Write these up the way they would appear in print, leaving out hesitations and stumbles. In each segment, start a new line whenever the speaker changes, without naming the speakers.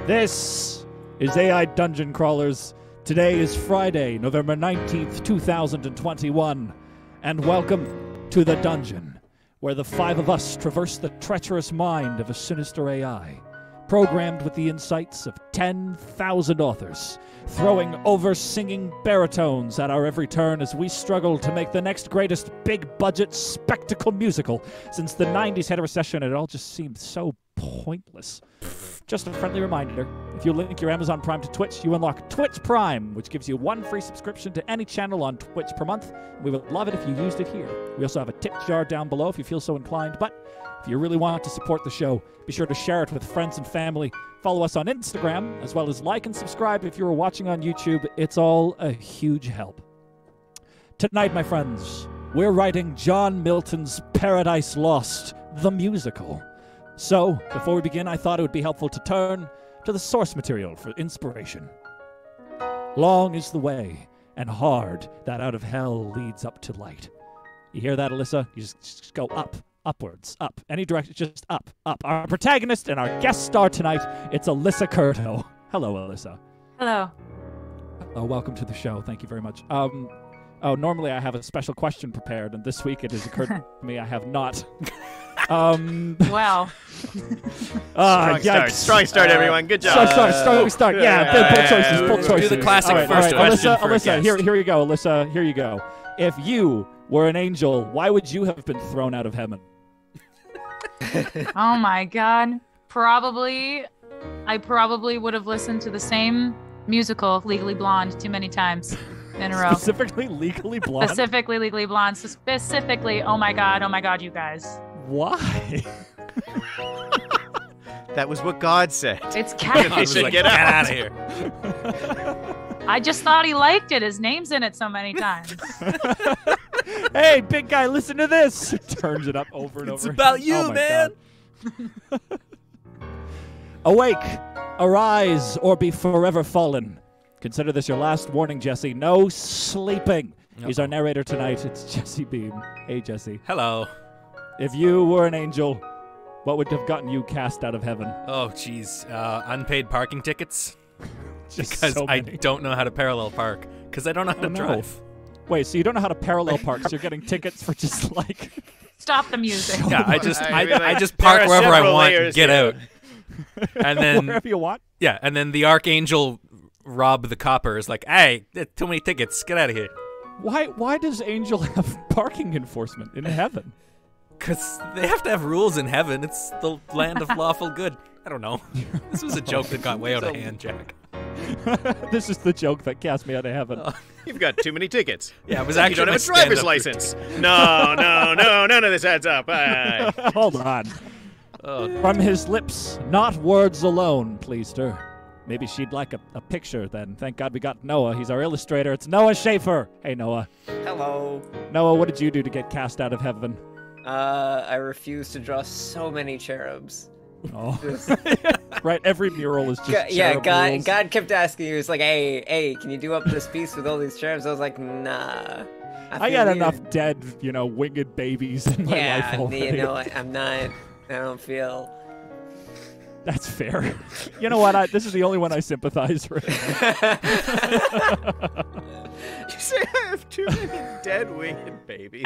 This is AI Dungeon Crawlers. Today is Friday, November 19th, 2021. And welcome to the dungeon, where the five of us traverse the treacherous mind of a sinister AI, programmed with the insights of 10,000 authors, throwing over-singing baritones at our every turn as we struggle to make the next greatest big-budget spectacle musical. Since the 90s had a recession, it all just seemed so pointless. Just a friendly reminder, if you link your Amazon Prime to Twitch, you unlock Twitch Prime, which gives you one free subscription to any channel on Twitch per month. We would love it if you used it here. We also have a tip jar down below if you feel so inclined, but if you really want to support the show, be sure to share it with friends and family. Follow us on Instagram, as well as like and subscribe if you're watching on YouTube. It's all a huge help. Tonight, my friends, we're writing John Milton's Paradise Lost, the musical. So, before we begin, I thought it would be helpful to turn to the source material for inspiration. Long is the way, and hard that out of hell leads up to light. You hear that, Alyssa? You just go up, upwards, up. Any direction, just up, up. Our protagonist and our guest star tonight, it's Alyssa Curto. Hello, Alyssa.
Hello.
Oh, welcome to the show. Thank you very much. Normally I have a special question prepared, and this week it has occurred to me I have not.
Wow.
Strong start, everyone. Good job.
Start. Yeah, bold choices.
Do the classic first question.
Alyssa, here you go. Alyssa, here you go. If you were an angel, why would you have been thrown out of heaven?
Oh my God. I probably would have listened to the same musical, Legally Blonde, too many times in a row.
Specifically Legally Blonde?
Specifically Legally Blonde. Specifically, oh my God, you guys.
Why?
That was what God said.
It's catchy.
He should get out of here.
I just thought he liked it. His name's in it so many times.
Hey, big guy, listen to this. Turns it up over and over.
It's about you, man.
Awake, arise, or be forever fallen. Consider this your last warning, Jesse. No sleeping. He's our narrator tonight. It's Jesse Beam. Hey, Jesse.
Hello.
If you were an angel, what would have gotten you cast out of heaven?
Oh, jeez. Unpaid parking tickets.
Just
because
so
I
many.
don't know how to parallel park. Because I don't know how to drive.
Wait, so you don't know how to parallel park, so you're getting tickets for just like...
Stop the music.
Yeah, I just park wherever I want and get out. And then
wherever you want?
Yeah, and then the Archangel Rob the Copper is like, hey, too many tickets. Get out of here.
Why does Angel have parking enforcement in heaven?
Because they have to have rules in heaven. It's the land of lawful good. I don't know. This was a joke that got way out of hand, Jack.
This is the joke that cast me out of heaven.
You've got too many tickets.
Yeah, it was actually
you don't have a driver's license. No, none of this adds up.
Hold on. From his lips, not words alone, pleased her. Maybe she'd like a picture then. Thank God we got Noah. He's our illustrator. It's Noah Schaefer. Hey, Noah.
Hello.
Noah, what did you do to get cast out of heaven?
I refuse to draw so many cherubs.
Oh. Right, every mural is just
yeah,
cherub
God kept asking me. He was like, hey, can you do up this piece with all these cherubs? I was like, nah.
I got enough dead, winged babies in my life already.
I don't feel...
That's fair. You know what? This is the only one I sympathize with.
You say I have too many dead winged babies.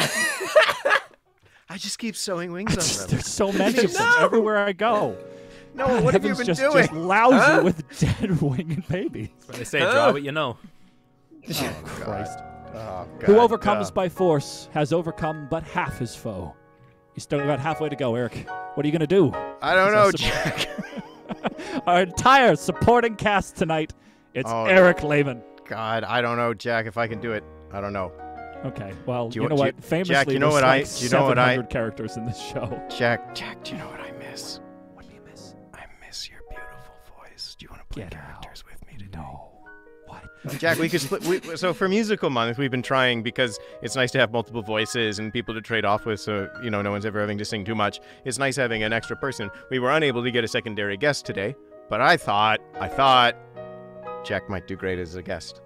I just keep sewing wings on them.
There's so many of them everywhere I go.
No, what have you been doing?
Just lousy with dead winged babies.
That's what they say, draw what you know.
Oh, Christ.
Oh, God.
Who overcomes by force has overcome but half his foe. You still got halfway to go, Eric. What are you going to do?
I don't know, Jack.
Our entire supporting cast tonight, it's Eric Lehman.
God, I don't know, Jack, if I can do it. I don't know.
Okay, well, you know what? Famously,
Jack,
there's 700 characters in this show.
Jack, do you know what I miss?
What do you miss?
I miss your beautiful voice. Do you want to play characters with me today?
No. What?
Jack, we could split. So for Musical Month, we've been trying, because it's nice to have multiple voices and people to trade off with, so no one's ever having to sing too much. It's nice having an extra person. We were unable to get a secondary guest today, but I thought Jack might do great as a guest.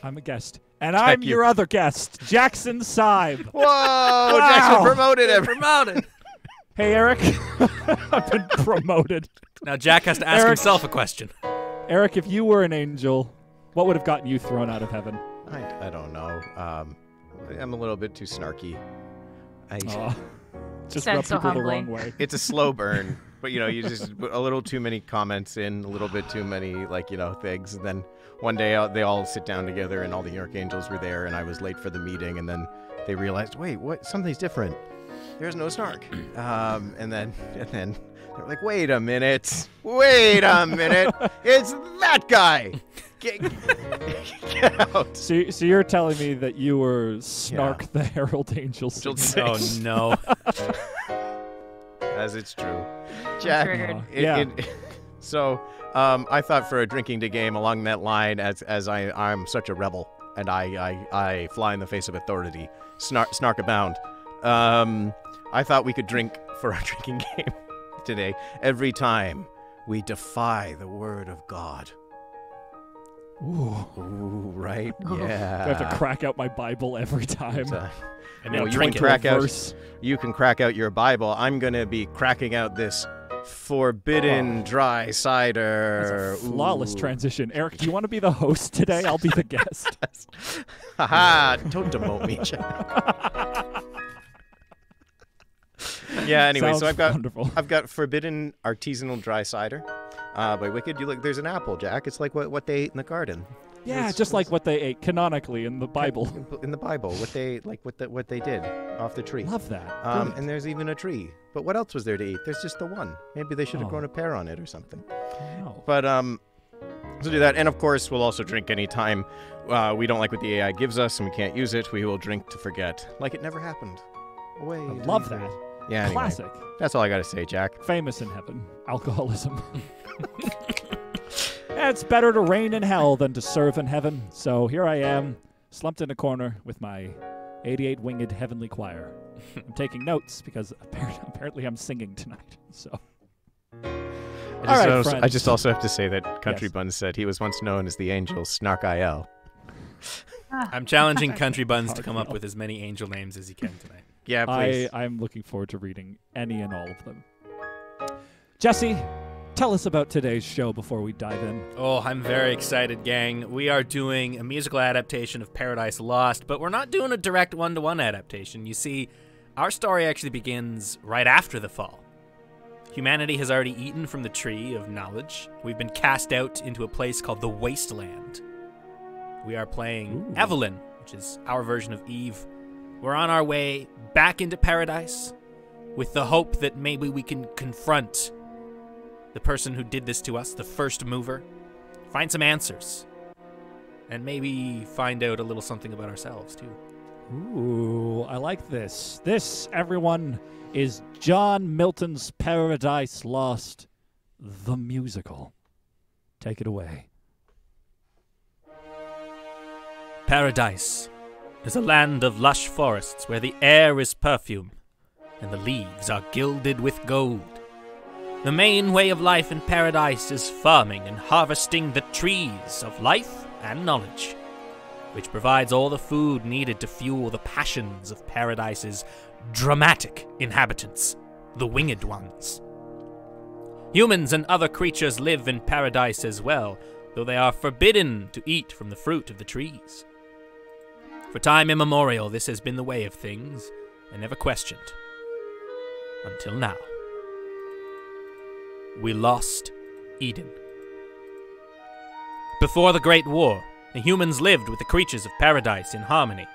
I'm a guest. And I'm your other guest, Jackson Sibe.
Whoa! Wow. Jackson promoted.
Promoted.
Hey, Eric. I've been promoted.
Now Jack has to ask
Eric.
himself a question.
Eric, if you were an angel, what would have gotten you thrown out of heaven?
I don't know. I'm a little bit too snarky.
Just
Said
rub
so
people the
humbly.
wrong way.
It's a slow burn, but you just put a little too many comments in, a little bit too many things, and then one day they all sit down together, and all the archangels were there, and I was late for the meeting, and then they realized, wait, what? Something's different. There's no snark. And then they're like, wait a minute, it's that guy. Get out.
So you're telling me that you were Snark the Herald Angel
Angel
singing?
Oh no.
As it's true. Jack,
Triggered.
so I thought for a drinking to game along that line, as I'm such a rebel and I fly in the face of authority, snark abound. I thought we could drink for our drinking game today every time we defy the word of God.
Ooh.
Ooh, right?
Ooh.
Yeah.
I have to crack out my Bible every time.
And
No,
then
you
drink
can
it.
crack out.
verse.
You can crack out your Bible. I'm gonna be cracking out this forbidden dry cider.
That's a flawless
Ooh.
transition. Eric, do you want to be the host today? I'll be the guest.
Haha! Don't demote me, Jack. Yeah. Anyway,
Sounds
so
wonderful.
I've got forbidden artisanal dry cider by Wicked. You look. There's an apple, Jack. It's like what they ate in the garden.
Yeah, just like what they ate canonically in the Bible.
In the Bible, what they did off the tree.
Love that.
And there's even a tree. But what else was there to eat? There's just the one. Maybe they should have
Oh.
grown a pear on it or something.
No.
But so do that, and of course we'll also drink anytime we don't like what the AI gives us and we can't use it. We will drink to forget, like it never happened. Away.
I love that.
Yeah. Anyway,
Classic.
that's all I gotta say, Jack.
Famous in heaven. Alcoholism. It's better to reign in hell than to serve in heaven. So here I am, slumped in a corner with my 88-winged heavenly choir. I'm taking notes because apparently I'm singing tonight. So.
I just also have to say that Country
Yes.
Buns said he was once known as the angel Snark IL.
I'm challenging Country Buns to come up
Hard
with as many angel names as he can tonight.
Yeah, please.
I'm looking forward to reading any and all of them. Jesse, tell us about today's show before we dive in.
Oh, I'm very excited, gang. We are doing a musical adaptation of Paradise Lost, but we're not doing a direct one-to-one adaptation. You see, our story actually begins right after the fall. Humanity has already eaten from the tree of knowledge. We've been cast out into a place called the Wasteland. We are playing Evelyn, which is our version of Eve. We're on our way back into paradise with the hope that maybe we can confront the person who did this to us, the first mover, find some answers, and maybe find out a little something about ourselves, too.
Ooh, I like this. This, everyone, is John Milton's Paradise Lost, the musical. Take it away.
Paradise is a land of lush forests where the air is perfume and the leaves are gilded with gold. The main way of life in paradise is farming and harvesting the trees of life and knowledge, which provides all the food needed to fuel the passions of paradise's dramatic inhabitants, the winged ones. Humans and other creatures live in paradise as well, though they are forbidden to eat from the fruit of the trees. For time immemorial, this has been the way of things, and never questioned. Until now. We lost Eden. Before the Great War, the humans lived with the creatures of paradise in harmony.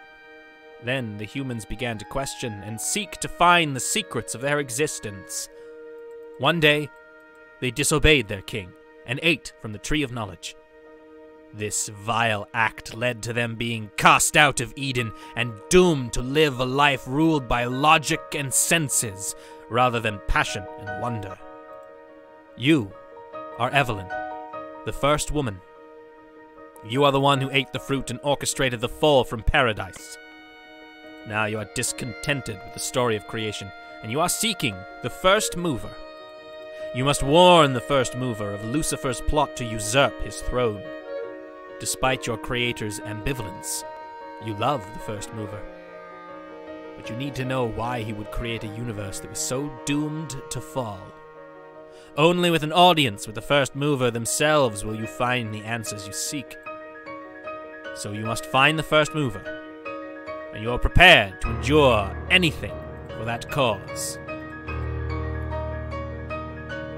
Then the humans began to question and seek to find the secrets of their existence. One day, they disobeyed their king and ate from the tree of knowledge. This vile act led to them being cast out of Eden and doomed to live a life ruled by logic and senses rather than passion and wonder. You are Evelyn, the first woman. You are the one who ate the fruit and orchestrated the fall from paradise. Now you are discontented with the story of creation, and you are seeking the first mover. You must warn the first mover of Lucifer's plot to usurp his throne. Despite your creator's ambivalence, you love the first mover. But you need to know why he would create a universe that was so doomed to fall. Only with an audience with the first mover themselves will you find the answers you seek. So you must find the first mover, and you are prepared to endure anything for that cause.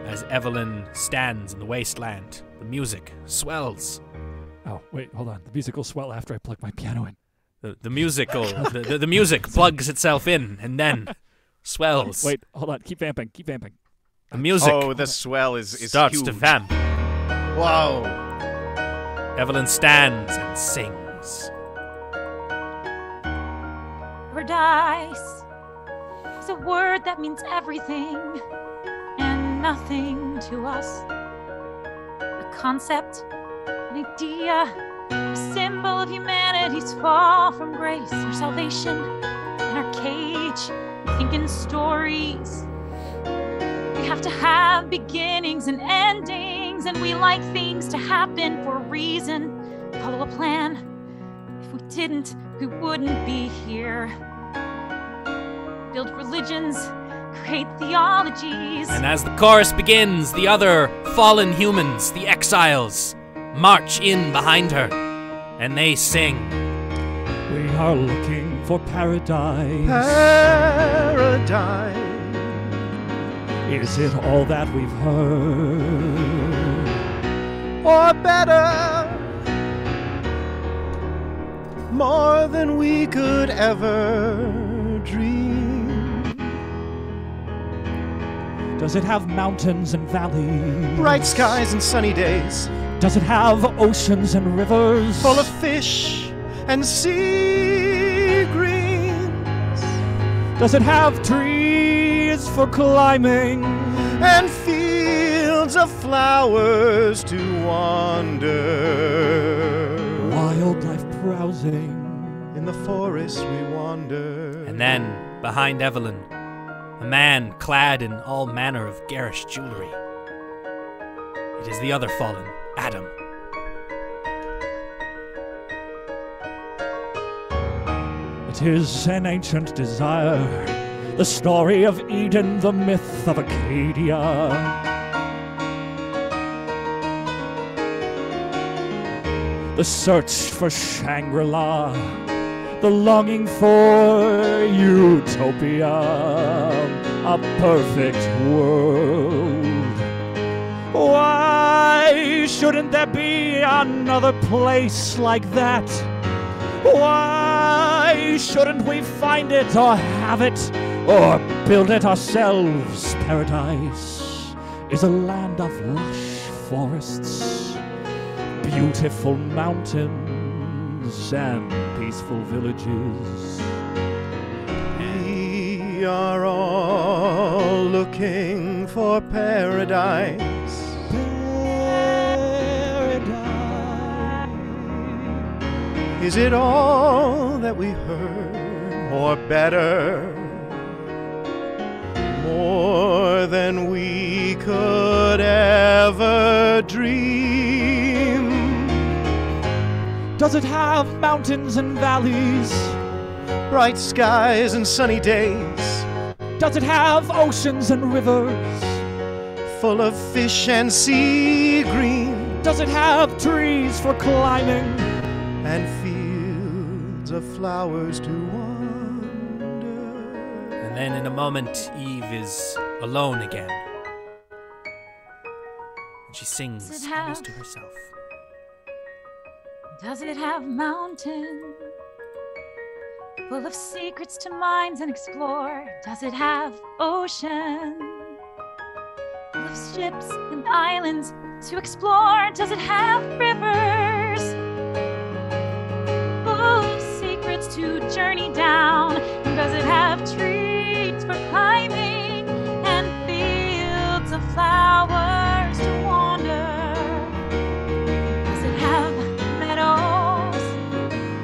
As Evelyn stands in the wasteland, the music swells.
Oh, wait, hold on. The music will swell after I plug my piano in.
The music plugs itself in and then swells.
Wait, hold on. Keep vamping. Keep vamping.
The music
the swell is
starts
huge.
to vamp.
Whoa.
Evelyn stands and sings.
Paradise is a word that means everything and nothing to us. A concept, an idea, a symbol of humanity's fall from grace, our salvation in our cage, thinking stories. We have to have beginnings and endings, and we like things to happen for a reason, follow a plan. If we didn't, we wouldn't be here. Build religions, create theologies.
And as the chorus begins, the other fallen humans, the exiles, march in behind her, and they sing.
We are looking for paradise.
Paradise.
Is it all that we've heard?
Or better, more than we could ever dream.
Does it have mountains and valleys?
Bright skies and sunny days,
Does it have oceans and rivers?
full of fish and sea greens,
Does it have trees for climbing?
and fields of flowers to wander.
Wildlife browsing.
In the forest we wander.
And then, behind Evelyn, a man clad in all manner of garish jewelry. It is the other fallen, Adam.
It is an ancient desire, the story of Eden, the myth of Acadia. The search for Shangri-La, the longing for utopia, a perfect world. Why shouldn't there be another place like that? Why shouldn't we find it or have it or build it ourselves? Paradise is a land of lush forests, beautiful mountains, and peaceful villages.
We are all looking for paradise. Is it all that we heard, or better? More than we could ever dream.
Does it have mountains and valleys?
Bright skies and sunny days,
Does it have oceans and rivers?
full of fish and sea green,
Does it have trees for climbing?
and fields of flowers to wander?
And then in a moment, Eve is alone again. And she sings
Does it have-
almost to herself.
Does it have mountains full of secrets to mine and explore? Does it have ocean full of ships and islands to explore? Does it have rivers full of secrets to journey down? Does it have trees for climbing and fields of flowers to wander? Does it have meadows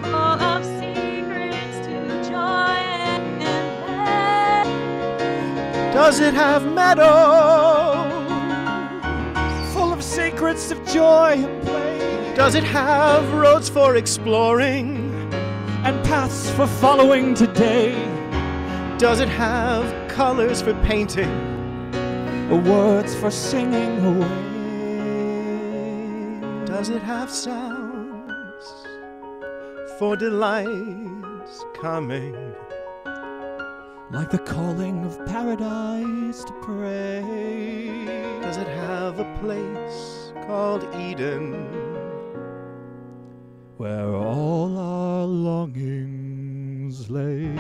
full of secrets to joy and play?
Does it have meadows?
Full of secrets of joy and play,
Does it have roads for exploring?
and paths for following today?
Does it have colors for painting?
words for singing away.
Does it have sounds for delights coming?
Like the calling of paradise to pray.
Does it have a place called Eden?
Where all our longings lay.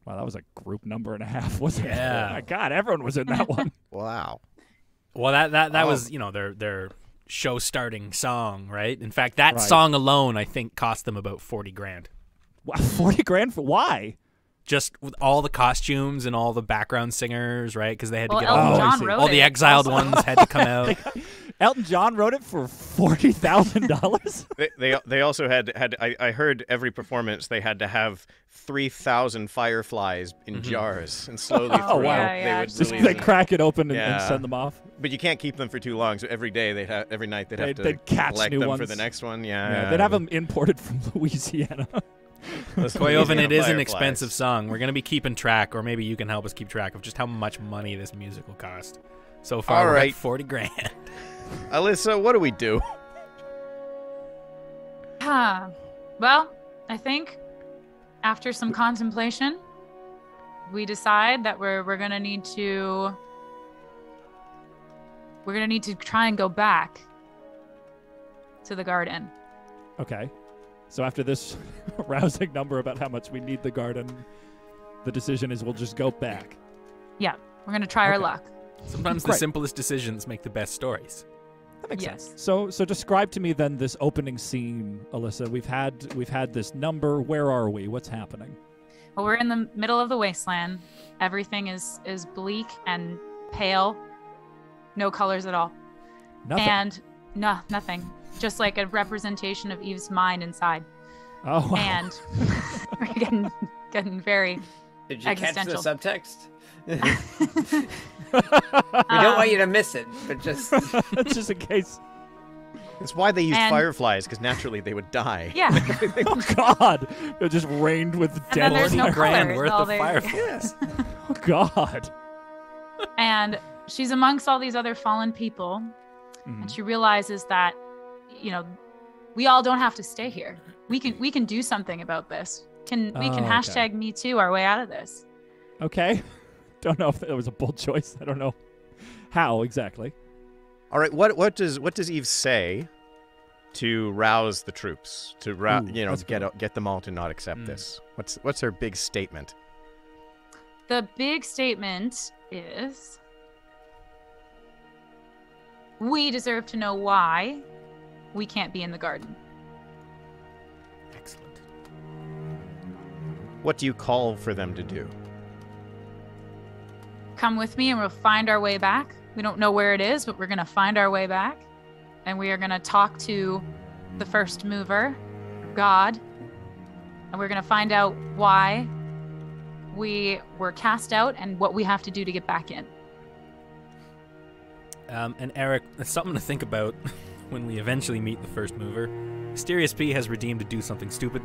Wow, that was a group number and a half, wasn't it?
Yeah.
Oh my God, everyone was in that one.
Wow.
Well, that was, their show-starting song, right? In fact, that
Right.
song alone, I think, cost them about 40 grand.
Wow, 40 grand for why?
Just with all the costumes and all the background singers, right? Because they had to
Well,
get
Elton
I
John
see.
wrote
all the
it
exiled
also.
ones had to come out.
Elton John wrote it for $40,000?
They also had I heard every performance they had to have 3,000 fireflies in jars and slowly
Oh,
through
wow.
they
Yeah,
would
Just
release
they
them.
crack it open and
Yeah.
send them off?
But you can't keep them for too long, so every day every night they'd have to
They'd catch
collect
new
them
ones.
for the next one.
Yeah, they'd have them imported from Louisiana.
Koyovan, it is an
Fireflies.
expensive song. We're going to be keeping track, or maybe you can help us keep track of just how much money this musical cost. So far,
All
we're
right.
at 40 grand.
Alyssa, what do we do?
Well, I think after some contemplation, we decide that we're gonna need to try and go back to the garden.
Okay. So after this rousing number about how much we need the garden, the decision is we'll just go back.
Yeah, we're gonna try our
Okay.
luck.
Sometimes the
Great.
simplest decisions make the best stories.
That makes
Yes.
sense. So describe to me then this opening scene, Alyssa. We've had this number. Where are we? What's happening?
Well, we're in the middle of the wasteland. Everything is bleak and pale. No colors at all.
Nothing.
And nothing. Just like a representation of Eve's mind inside.
Oh, wow.
And we're getting very
Did you catch the
Existential.
subtext? We don't want you to miss it, but just
just in case.
It's why they used
And-
fireflies, because naturally they would die.
yeah.
Oh God! It just rained with dead
then there's no
40 grand
colors,
worth
all
of
they-
fireflies.
Oh God!
And she's amongst all these other fallen people,
Mhm.
and she realizes that, we all don't have to stay here. We can do something about this. We can
Oh, okay.
hashtag Me Too our way out of this.
Okay. Don't know if it was a bold choice. I don't know how exactly.
All right, what does Eve say to rouse the troops, to
Ooh, that's
get them all to not accept this? What's her big statement?
The big statement is, we deserve to know why we can't be in the garden.
Excellent.
What do you call for them to do?
Come with me and we'll find our way back. We don't know where it is, but we're going to find our way back. And we are going to talk to the first mover, God. And we're going to find out why we were cast out and what we have to do to get back in.
And Eric, that's something to think about when we eventually meet the first mover. Mysterious P has redeemed to do something stupid.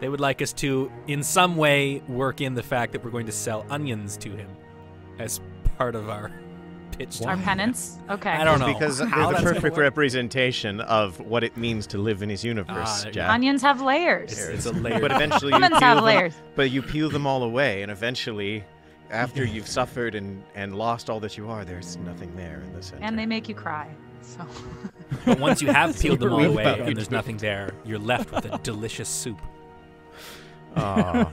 They would like us to, in some way, work in the fact that we're going to sell onions to him as part of our pitch.
Our penance? Okay.
I don't know.
Because
how
they're the
that's gonna
perfect
work.
representation of what it means to live in his universe,
there you
Jack.
go.
Onions have layers.
It's a layer.
But eventually
Lemons have layers.
But you peel them all away, and eventually, after you've suffered and lost all that you are, there's nothing there in the center.
And they make you cry. So
But once you have peeled them all
We've
away
got-
and there's nothing there, you're left with a delicious soup.
Aw.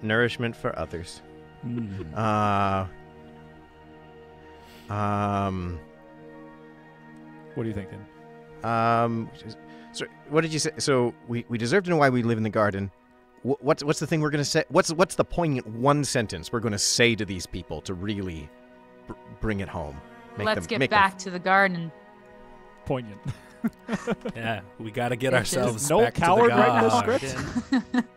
Nourishment for others.
Mm. What are you thinking?
So what did you say? So we deserve to know why we live in the garden. What's the thing we're gonna say? What's the poignant one sentence we're gonna say to these people to really bring it home?
let's get back to the garden.
Poignant.
Yeah, we got to get
Bitches.
ourselves
No
back
coward
to the
writing this
garden.
script?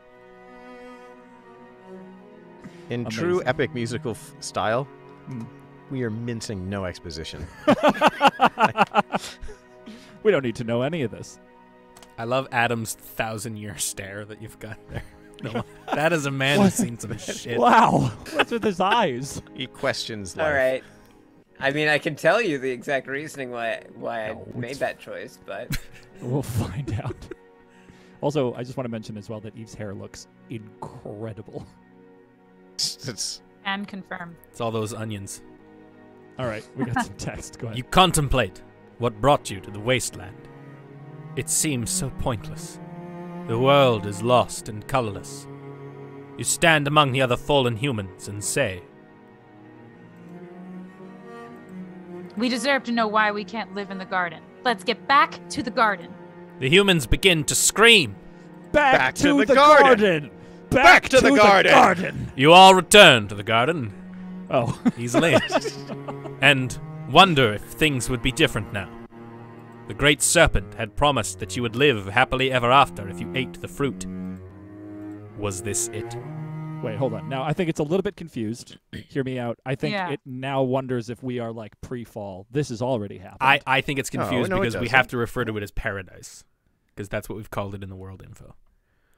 In true
Amazing.
epic musical style,
Mm.
we are mincing no exposition.
We don't need to know any of this.
I love Adam's 1,000-year stare that you've got there. No, that is a man who's seen some shit.
Wow. What's with his eyes?
He questions life.
All right. I mean, I can tell you the exact reasoning why I made that choice, but
We'll find out. Also, I just want to mention as well that Eve's hair looks incredible.
It's
And confirm.
It's all those onions.
All right, we got some text. Go ahead.
You contemplate what brought you to the wasteland. It seems so pointless. The world is lost and colorless. You stand among the other fallen humans and say,
We deserve to know why we can't live in the garden. Let's get back to the garden.
the humans begin to scream.
Back to the garden. Back to the garden.
You all return to the garden
Oh.
easily and wonder if things would be different now. The great serpent had promised that you would live happily ever after if you ate the fruit. Was this it?
Wait, hold on. Now, I think it's a little bit confused. Hear me out. I think
Yeah.
it now wonders if we are like pre-fall. This has already happened.
I think it's confused
no, it
because we
doesn't.
have to refer to it as paradise, because that's what we've called it in the world info.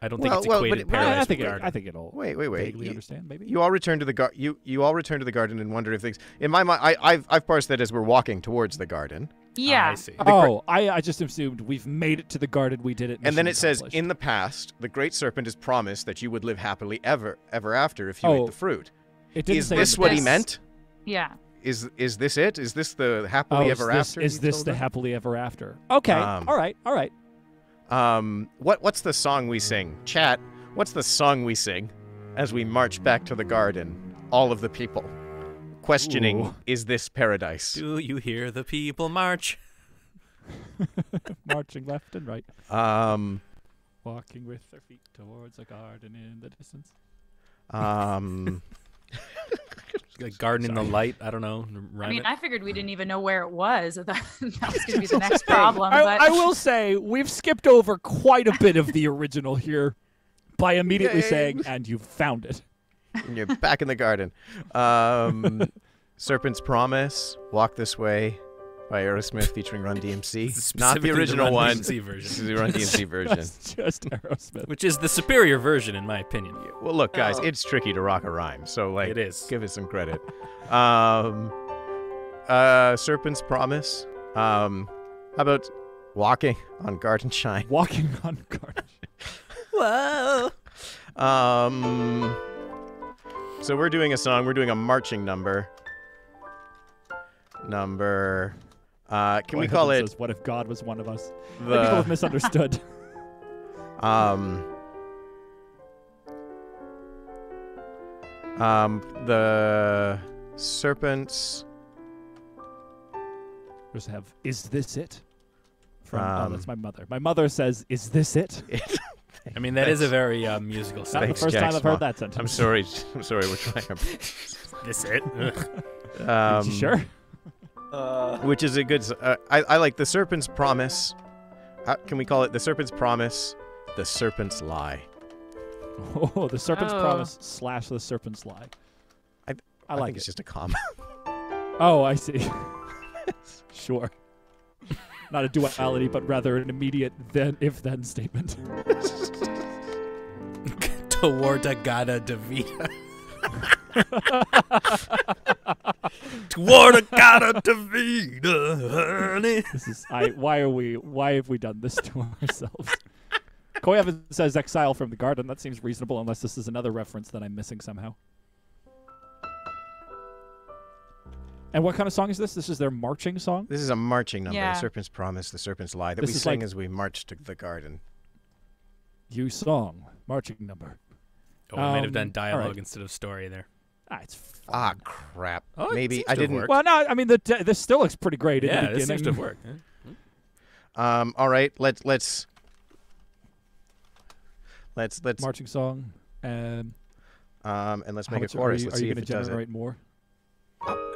I don't think
Well,
it's
well, but
equated
it- well,
paradise
I think
with garden.
I think it'll
Wait.
vaguely
You-
understand. Maybe
You all return to the you all return to the garden and wonder if things. In my mind, I've parsed that as we're walking towards the garden,
Yeah.
I see.
I just assumed we've made it to the garden. We did it.
and then
mission
it says,
accomplished.
"In the past, the great serpent has promised that you would live happily ever after if you ate
Oh,
the fruit."
It didn't
Is
say
this
in the
what he
This-
meant?
Yeah.
Is this it? Is this the
Oh,
happily ever after?
Is
you
this
told
the
them?
happily ever after? Okay.
Um,
all right.
What's the song we sing? Chat. What's the song we sing as we march back to the garden? All of the people questioning,
Ooh.
is this paradise?
Do you hear the people march?
Marching left and right,
Um,
walking with their feet towards a garden in the distance.
Like garden in the light? I don't know.
I mean, I figured we didn't even know where it was. I thought that was going to be the next problem. But
I will say we've skipped over quite a bit of the original here by immediately
Yay.
saying, "And you found it."
and you're back in the garden. Serpent's Promise, Walk This Way by Aerosmith featuring Run DMC. Not the
Specifically
original
Run
one.
DMC
This is
version,
the Run DMC version.
That's just Aerosmith.
which is the superior version in my opinion.
Well, look, guys,
Oh.
it's tricky to rock a rhyme, so like,
It is.
give it some credit. Serpent's Promise. How about Walking on Garden Shine?
Walking on garden.
Whoa.
So we're doing a song. We're doing a marching number. Can we call it
Says, "What if God was one of us?" Maybe people have
the
misunderstood.
the serpents?
Just have, "Is this it?" From that's
Um,
my mother. My mother says, "Is this it?"
I mean, that is a very musical
Not
song.
the
Thanks,
first time
Jack
I've
Small.
heard that sentence.
I'm sorry. We're trying.
This it?
You sure?
Which is a good. I like the serpent's promise. Can we call it the serpent's promise? The serpent's lie.
Oh, the serpent's
Oh.
promise / the serpent's lie. I like
think
it.
it's just a comma.
Oh, I see. Sure. Not a duality, but rather an immediate then if-then statement.
Toward a gada Davida. Toward a gada Davida, honey.
This is why have we done this to ourselves? Koyev says exile from the garden. That seems reasonable unless this is another reference that I'm missing somehow. And what kind of song is this? This is their marching song?
This is a marching number.
Yeah.
The serpent's promise, the serpent's lie that
This
we
is
sing
like-
as we march to the garden.
You song. Marching number.
Oh, I might have done
all
dialogue
right.
instead of story there.
It's fun.
Ah, crap.
Oh, it
Maybe
seems
I
to have
didn't.
worked.
Well, no, I mean, this still looks pretty great in the
Yeah,
beginning.
this seems to have worked. Yeah.
All right. Let's
Marching song.
and let's
How
make a
much
chorus.
Are
Let's
you
see if
going
it
to
does it.
generate more?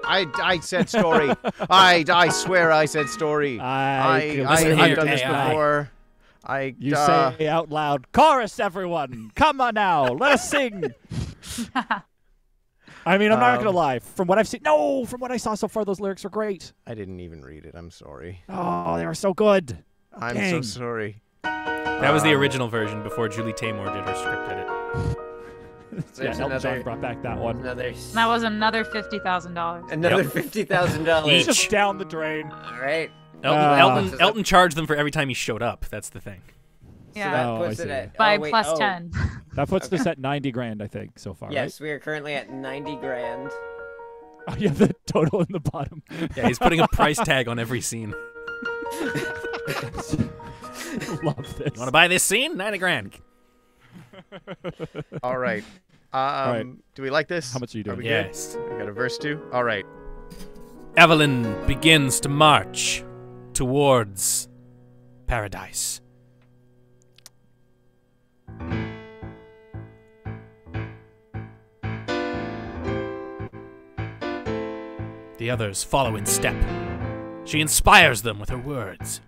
I said story. I swear I said story.
Listen
I've
here,
done this
AI.
before.
You say out loud, "Chorus, everyone! Come on now, let us sing." I mean, I'm not gonna lie. From what I've seen, from what I saw so far, those lyrics are great.
I didn't even read it. I'm sorry.
Oh, they were so good.
I'm
Dang.
so sorry.
That was the original version before Julie Taymor did her script edit.
Yeah, Elton John brought back that one.
Another.
That was another $50,000.
Another $50,000.
It's just down the drain.
All right.
Elton charged them for every time he showed up. That's the thing.
So
Yeah.
that
Oh, I
puts it
see.
at
By
wait,
plus
oh.
10.
That puts us at 90 grand, I think, so far,
Yes, we are currently at 90 grand.
right? Oh, yeah, the total in the bottom.
Yeah, he's putting a price tag on every scene.
Love this.
You want to buy this scene? 90 grand.
All right.
right.
Do we like this?
How much are you doing?
we
Yes.
good? We got a verse 2? All right.
Evelyn begins to march towards paradise. The others follow in step. She inspires them with her words.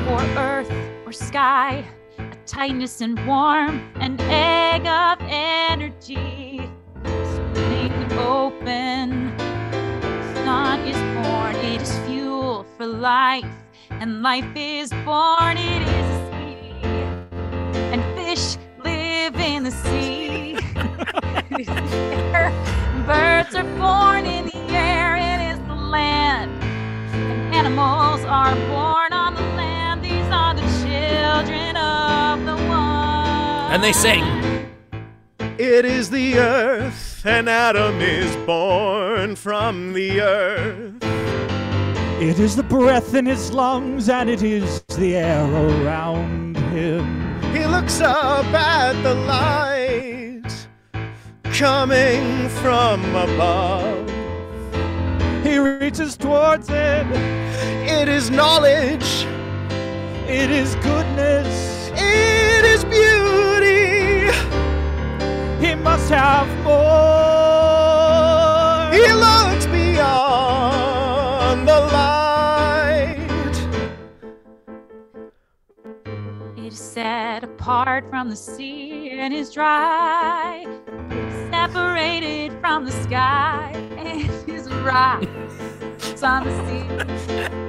Or earth or sky, a tightness and warmth, an egg of energy, splitting open. Sun is born, it is fuel for life, and life is born, it is a sea, and fish live in the sea. It is the air. Birds are born in the air, it is the land, and animals are born on the land. These are the children of the one.
And they sing.
It is the earth, and Adam is born from the earth.
It is the breath in his lungs, and it is the air around him.
He looks up at the light coming from above.
He reaches towards it.
It is knowledge.
It is goodness.
It is beauty.
He must have more.
He looks beyond the light.
It is set apart from the sea and is dry. It is separated from the sky and is rock. It's on the sea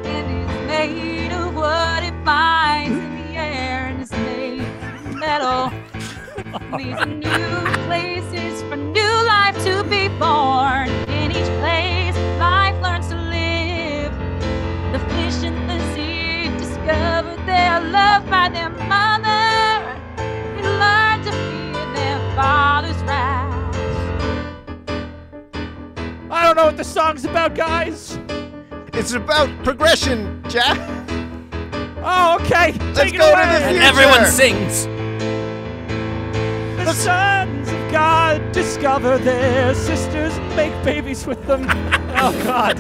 and is made of what it finds in the air and is made of metal. These are new places for new life to be born. In each place, life learns to live. The fish in the sea discover they are loved by their mother. They learn to fear their father's wrath.
I don't know what the song's about, guys.
It's about progression, Jack.
Oh, okay.
Let's
Take it
go to
away.
the
And
future.
everyone sings.
The sons of God discover their sisters and make babies with them. Oh, God.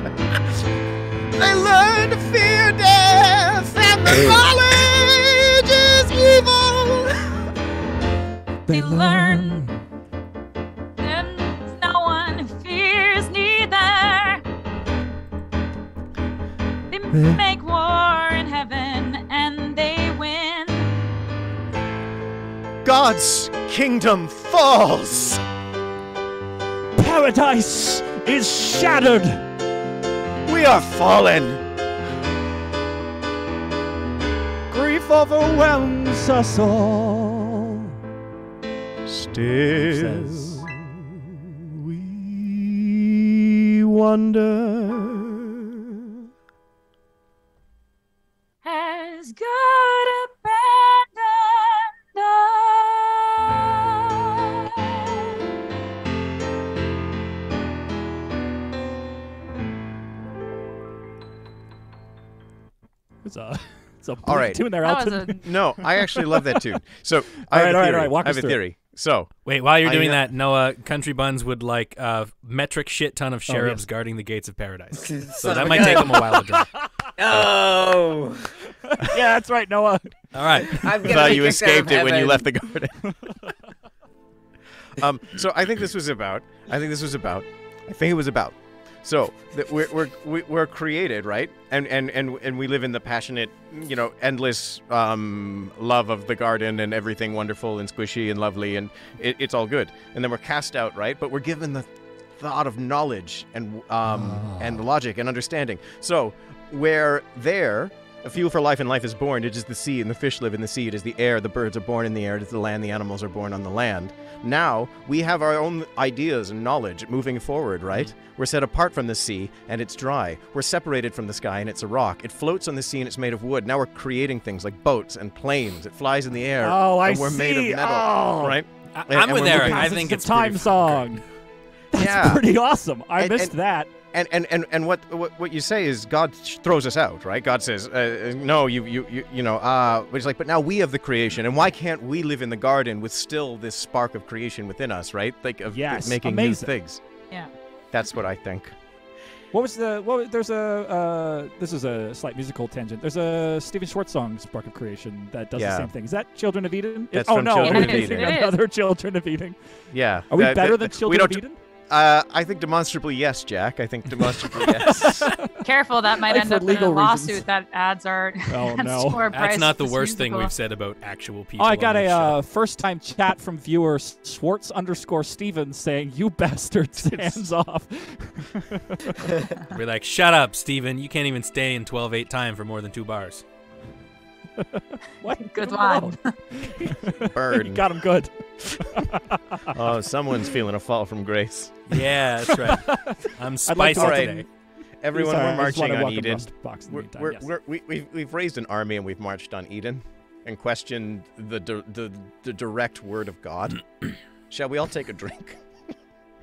They learn to fear death, and the knowledge is evil.
They learn. There's no one who fears neither. They make war in heaven and they win.
God's kingdom falls.
Paradise is shattered.
We are fallen.
Grief overwhelms us all.
Still,
Says.
we wonder.
Has God abandoned us?
It's a
All right.
tune there,
That was
Elton.
a
No, I actually love that tune. So
All right,
I have a
all right,
theory.
all right, walk
I
us
have a
through it.
theory. So
Wait, while you're
I
doing
know-
that, Noah, Country Buns would like a metric shit ton of cherubs
yes.
guarding the gates of paradise. So
Son
that
of a
might
gun.
take them a while to dry.
Oh,
Yeah, that's right, Noah.
All right.
I'm gonna
thought
be
you
kicked out of
escaped it when you
heaven.
left the garden. So I think this was about. I think it was about. So that we're created, right? And we live in the passionate, endless love of the garden and everything wonderful and squishy and lovely, and it's all good. And then we're cast out, right? But we're given the thought of knowledge and logic and understanding. So where there, a fuel for life and life is born, it is the sea and the fish live in the sea, it is the air, the birds are born in the air, it is the land, the animals are born on the land. Now we have our own ideas and knowledge moving forward, right? We're set apart from the sea and it's dry. We're separated from the sky and it's a rock. It floats on the sea and it's made of wood. Now we're creating things like boats and planes. It flies in the air.
Oh, I
and we're
see.
made of metal, right?
I'm with Eric. I think
the
it's
time
pretty
song. That's pretty awesome. I missed that.
And what you say is God throws us out, right? God says, no, but it's like, but now we have the creation, and why can't we live in the garden with still this spark of creation within us, right? Like of making new things.
Yeah.
That's what I think.
This is a slight musical tangent. There's a Stephen Schwartz song, Spark of Creation, that does the same thing. Is that Children of Eden?
That's from Children of Eden.
Another Children of Eden.
Yeah.
Are we better than Children of Eden?
I think demonstrably yes, Jack. I think demonstrably yes.
Careful, that might end up in a lawsuit that adds our score price.
That's not the worst thing we've said about actual people.
Oh, I got a first-time chat from viewer Schwartz_Stevens saying, "You bastards, hands off."
We're like, shut up, Steven. You can't even stay in 12/8 time for more than 2 bars.
What?
Good one.
Burn.
You got him good.
Oh, someone's feeling a fall from grace.
Yeah, that's right. I'm spicy today.
Everyone, we're marching on Eden. We've raised an army and we've marched on Eden and questioned the direct word of God. Shall we all take a drink?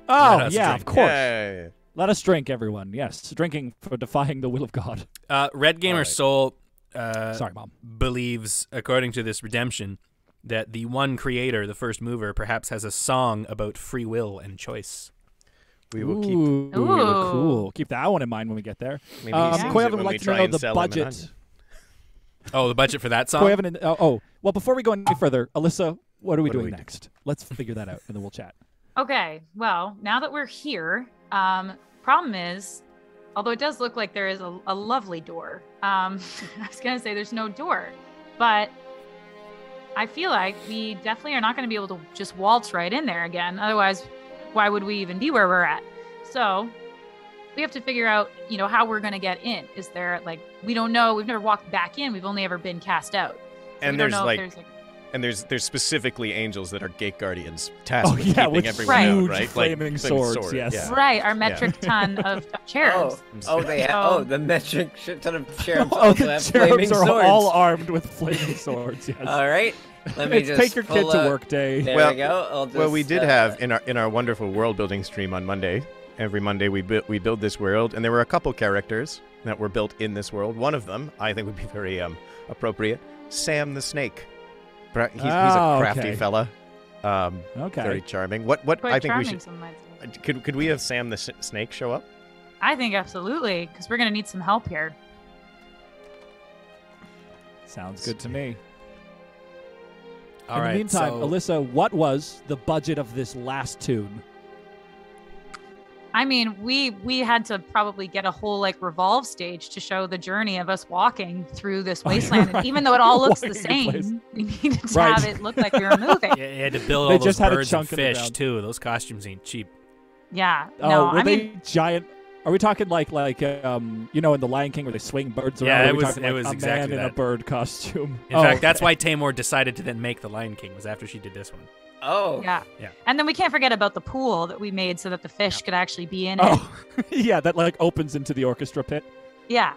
Oh, yeah, of course.
Yeah.
Let us drink, everyone. Yes, drinking for defying the will of God.
Red Gamer Soul
Sorry, Mom.
believes, according to this redemption, that the one creator, the first mover, perhaps has a song about free will and choice.
We will keep.
Ooh, cool. Keep that one in mind when we get there.
Maybe he sings
Koy
it
Evan
when
would
we
like to
try
know
and
the
sell him an
budget.
onion.
Oh, the budget for that song?
Koy Evan, well, before we go any further, Alyssa, what are we doing next? Let's figure that out, and then we'll chat.
Okay, well, now that we're here, problem is, although it does look like there is a lovely door, I was going to say there's no door, but I feel like we definitely are not going to be able to just waltz right in there again. Otherwise, why would we even be where we're at? So we have to figure out, how we're going to get in. Is there, we don't know. We've never walked back in. We've only ever been cast out. So
and there's specifically angels that are gate guardians tasked with
with
keeping everyone
huge
out, right?
flaming swords, yes.
Yeah.
Right, our metric ton of cherubs.
The metric shit ton of cherubs
Oh,
also
the
have flaming
cherubs are
swords.
all armed with flaming swords, yes.
All right, let me just
take your kid to work day.
There we go.
Well, we did have in our wonderful world building stream on Monday. Every Monday we build this world, and there were a couple characters that were built in this world. One of them I think would be very appropriate. Sam the Snake. He's a crafty fella. Very charming. What
Quite
I think we
charming,
should.
some might say.
Could we have Sam the Snake show up?
I think absolutely, because we're going to need some help here.
Sounds good to me.
All
in
right,
the meantime,
so
Alyssa, what was the budget of this last tune?
I mean, we had to probably get a whole revolve stage to show the journey of us walking through this wasteland.
right.
And even though it all looks the
Walking in place.
same, we needed to have it look like we were moving.
yeah, you had to build
They
all those
just had a
birds and
chunk in the
fish,
ground.
too. Those costumes ain't cheap.
Yeah.
Oh,
No,
were
I
they
mean,
giant? Are we talking like in The Lion King where they swing birds around?
Yeah,
Or are
it
we
was-
talking
it
like
was
a
exactly
man in a
that.
bird costume.
In fact, that's why Tamor decided to then make The Lion King, was after she did this one.
Oh,
yeah.
Yeah.
And then we can't forget about the pool that we made so that the fish could actually be in it.
Oh, yeah, that opens into the orchestra pit.
Yeah.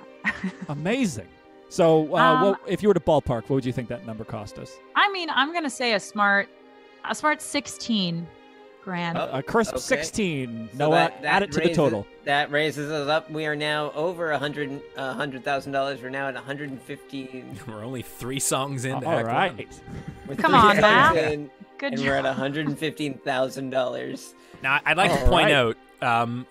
Amazing. So, what, if you were to ballpark, what would you think that number cost us?
I mean, I'm going to say a smart 16 grand.
Oh.
A crisp
Okay.
16.
So
Noah,
that
add it to the
raises-
total.
That raises us up. We are now over $100,000. We're now at 115.
We're only 3 songs into
All
Act
right.
One.
We're
Come
3
on,
songs
Matt.
in,
Good
and
job.
we're at $115,000.
Now, I'd like to
All
point
right.
out,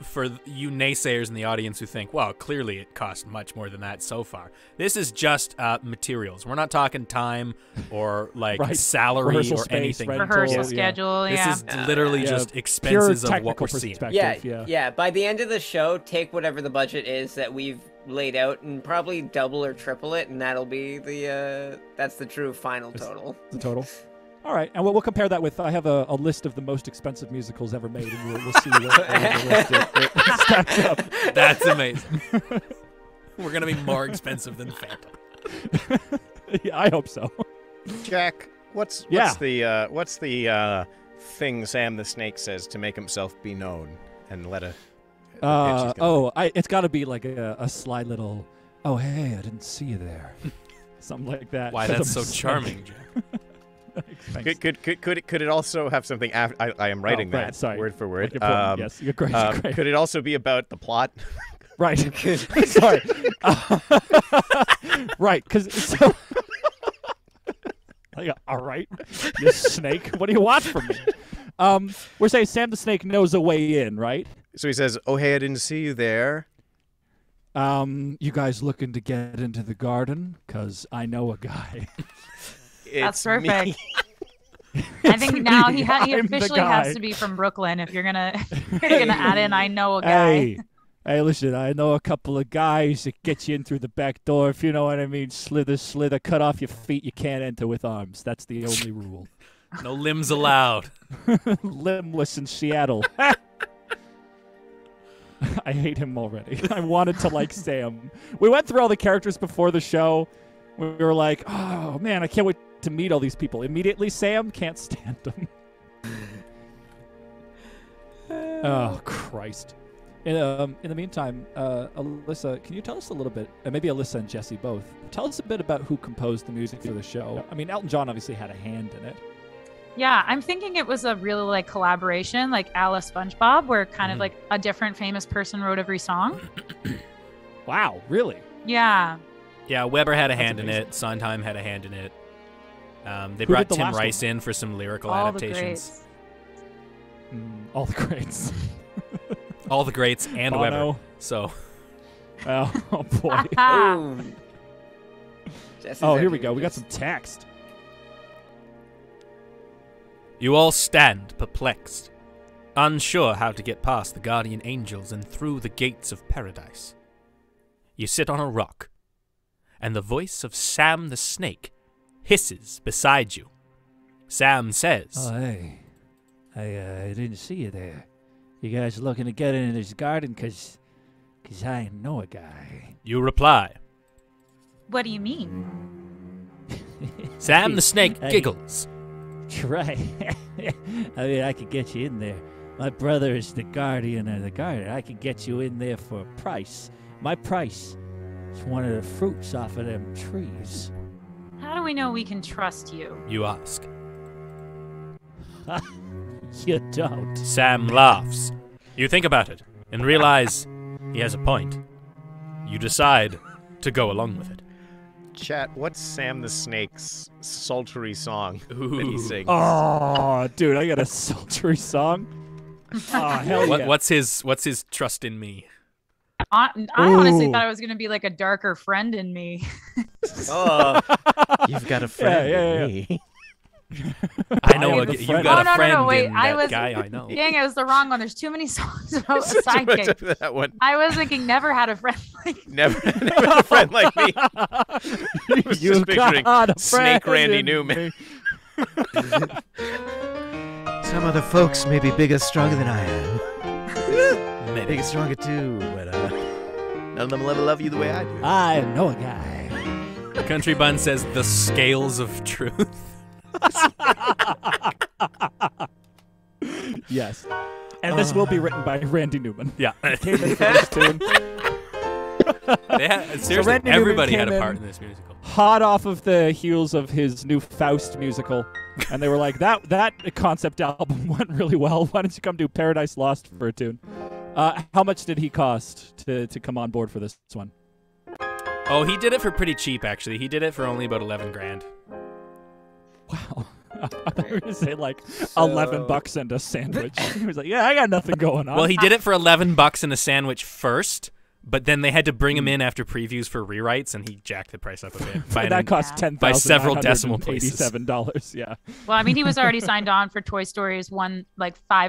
for you naysayers in the audience who think, well, clearly it cost much more than that so far. This is just materials. We're not talking time or
Right.
salary
Rehearsal
or
space,
anything.
rental,
Rehearsal
yeah.
schedule,
This
yeah.
is literally
Yeah,
just
pure
expenses of what
technical
we're seeing.
perspective.
Yeah. By the end of the show, take whatever the budget is that we've laid out and probably double or triple it, and that'll be that's the true final total.
The total. All right, and we'll compare that with, I have a list of the most expensive musicals ever made, and we'll see where the list it stacks up.
That's amazing. We're going to be more expensive than Phantom.
Yeah, I hope so.
Jack, what's the thing Sam the Snake says to make himself be known and let a
it's got to be like a sly little, oh, hey, I didn't see you there. Something like that.
Why, that's so charming, Jack.
Could it also have something after? I am writing that word for word.
Yes, you're great. Great.
Could it also be about the plot?
Right. Sorry. Right, because so. All right, you snake. What do you want from me? We're saying Sam the Snake knows a way in, right?
So he says, "Oh hey, I didn't see you there."
You guys looking to get into the garden? Cause I know a guy.
That's perfect. I think now he officially
guy.
has to be from Brooklyn if you're gonna add in I know a guy.
Hey, listen, I know a couple of guys that get you in through the back door, if you know what I mean. Slither, cut off your feet. You can't enter with arms. That's the only rule.
No limbs allowed.
Limbless in Seattle. I hate him already. I wanted to like Sam. We went through all the characters before the show. We were like, oh, man, I can't wait to meet all these people. Immediately, Sam can't stand them. Oh, Christ. In the meantime, Alyssa, can you tell us a little bit, maybe Alyssa and Jesse both, tell us a bit about who composed the music for the show. I mean, Elton John obviously had a hand in it.
Yeah, I'm thinking it was a really like collaboration, like Alice SpongeBob, where kind of like a different famous person wrote every song.
Wow, really?
Yeah.
Yeah, Weber had a hand in it. Sondheim had a hand in it. They brought Tim Rice in for some lyrical adaptations.
All the greats.
All the greats and
Bono.
Weber. So.
Oh boy. Oh, here we go. We got some text.
You all stand perplexed, unsure how to get past the guardian angels and through the gates of paradise. You sit on a rock, and the voice of Sam the Snake hisses beside you. Sam says,
"Oh, hey, I didn't see you there. You guys looking to get into this garden? Cause I know a guy."
You reply,
What do you mean?
Sam the Snake giggles.
Right. I mean, I could get you in there. My brother is the guardian of the garden. I can get you in there for a price. My price is one of the fruits off of them trees.
How do we know we can trust you?
You ask.
You don't.
Sam laughs. You think about it and realize he has a point. You decide to go along with it.
Chat, what's Sam the Snake's sultry song that he sings?
Oh, dude, I got a sultry song. Oh, hell yeah.
What's his trust in me?
I honestly thought it was going to be like a darker friend in me.
Oh, you've got a friend in me.
I know you've got a friend
wait,
in that guy I know.
Dang, it was the wrong one. There's too many songs about a
Too much
sidekick.
of that one.
I was thinking never had a friend like
Never had a friend like me. I was just picturing Snake Randy Newman. Some other folks may be bigger, stronger than I am.
Maybe.
Bigger, stronger too, but none of them love you the way I do.
I know a guy.
Country Bun says the scales of truth.
Yes. And this will be written by Randy Newman.
Yeah.
Came in for this tune.
Seriously,
Randy
everybody
Newman
had a
came
part
in
in this musical.
Hot off of the heels of his new Faust musical. And they were like, that concept album went really well. Why don't you come do Paradise Lost for a tune? How much did he cost to come on board for this one?
Oh, he did it for pretty cheap, actually. He did it for only about 11 grand.
Wow. I thought you were going to say like $11 and a sandwich. He was like, yeah, I got nothing going on.
Well, he did it for $11 and a sandwich first, but then they had to bring him in after previews for rewrites, and he jacked the price up a bit.
And that cost $10,000
by several decimal places.
$87, yeah.
Well, I mean, he was already signed on for Toy Stories 5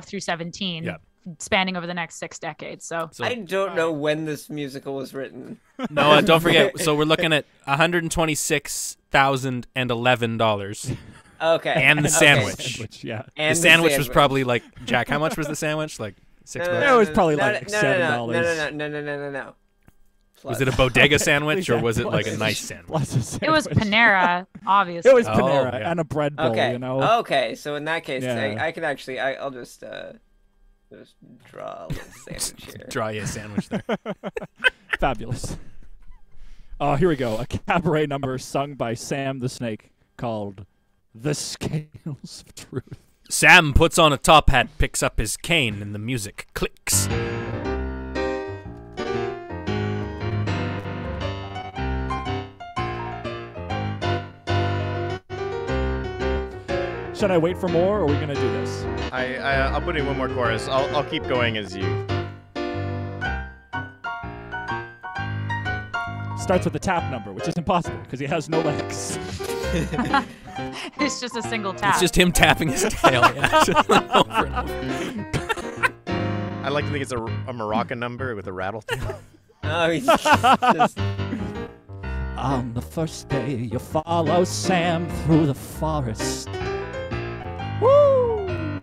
through 17,
yeah,
spanning over the next 6 decades. So
I don't know when this musical was written.
No, don't forget. So we're looking at $126,011.
Okay.
And the sandwich.
Yeah.
And
the sandwich was probably like, Jack, how much was the sandwich? Like $6?
It was probably like $7.
No.
Was it a bodega sandwich or was it like a nice sandwich?
It was Panera, obviously.
It was Panera
yeah.
and a bread bowl,
Okay.
you know.
Okay, so in that case,
Yeah.
I can actually, I'll just draw a little sandwich here.
Draw you a sandwich there.
Fabulous. Oh, here we go. A cabaret number sung by Sam the Snake called "The Scales of Truth."
Sam puts on a top hat, picks up his cane, and the music clicks.
Should I wait for more, or are we gonna do this?
I'll put in one more chorus. I'll keep going as you.
Starts with the tap number, which is impossible because he has no legs.
It's just a single tap.
It's just him tapping his tail. Yeah, just over and over.
I like to think it's a Moroccan number with a rattle tail.
Oh, he's just...
On the first day, you follow Sam through the forest. Woo!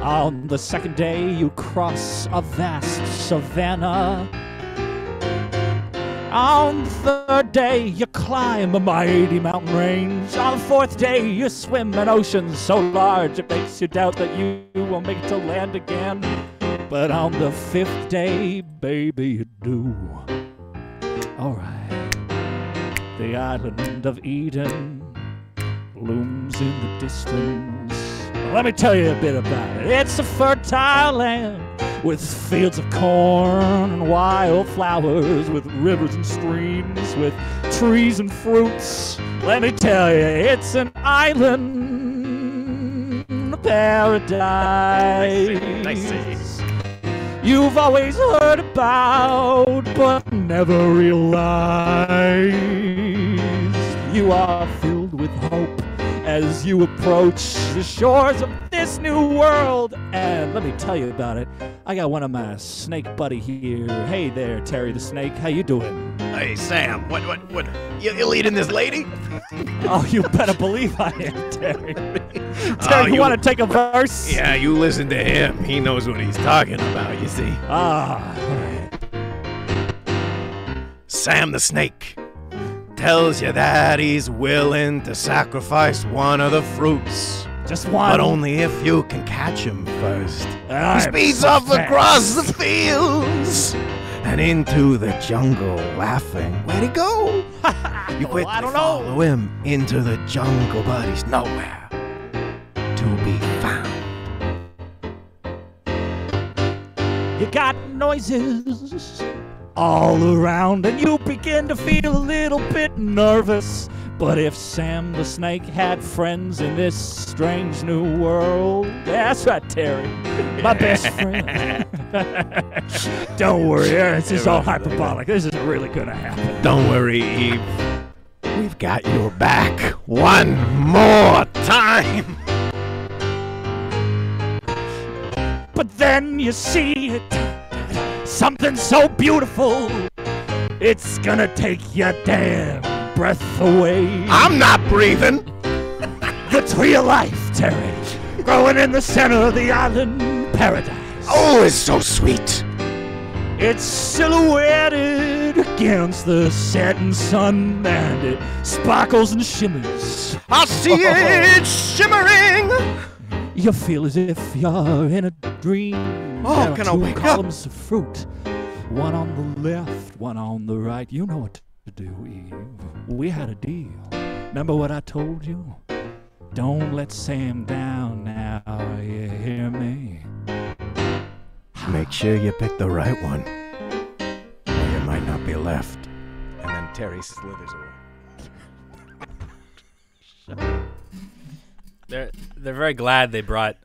On the second day, you cross a vast savanna. On the third day, you climb a mighty mountain range. On the fourth day, you swim an ocean so large it makes you doubt that you will make it to land again. But on the fifth day, baby, you do. Alright. The island of Eden looms in the distance. Let me tell you a bit about it. It's a fertile land with fields of corn and wildflowers, with rivers and streams, with trees and fruits. Let me tell you, it's an island paradise.
Nice.
You've always heard about, but never realized. You are filled with hope as you approach the shores of this new world. And let me tell you about it. I got one of my snake buddy here. Hey there, Terry the Snake. How you doing?
Hey, Sam, what? You leading this lady?
Oh, you better believe I am, Terry. Terry, you want to take a verse?
Yeah, you listen to him. He knows what he's talking about, you see.
Ah.
Sam the Snake tells you that he's willing to sacrifice one of the fruits.
Just one.
But only if you can catch him first. He
I'm
speeds
so
off
fast.
across the fields and into the jungle laughing. Where'd he go? You quickly
I don't know.
follow him into the jungle, but he's nowhere to be found.
You got noises all around, and you begin to feel a little bit nervous. But if Sam the Snake had friends in this strange new world, that's right, Terry, my best friend. Don't worry, this is all hyperbolic. This isn't really gonna happen.
Don't worry, Eve. We've got your back one more time.
But then you see it, something so beautiful, it's gonna take your damn breath away.
I'm not breathing.
The tree of life, Terry, growing in the center of the island paradise.
Oh, it's so sweet.
It's silhouetted against the setting sun, and it sparkles and shimmers.
I see it shimmering.
You feel as if you're in a dream.
Oh,
There are
can I
two
wake up?
columns of fruit, one on the left, one on the right. You know what to do, Eve. We had a deal. Remember what I told you? Don't let Sam down now, you hear me?
Make sure you pick the right one, or you might not be left. And then Terry slithers away.
They're very glad they brought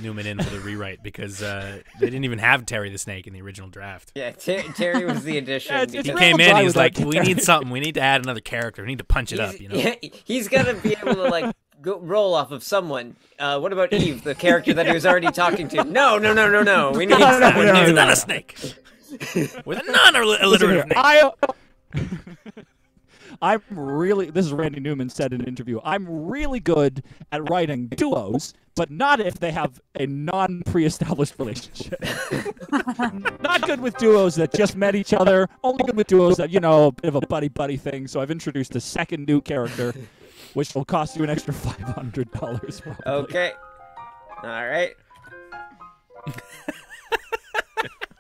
Newman in for the rewrite because they didn't even have Terry the Snake in the original draft.
Yeah, Terry was the addition.
Yeah, it's
He
because
real
came in,
dry
he was like,
without
we
Terry."
need something. We need to add another character. We need to punch it up, you know?
Yeah, he's gonna be able to like roll off of someone. What about Eve, the character that he was already talking to? No. We need someone
no,
new.
It's not a snake. With a non-alliterative name.
This is Randy Newman said in an interview, I'm really good at writing duos, but not if they have a non-pre-established relationship. Not good with duos that just met each other, only good with duos that, a bit of a buddy-buddy thing. So I've introduced a second new character, which will cost you an extra $500 probably.
Okay. All right.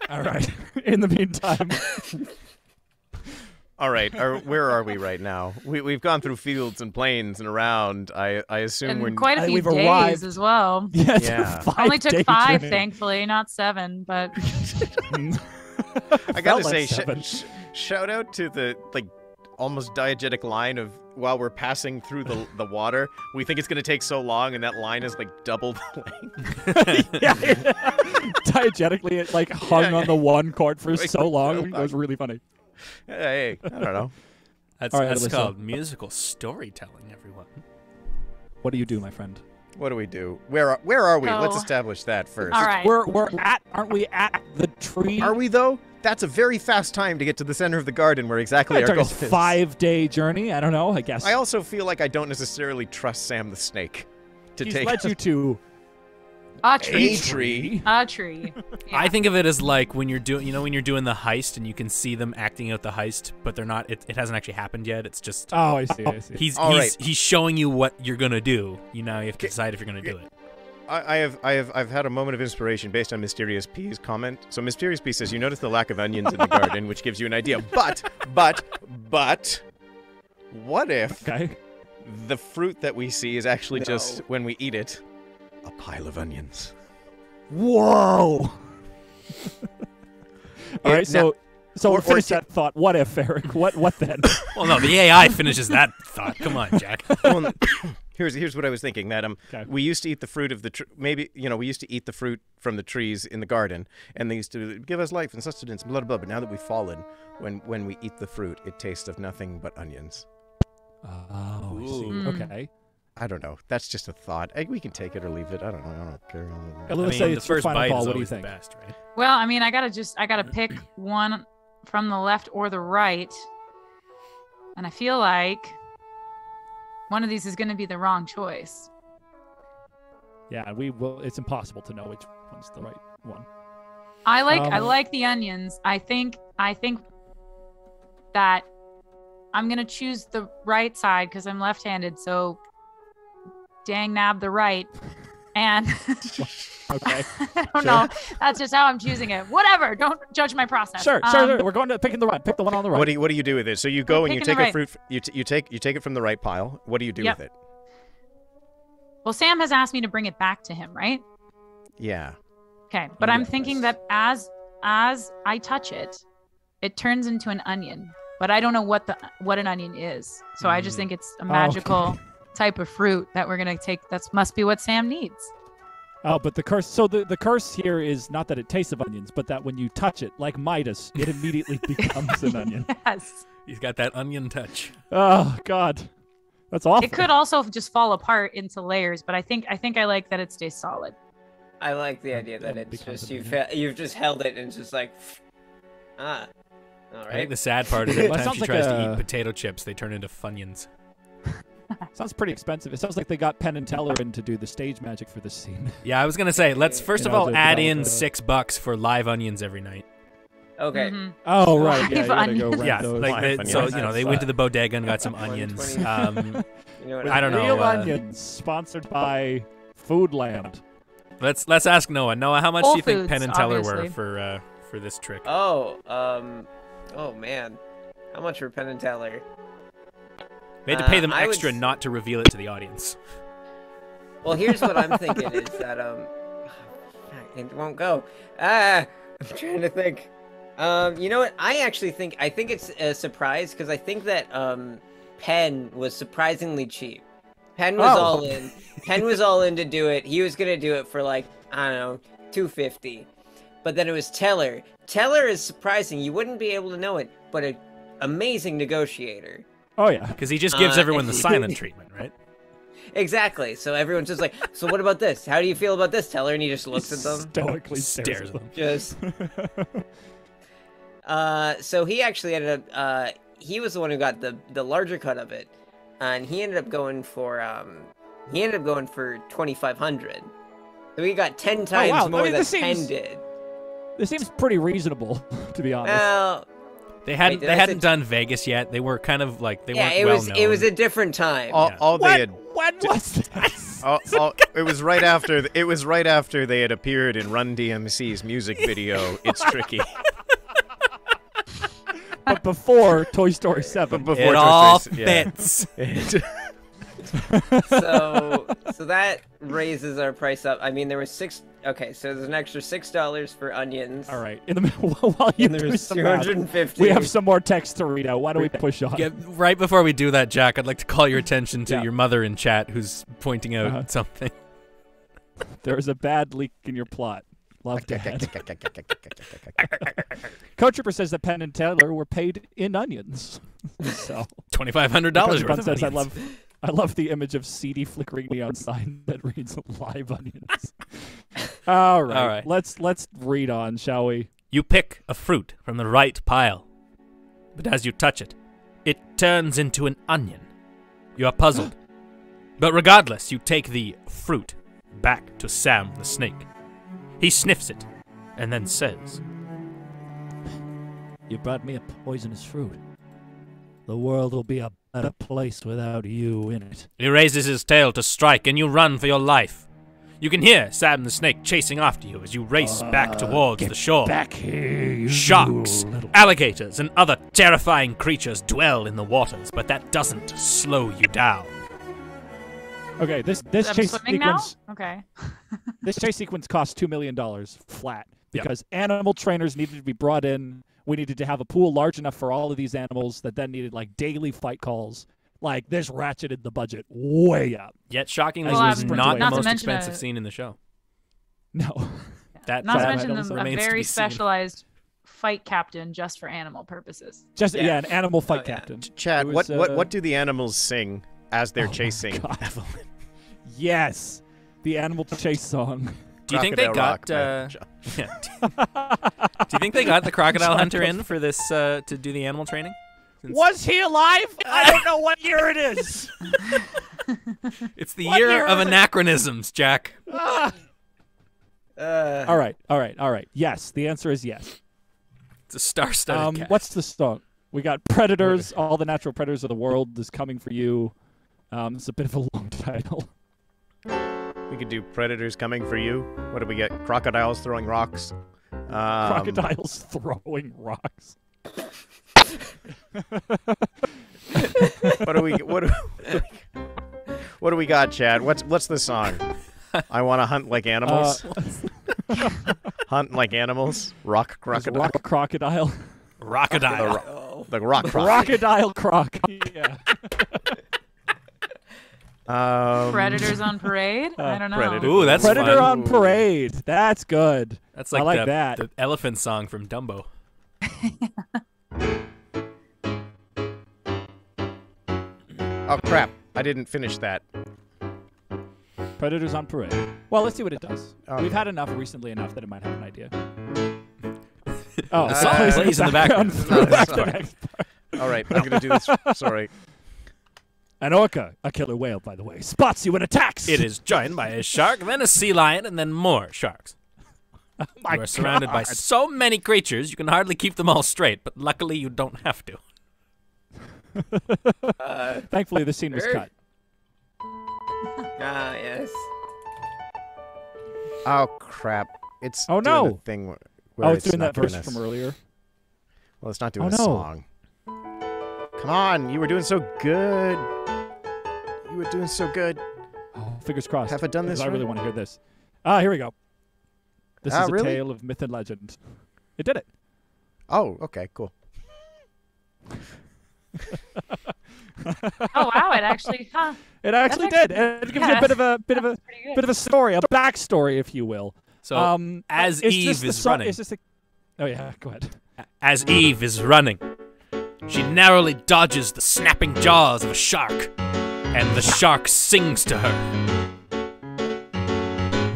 All right. In the meantime...
All right, where are we right now? We've gone through fields and plains and around. I assume
And
we're
quite a few
we've
days
arrived.
as well.
Yeah, it's
Yeah.
a 5
Only took
day
5,
journey.
thankfully, not 7. But
I gotta
Felt like
say,
7.
shout out to the almost diegetic line of while we're passing through the water, we think it's gonna take so long, and that line is double the length.
Yeah. Diegetically, it hung on the one chord for
Like,
so long.
so
It was really funny.
Hey, I don't know.
That's,
All right,
that's
Alyssa.
called musical storytelling, everyone.
What do you do, my friend?
What do we do? Where are we? Let's
So-
establish that first.
all right.
Aren't we at the tree?
Are we though? That's a very fast time to get to the center of the garden where exactly
It
our
took
goal
us
is.
5-day journey. I don't know. I guess
I also feel like I don't necessarily trust Sam the snake to
he's
take
led you to
a tree.
a tree.
A tree.
I think of it as like when you're doing, when you're doing the heist and you can see them acting out the heist, but they're not. It hasn't actually happened yet. It's just
Oh, I see. I see.
he's showing you what you're gonna do. You have to decide if you're gonna do it.
I've had a moment of inspiration based on Mysterious P's comment. So Mysterious P says, you notice the lack of onions in the garden, which gives you an idea. But, what if
Okay.
the fruit that we see is actually just, when we eat it, a pile of onions?
Whoa. All right. So
or
finish
ta-
that thought. What if, Eric? What then?
Well, no, the AI finishes that thought. Come on, Jack.
Well, here's what I was thinking. That
Okay.
we used to eat the fruit of the we used to eat the fruit from the trees in the garden, and they used to give us life and sustenance, blah blah blah. But now that we've fallen, when we eat the fruit, it tastes of nothing but onions.
Oh, I see.
Ooh.
Okay.
I don't know. That's just a thought. We can take it or leave it. I don't know. I don't care.
Let's
I
say
mean, the
it's your
first
final
bite
call.
is
What do you
always the
think?
best, right?
Well, I mean, I gotta pick one from the left or the right, and I feel like one of these is going to be the wrong choice.
Yeah, we will. It's impossible to know which one's the right one.
I
Um,
like the onions. I think that I'm gonna choose the right side because I'm left-handed. So, dang nab the right, and
Okay.
I don't know. That's just how I'm choosing it. Whatever. Don't judge my process.
Sure. We're going to picking the right. Pick the one on the right.
What do you do with it? So you go and you
picking
take
the
a fruit. You take it from the right pile. What do you do
Yep.
with it?
Well, Sam has asked me to bring it back to him, right?
Yeah.
Okay, but I'm
Yes.
thinking that as I touch it, it turns into an onion. But I don't know what an onion is. So I just think it's a magical type of fruit that we're gonna take. That must be what Sam needs.
Oh, but the curse. So the curse here is not that it tastes of onions, but that when you touch it, like Midas, it immediately becomes an onion.
Yes.
He's got that onion touch.
Oh God, that's awful.
It could also just fall apart into layers, but I think I like that it stays solid.
I like the idea that
That
it's
becomes
just
a
you've just held it and it's just like, all
I think
right.
the sad part is every
Well, it
time
sounds
she
like
tries to
a-
eat potato chips, they turn into Funyuns.
Sounds pretty expensive. It sounds like they got Penn and Teller in to do the stage magic for this scene.
Yeah, I was gonna say, let's first
You
of
know,
all
to
add
develop
in
a-
$6 for live onions every night.
Okay.
Mhm.
Oh right, yeah,
Live
you gotta go
onions.
rent
Yeah,
those.
like
Live
so
onions.
they went to the bodega and got some onions.
120. You know what
I don't know.
Real
uh,
onions, sponsored by Foodland.
Let's ask Noah. Noah, how much
Whole
do you think
Foods,
Penn and Teller
obviously.
were for this trick?
Oh man, how much for Penn and Teller?
We had to pay them
I would
extra
s-
not to reveal it to the audience.
Well, here's what I'm thinking is that it won't go. I'm trying to think. You know what? I think it's a surprise because I think that Penn was surprisingly cheap. Penn was
Oh.
all in. Penn was all in to do it. He was gonna do it for like, I don't know, $250. But then it was Teller. Teller is surprising. You wouldn't be able to know it, but an amazing negotiator.
Oh yeah.
Because he just gives everyone the
if-
silent treatment, right?
Exactly. So everyone's just like, so what about this? How do you feel about this, Teller? And he just looks at them.
Stoically
Stares
stares
at
at
them.
Just so he actually ended up he was the one who got the larger cut of it, and he ended up going for 2,500. So he got 10 times more than Penn did.
This seems pretty reasonable, to be honest.
Well,
they hadn't done Vegas yet. They were kind of like they weren't
well
known.
It was a different time.
When was this?
It was right after. It was right after they had appeared in Run DMC's music video. It's tricky.
But before Toy Story 7.
Before
It
Toy
all
Story,
fits.
So that raises our price up. I mean, there was 6. Okay, so there's an extra $6 for onions.
All right. In the middle, while you
And
do
there's
some math,
250.
we have some more text to read out. Why don't we push on?
Right before we do that, Jack, I'd like to call your attention to your mother in chat who's pointing out something.
There is a bad leak in your plot. Love Dad. Coach Trooper says that Penn and Taylor were paid in onions. So
$2,500 worth of
says,
onions.
I love the image of seedy flickering neon sign that reads live onions. All right. Let's read on, shall we?
You pick a fruit from the right pile, but as you touch it, it turns into an onion. You are puzzled. But regardless, you take the fruit back to Sam the Snake. He sniffs it and then says,
You brought me a poisonous fruit. The world will be a better place without you in it.
He raises his tail to strike, and you run for your life. You can hear Sam the Snake chasing after you as you race back towards the shore.
Back here, you
Sharks,
little...
alligators, and other terrifying creatures dwell in the waters, but that doesn't slow you down.
Okay, this
I'm
chase
swimming
sequence.
now? Okay.
This chase sequence cost $2 million flat because animal trainers needed to be brought in. We needed to have a pool large enough for all of these animals that then needed like daily fight calls. Like this ratcheted the budget way up.
Yet shockingly,
Well,
it was not the
not to
most
mention
expensive scene in the show.
No.
That
Not to
fact
mention
also
a
remains to
very
be seen.
specialized fight captain just for animal purposes.
Just an animal fight captain.
Chad,
It was,
what do the animals sing as they're chasing
God.
Evelyn?
Yes, the animal chase song.
Do you think they got? Do you think they got the crocodile hunter in for this to do the animal training?
Was he alive? I don't know what year it is.
It's the year of anachronisms, Jack.
All right. Yes, the answer is yes.
It's a star-studded cast.
What's the song? We got Predators. All the natural predators of the world is coming for you. It's a bit of a long title.
We could do Predators Coming for You. What do we get? Crocodiles Throwing Rocks.
Crocodiles throwing rocks.
What do we got, Chad? What's the song? I want to hunt like animals. Hunt like animals. Rock crocodile.
Rock crocodile.
Crocodile.
The rock croc.
Crocodile croc. Yeah.
Predators on parade? I don't know.
Predator.
Ooh, that's
Predator
fun.
on parade. That's good.
That's like,
I like that.
the elephant song from Dumbo.
Oh crap! I didn't finish that.
Predators on parade. Well, let's see what it does.
Okay.
We've had enough recently enough that it might have an idea. Oh,
The song plays in the background.
through back to the
Sorry.
next part.
All right, I'm gonna do this. Sorry.
An orca, a killer whale, by the way, spots you and attacks.
It is joined by a shark, then a sea lion, and then more sharks.
My
You are surrounded by
God.
so many creatures, you can hardly keep them all straight, but luckily you don't have to.
Thankfully, the scene was
Sure.
cut.
Ah, yes.
Oh crap! It's
Oh,
doing
no.
the thing where
It's doing
not
that verse
giving us-
from earlier.
Well, it's not doing
Oh,
a
no.
song. Come on, you were doing so good. You were doing so good.
Oh, fingers crossed.
Have I done this
because I really
right?
want to hear this. Here we go. This is a
really?
tale of myth and legend. It did it.
Oh, okay, cool.
Oh wow, it actually, huh?
It actually
That's
did. And it gives you a bit of a
Pretty good.
bit of a story, a backstory, if you will.
So, as
it's
Eve
just the
is
song-
running,
It's just a... Oh yeah, go ahead.
as Eve is running, she narrowly dodges the snapping jaws of a shark, and the shark sings to her.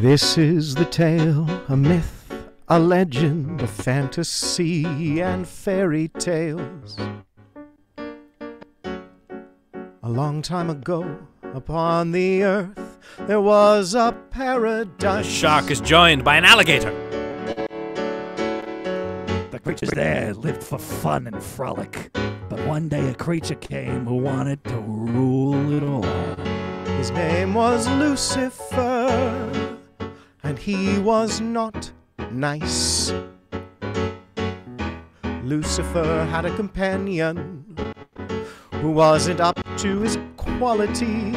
This is the tale, a myth, a legend, a fantasy and fairy tales. A long time ago, upon the earth, there was a paradise.
The shark is joined by an alligator.
The creatures there lived for fun and frolic. But one day a creature came who wanted to rule it all.
His name was Lucifer, and he was not nice. Lucifer had a companion who wasn't up to his qualities.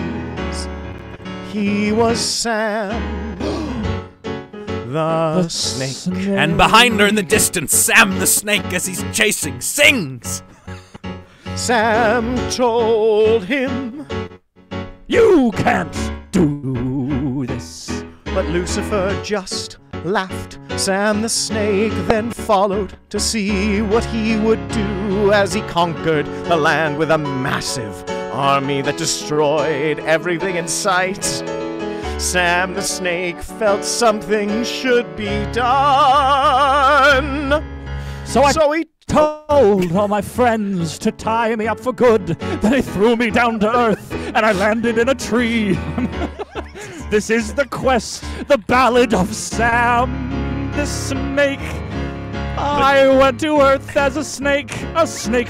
He was Sam, the snake.
And behind her in the distance, Sam the snake, as he's chasing, sings.
Sam told him,
You can't do this.
but Lucifer just laughed. Sam the snake then followed to see what he would do as he conquered the land with a massive army that destroyed everything in sight. Sam the snake felt something should be done.
So he
told all my friends to tie me up for good. Then they threw me down to earth, and I landed in a tree. This is the quest, the ballad of Sam the Snake. I went to Earth as a snake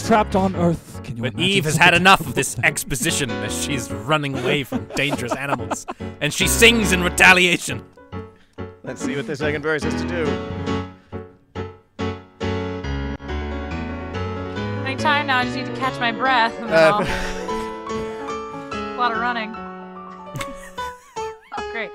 trapped on Earth. Can you
But
imagine
Eve has
such
had
a
enough of
terrible
this
thing?
exposition as she's running away from dangerous animals. And she sings in retaliation.
Let's see what the second verse has to do.
Anytime now, I just need to catch my breath. And then a lot of running. Oh, great.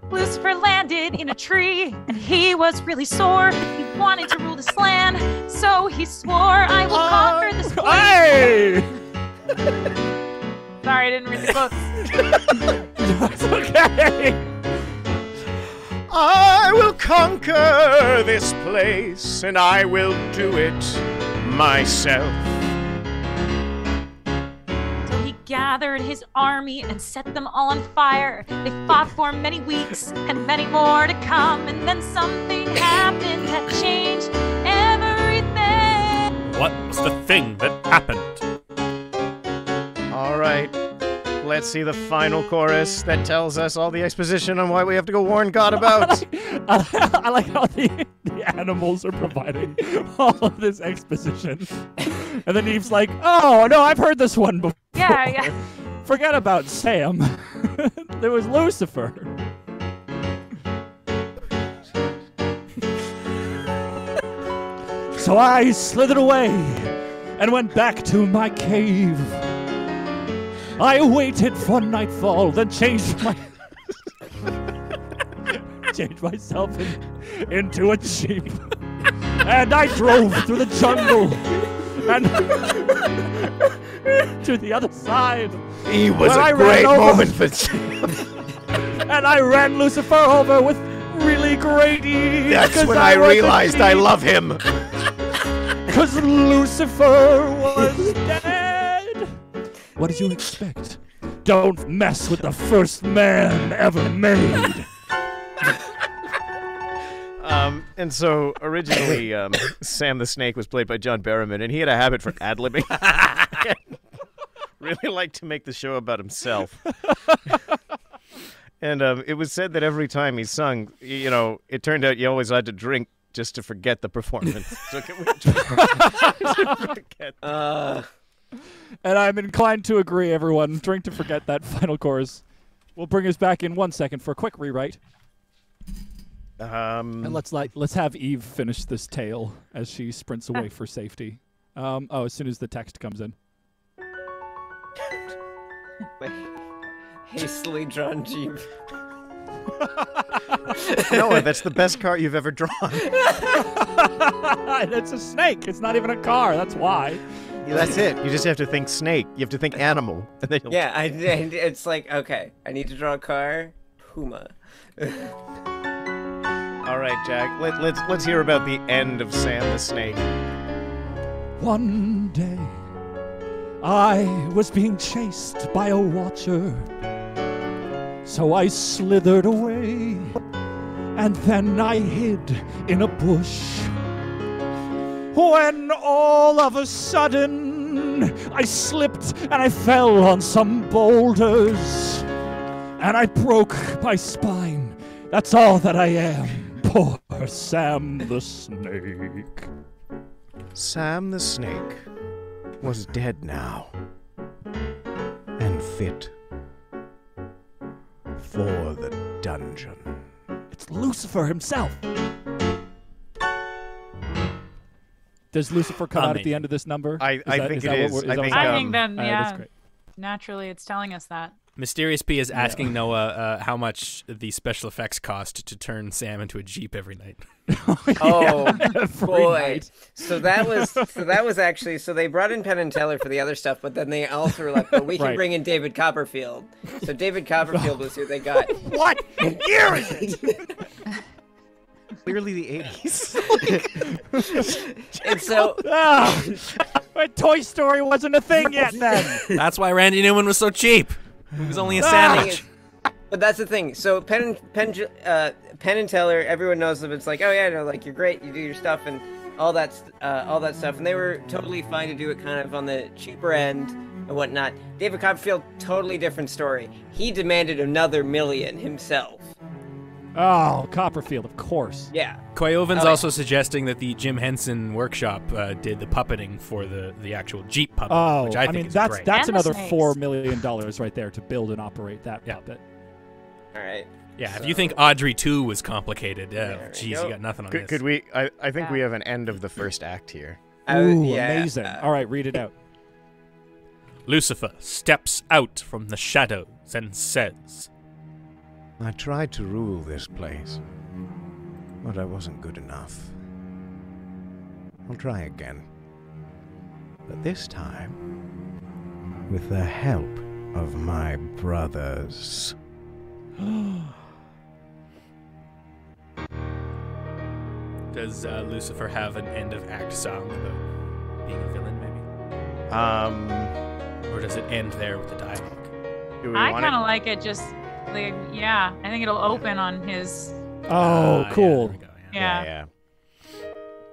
Lucifer landed in a tree, and he was really sore. He wanted to rule this land, so he swore, I will conquer this place.
Hey!
Sorry, I didn't read the books.
It's okay.
I will conquer this place, and I will do it myself.
So he gathered his army and set them all on fire. They fought for many weeks and many more to come. And then something happened that changed everything.
What was the thing that happened?
All right, let's see the final chorus that tells us all the exposition on why we have to go warn God about.
I like how the animals are providing all of this exposition. And then Eve's like, oh, no, I've heard this one before.
Yeah.
Forget about Sam. There was Lucifer. So I slithered away and went back to my cave. I waited for nightfall, then changed myself into a jeep. And I drove through the jungle and to the other side.
He was
Well, I
a
ran
great
over.
moment for Sam.
And I ran Lucifer over with really great ease.
That's
'cause
when I
was a
realized I
jeep.
love him.
'Cause Lucifer was dead. What did you expect? Don't mess with the first man ever made.
And so originally, Sam the Snake was played by John Barrowman, and he had a habit for ad-libbing. Really liked to make the show about himself. And it was said that every time he sung, it turned out you always had to drink just to forget the performance. So can we forget?
And I'm inclined to agree, everyone. Drink to forget that final chorus. We'll bring us back in 1 second for a quick rewrite. And let's have Eve finish this tale as she sprints away for safety. As soon as the text comes in.
Hastily drawn jeep.
Noah, that's the best car you've ever drawn.
It's a snake. It's not even a car. That's why.
Yeah, that's it. You just have to think snake. You have to think animal. And then you'll...
Yeah, it's like, okay, I need to draw a car. Puma.
All right, Jack. Let's hear about the end of Sam the Snake.
One day, I was being chased by a watcher. So I slithered away, and then I hid in a bush. when all of a sudden I slipped and I fell on some boulders and I broke my spine. That's all that I am. Poor Sam the Snake.
Sam the Snake was dead now and fit for the dungeon.
It's Lucifer himself. Does Lucifer come out at the end of this number?
I think it is.
I think then,
that's great.
naturally it's telling us that.
Mysterious P is asking Noah how much the special effects cost to turn Sam into a Jeep every night.
Oh boy!
night.
So that was actually, so they brought in Penn and Teller for the other stuff, but then they also were like, "But we can
Right.
bring in David Copperfield." So David Copperfield was who they got.
What year is it? Clearly the 80s.
And so
But Toy Story wasn't a thing yet then.
That's why Randy Newman was so cheap. He was only a sandwich.
But that's the thing. So Penn and Teller, everyone knows them. It's like, oh yeah, no, like you're great, you do your stuff and all that stuff. And they were totally fine to do it kind of on the cheaper end and whatnot. David Copperfield, totally different story. He demanded another $1 million himself.
Oh, Copperfield, of course.
Yeah.
Koyovin's also suggesting that the Jim Henson workshop did the puppeting for the actual Jeep puppet,
Oh,
which I think
mean
is
that's
great.
that's
And the
another
snakes.
$4 million right there to build and operate that puppet.
All right.
Yeah,
So-
if you think Audrey 2 was complicated,
There we
geez,
go.
you got nothing on this.
Could we? I think
Yeah.
we have an end of the first act here.
Ooh,
Yeah,
amazing. All right, read it out.
Lucifer steps out from the shadows and says,
I tried to rule this place, but I wasn't good enough. I'll try again. But this time, with the help of my brothers.
does Lucifer have an end of act song about being a villain, maybe? Or does it end there with the dialogue?
Do we
I
want
kind of
it?
like it just, like, yeah, I think it'll open on his,
Oh,
Yeah,
cool.
there we go,
yeah.
Yeah.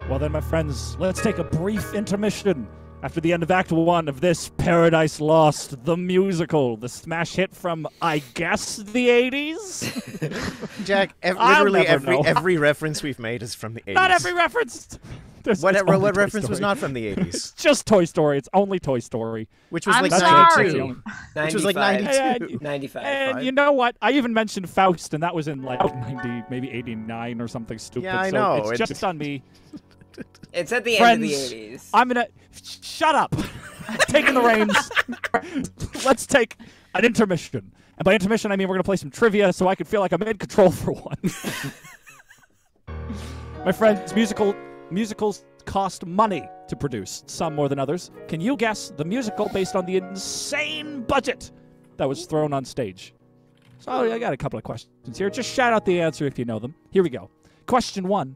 Well then, my friends, let's take a brief intermission after the end of Act 1 of this Paradise Lost, the musical, the smash hit from, I guess, the 80s?
Jack,
I'll
literally
never know.
every reference we've made is from the 80s.
Not every reference. It's only
What
Toy
reference was
Story.
not from the 80s?
It's just Toy Story. It's only Toy Story.
Which was
I'm
like
sorry.
92. Which was like
95.
92.
95.
And you know what? I even mentioned Faust, and that was in like 90, maybe 89 or something stupid.
Yeah, I
so
know.
It's just on me.
It's at the end of the
Friends,
80s.
I'm gonna shut up. Taking the reins. Let's take an intermission. And by intermission, I mean we're gonna play some trivia, so I can feel like I'm in control for once. My friends, musicals cost money to produce, some more than others. Can you guess the musical based on the insane budget that was thrown on stage? So I got a couple of questions here. Just shout out the answer if you know them. Here we go. Question 1.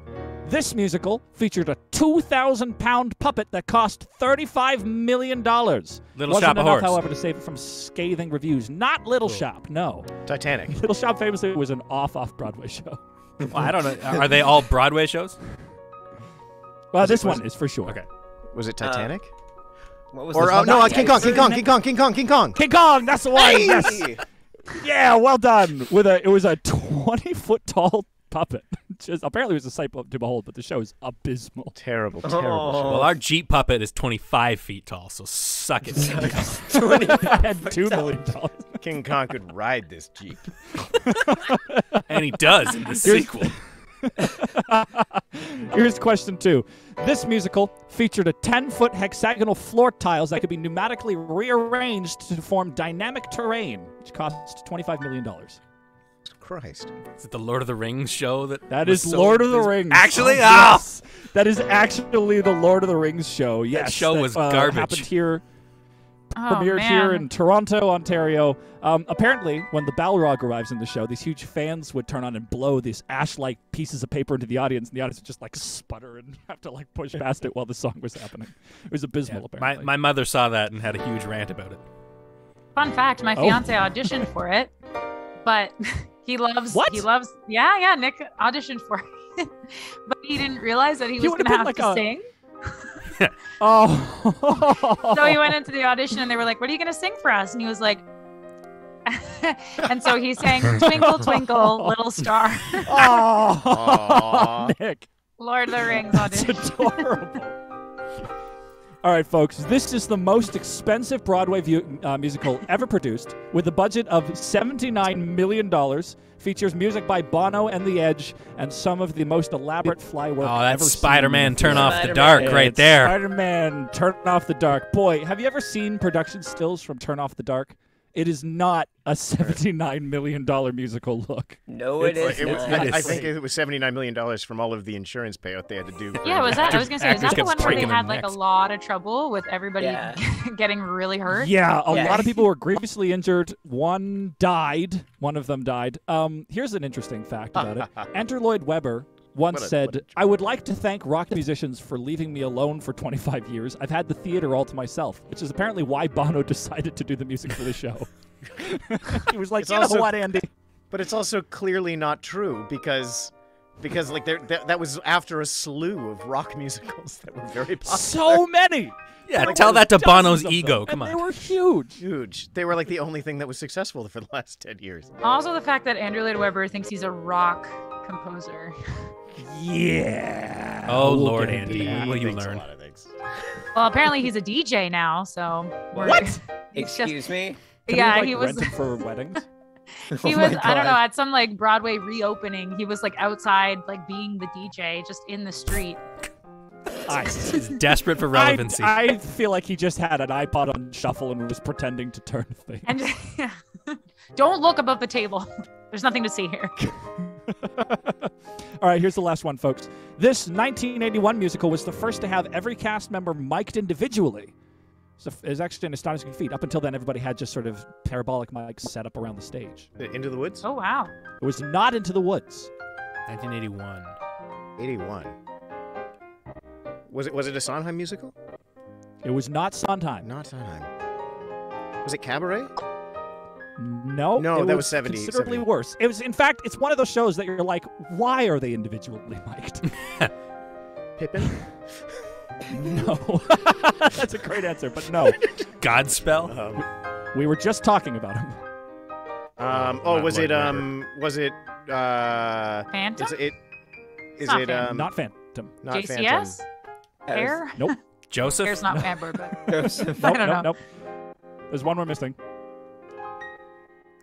This musical featured a 2,000-pound puppet that cost $35 million.
Little
Wasn't
Shop of
enough,
Horrors.
however, to save it from scathing reviews. Not Little Shop, no.
Titanic.
Little Shop famously was an off-Broadway show.
Well, I don't know. Are they all Broadway shows?
Well, this one is for sure.
Okay.
Was it Titanic?
What was
Or
this?
no, King Kong, King Kong, King Kong, King Kong, King Kong.
King Kong, that's the one.
Hey!
Yes. Yeah, well done. It was a 20-foot tall puppet. Just apparently it was a sight to behold, but the show is abysmal.
Terrible,
Oh.
terrible.
Well, our Jeep puppet is 25 feet tall, so suck it.
And $2 million.
King Kong could ride this Jeep.
And he does in the sequel.
Here's question 2. This musical featured a 10-foot hexagonal floor tiles that could be pneumatically rearranged to form dynamic terrain, which cost $25 million.
Christ.
Is it the Lord of the Rings show that
That
was
is
so
Lord of the Rings.
Actually?
Yes. That is actually the Lord of the Rings show. Yes,
show was garbage.
Happened here.
Oh,
Premiered
man.
here in Toronto, Ontario. Apparently, when the Balrog arrives in the show, these huge fans would turn on and blow these ash-like pieces of paper into the audience, and the audience would just like sputter and have to like push past it while the song was happening. It was abysmal, apparently.
My mother saw that and had a huge rant about it.
Fun fact, my
Oh.
fiance auditioned for it, but he loves,
What?
yeah, Nick auditioned for it, but he didn't realize that he was
would've
going to
been
have
like
to
a-
sing.
Oh.
So he went into the audition and they were like, "What are you going to sing for us?" And he was like, and so he sang "Twinkle, Twinkle, Little Star."
Oh, Nick.
Lord of the Rings
That's
audition.
adorable. All right, folks, this is the most expensive Broadway musical ever produced, with a budget of $79 million, features music by Bono and The Edge, and some of the most elaborate fly work
Oh,
ever
that's
seen.
Spider-Man Turn Off the
Spider-Man.
Dark right
It's
there.
Spider-Man Turn Off the Dark. Boy, have you ever seen production stills from Turn Off the Dark? It is not a $79 million musical look.
No, it is.
It was,
not.
I think it was $79 million from all of the insurance payout they had to do.
Yeah, was that? I was gonna say, is that
Actors
the one
kept
where they
breaking
had
their
like a
necks.
lot of trouble with everybody
Yeah.
getting really hurt?
Yeah, a
Yeah.
lot of people were grievously injured. One died. One of them died. Here's an interesting fact about it. Andrew Lloyd Webber once
What a
said, "I would like to thank rock musicians for leaving me alone for 25 years. I've had the theater all to myself," which is apparently why Bono decided to do the music for the show. He was like,
It's
"You know
also-
what, Andy?
But it's also clearly not true because like that was after a slew of rock musicals that were very popular.
So many."
Yeah,
Like,
tell
there
that to
were dozens
Bono's
of them,
ego.
and
Come
they
on.
were huge.
Huge. They were like the only thing that was successful for the last 10 years.
Also, the fact that Andrew Lloyd Webber thinks he's a rock composer.
Yeah.
Oh,
We'll
Lord,
get into
Andy.
that.
Will you
Thinks a
learn?
lot of things.
Well, apparently he's a DJ now, so
What?
Excuse me.
Can
yeah,
we,
he
like,
was.
rent him for weddings.
He
Oh my
was. I don't know.
God.
At some like Broadway reopening, he was like outside, like being the DJ, just in the street.
He's desperate for relevancy.
I feel like he just had an iPod on shuffle and was pretending to turn things.
And just, don't look above the table. There's nothing to see here.
All right, here's the last one, folks. This 1981 musical was the first to have every cast member mic'd individually. So it's actually an astonishing feat. Up until then, everybody had just sort of parabolic mics set up around the stage.
Into the Woods?
Oh wow.
It was not Into the Woods.
1981.
81. Was it a Sondheim musical?
It was not Sondheim.
Not Sondheim. Was it Cabaret?
No,
No,
it
that was 70,
considerably
70.
worse. It was, in fact, it's one of those shows that you're like, why are they individually mic'd?
Pippin?
No. That's a great answer, but no.
Godspell?
We were just talking about him.
Was it
Lloyd
Phantom?
is
Not
it
Phantom.
Not Phantom.
not
JCS?
Phantom?
Hair?
Nope.
Joseph?
Hair's not Amber, but
Joseph.
I
Nope,
don't know.
nope. There's one we're missing.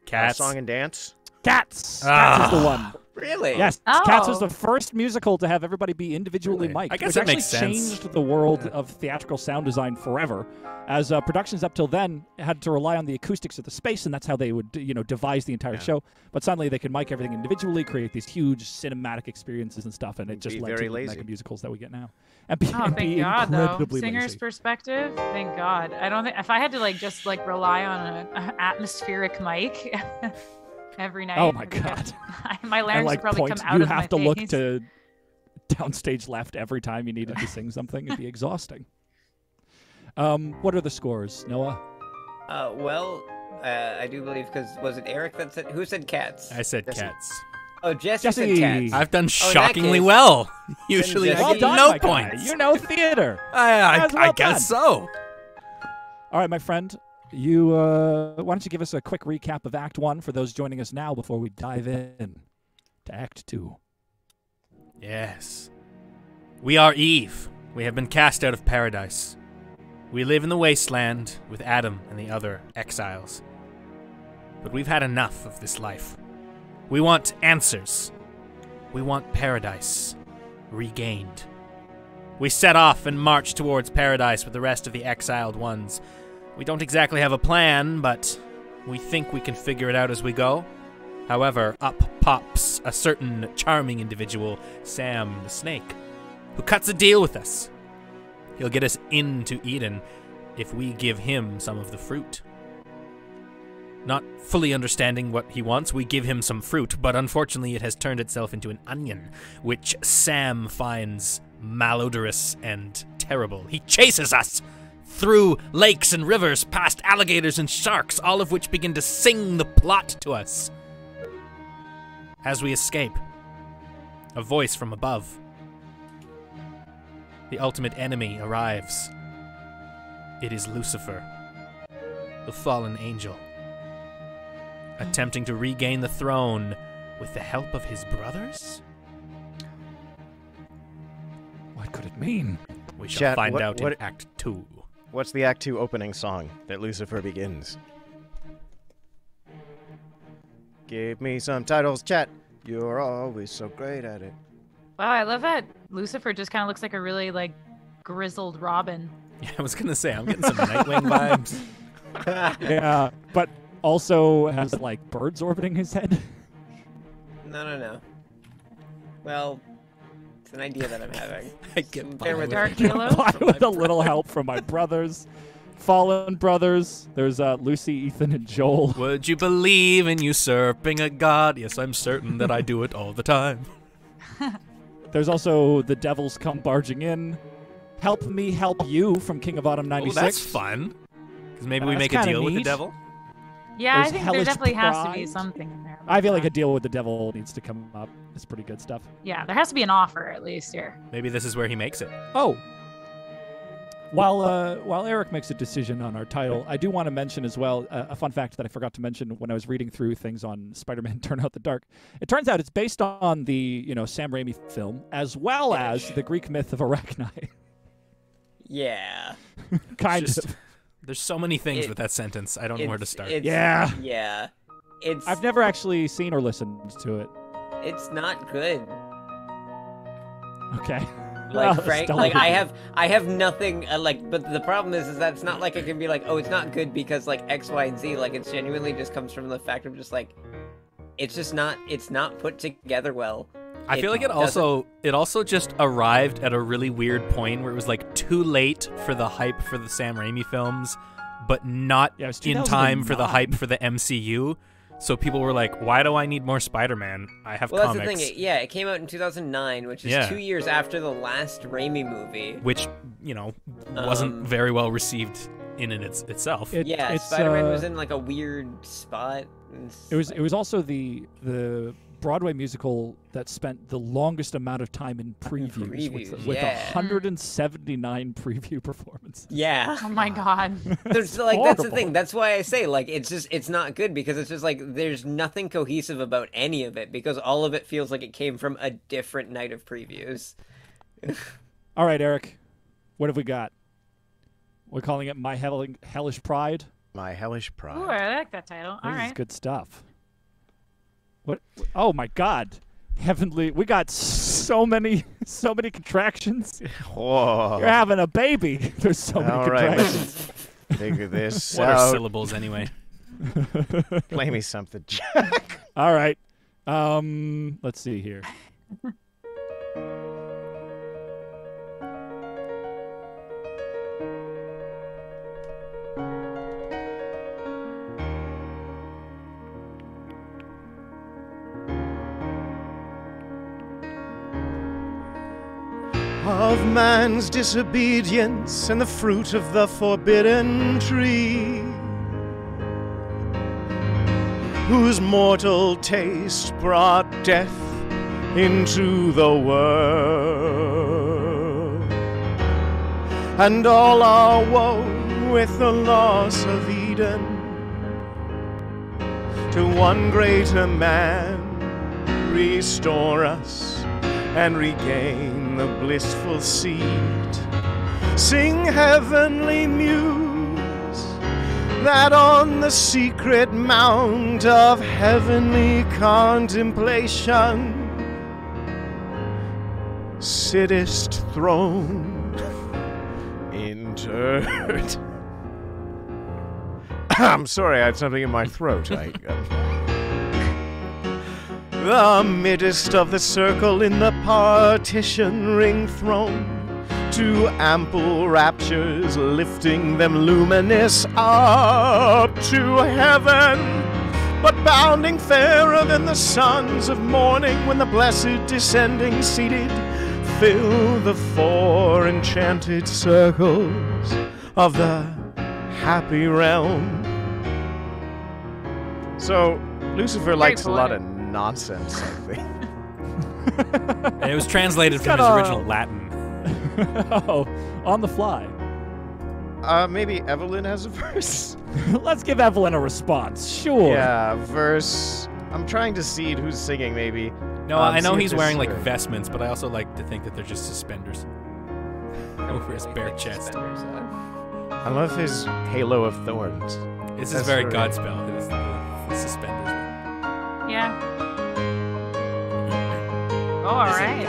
Cats?
Song and Dance?
Cats.
Ah.
Cats is the one.
Really?
Yes, Cats was
Oh.
the first musical to have everybody be individually
Really?
mic'd,
I guess
which
that
actually
makes sense.
changed the world of theatrical sound design forever. As productions up till then had to rely on the acoustics of the space, and that's how they would, devise the entire show. But suddenly they could mic everything individually, create these huge cinematic experiences and stuff, and it just
Be
led
very
to the
lazy.
mega musicals that we get now. And be,
Oh,
and
thank
be
God, though.
incredibly
Singer's
lazy.
perspective, thank God. I don't think if I had to just rely on an atmospheric mic every night.
Oh my
I think
God!
my
And
larynx would probably
point,
come out
you
of my
have to look
face.
to downstage left every time you needed to sing something. It'd be exhausting. What are the scores, Noah?
I do believe because was it Eric that said who said cats?
I said
Jesse.
cats.
Oh, Jesse
Jesse.
said cats.
I've done
that
shockingly
case,
well. Usually
Jesse.
I
Well
get
done,
no
my guy.
points.
You know theater.
I
That's well
guess
done.
so.
All right, my friend. You why don't you give us a quick recap of Act 1 for those joining us now before we dive in to Act 2.
Yes. We are Eve. We have been cast out of paradise. We live in the wasteland with Adam and the other exiles. But we've had enough of this life. We want answers. We want paradise regained. We set off and march towards paradise with the rest of the exiled ones. We don't exactly have a plan, but we think we can figure it out as we go. However, up pops a certain charming individual, Sam the Snake, who cuts a deal with us. He'll get us into Eden if we give him some of the fruit. Not fully understanding what he wants, we give him some fruit, but unfortunately it has turned itself into an onion, which Sam finds malodorous and terrible. He chases us through lakes and rivers, past alligators and sharks, all of which begin to sing the plot to us. As we escape, a voice from above. The ultimate enemy arrives. It is Lucifer, the fallen angel, attempting to regain the throne with the help of his brothers?
What could it mean?
We shall
Chat,
find
what-
out
what-
in Act 2.
What's the Act 2 opening song that Lucifer begins? Give me some titles, chat. You're always so great at it.
Wow, I love that Lucifer just kind of looks like a really like grizzled Robin.
Yeah, I was gonna say, I'm getting some Nightwing vibes.
Yeah, but also has like birds orbiting his head.
No. Well, it's an idea that I'm having.
I get
Bear with
Dark
me.
Halo.
With a little help from my brothers, fallen brothers. There's Lucy, Ethan, and Joel.
Would you believe in usurping a god? Yes, I'm certain that I do it all the time.
There's also the devils come barging in. Help me help you from King of Autumn
Oh,
96.
that's fun. Because maybe we
That's
make a
kinda
deal with the
neat.
devil.
Yeah, I
There's
think there
hellish
definitely has to be
pride.
something in there.
I feel like a
that.
deal with the devil needs to come up. It's pretty good stuff.
Yeah, there has to be an offer at least here.
Maybe this is where he makes it.
Oh. While Eric makes a decision on our title, I do want to mention as well a fun fact that I forgot to mention when I was reading through things on Spider-Man: Turn Out the Dark. It turns out it's based on the Sam Raimi film as well as the Greek myth of Arachne.
Yeah.
kind
Just-
of.
There's so many things with that sentence. I don't know where to start.
Yeah.
Yeah. It's
I've never actually seen or listened to it.
it's not good.
Okay.
Like
Well,
Frank,
still-
like I have nothing but the problem is that it's not like I can be like, oh, it's not good because like X, Y, and Z. Like it genuinely just comes from the fact of just like it's not put together well.
I feel like it also just arrived at a really weird point where it was like too late for the hype for the Sam Raimi films, but not
Yeah, it was
in time for the
2009.
hype for the MCU. So people were like, "Why do I need more Spider-Man? I have
Well,
comics."
that's the thing. Yeah, it came out in 2009, which is
Yeah.
2 years after the last Raimi movie.
which wasn't very well received in itself.
Yeah,
it's,
Spider-Man was in like a weird spot.
It was also the Broadway musical that spent the longest amount of time in previews with
yeah.
179 preview performances.
Yeah.
Oh my god.
There's like that's the
horrible.
thing. That's why I say like it's not good because it's just like there's nothing cohesive about any of it because all of it feels like it came from a different night of previews.
All right, Eric, what have we got? We're calling it My Hellish Pride.
My hellish pride.
Ooh, I like that title. All
This is
right.
good stuff. What? Oh my God! Heavenly, we got so many contractions.
Whoa.
You're having a baby. There's so many
All right,
contractions.
let's figure this
What are
out.
syllables anyway?
Play me something, Jack.
All right. Let's see here.
Of man's disobedience and the fruit of the forbidden tree, whose mortal taste brought death into the world, and all our woe with the loss of Eden. To one greater man restore us and regain the blissful seed. Sing heavenly muse, that on the secret mount of heavenly contemplation sittest throned, interred. I'm sorry, I had something in my throat. The midst of the circle in the partition ring throne, to ample raptures lifting them luminous up to heaven, but bounding fairer than the sons of morning when the blessed descending seated fill the four enchanted circles of the happy realm. So Lucifer likes a lot of nonsense, I think.
And it was translated from
got
his
a-
original Latin.
Oh, on the fly.
Maybe Evelyn has a verse?
Let's give Evelyn a response. Sure.
Yeah, verse. I'm trying to seed who's singing, maybe.
No, I know
see if
he's
this
wearing like
works.
vestments, but I also like to think that they're just suspenders over his bare chest.
I love his halo of thorns.
This is
That's
very
right.
Godspell. His suspenders.
Yeah. Oh, all right.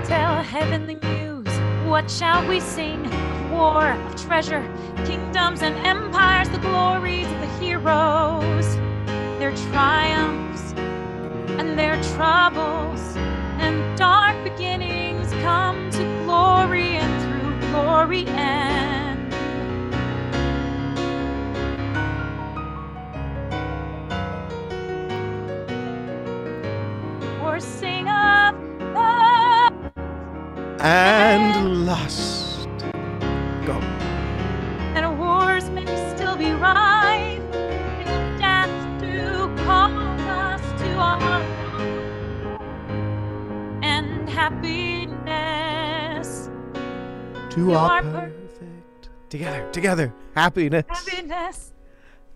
Tell heavenly muse, what shall we sing? Of war, of treasure, kingdoms and empires, the glories of the heroes, their triumphs and their troubles, and dark beginnings come to glory, and through glory end. Or sing of love
And lust. Go.
and wars may still be rife, and death to call us to our and happiness.
To
our
our perfect. Together. Happiness.
Happiness.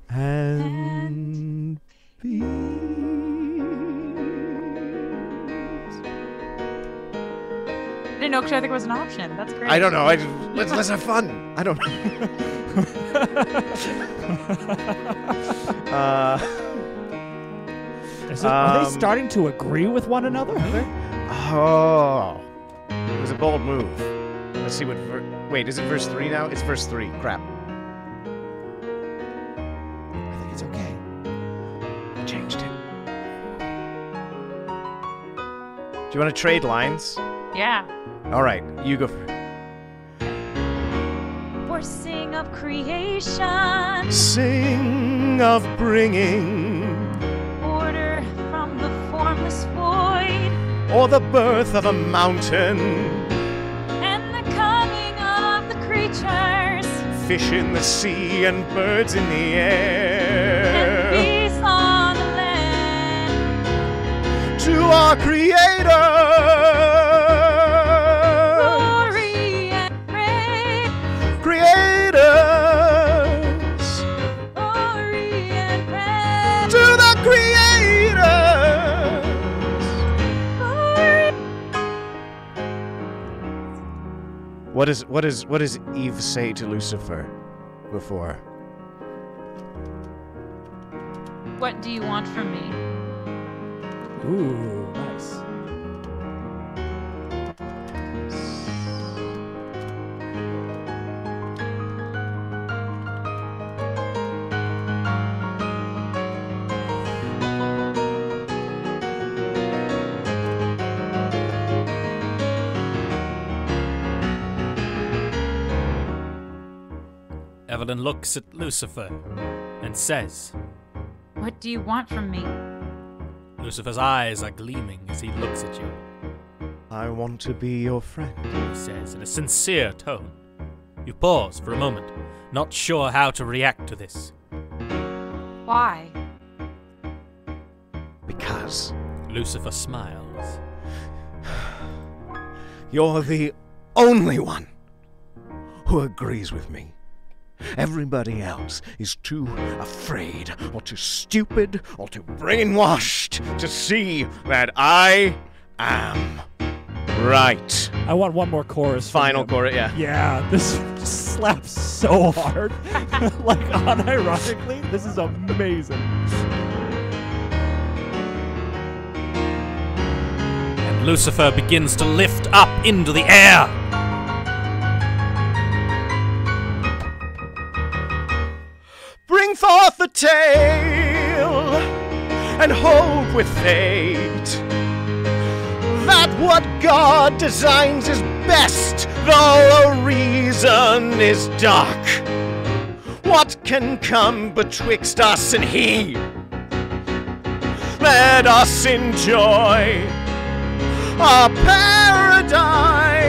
And peace.
I didn't know Kshatric was an option. That's great.
I don't know. Let's have fun. I don't know.
Are they starting to agree with one another?
Oh. It was a bold move. Let's see what... Wait, is it verse 3 now? It's verse 3. Crap. I think it's okay. I changed it. Do you want to trade lines?
Yeah.
All right, you go first.
Or sing of creation,
Sing of bringing,
order from the formless void,
or the birth of a mountain,
and the coming of the creatures,
fish in the sea and birds in the
and
air.
beasts on the land.
To our Creator,
Glory and praise,
Creators,
glory and praise,
to the Creators.
glory.
What does Eve say to Lucifer before?
What do you want from me?
Ooh, nice.
Evelyn looks at Lucifer and says,
What do you want from me?
Lucifer's eyes are gleaming as he looks at you.
I want to be your friend.
He says in a sincere tone. You pause for a moment, not sure how to react to this.
Why?
Because
Lucifer smiles.
you're the only one who agrees with me. Everybody else is too afraid, or too stupid, or too brainwashed to see that I am right.
I want one more chorus. from
Final
him.
chorus, yeah.
Yeah, this slaps so hard. Like, unironically, this is amazing.
And Lucifer begins to lift up into the air.
Bring forth the tale and hope with fate that what God designs is best, though a reason is dark. What can come betwixt us and He? Let us enjoy our paradise.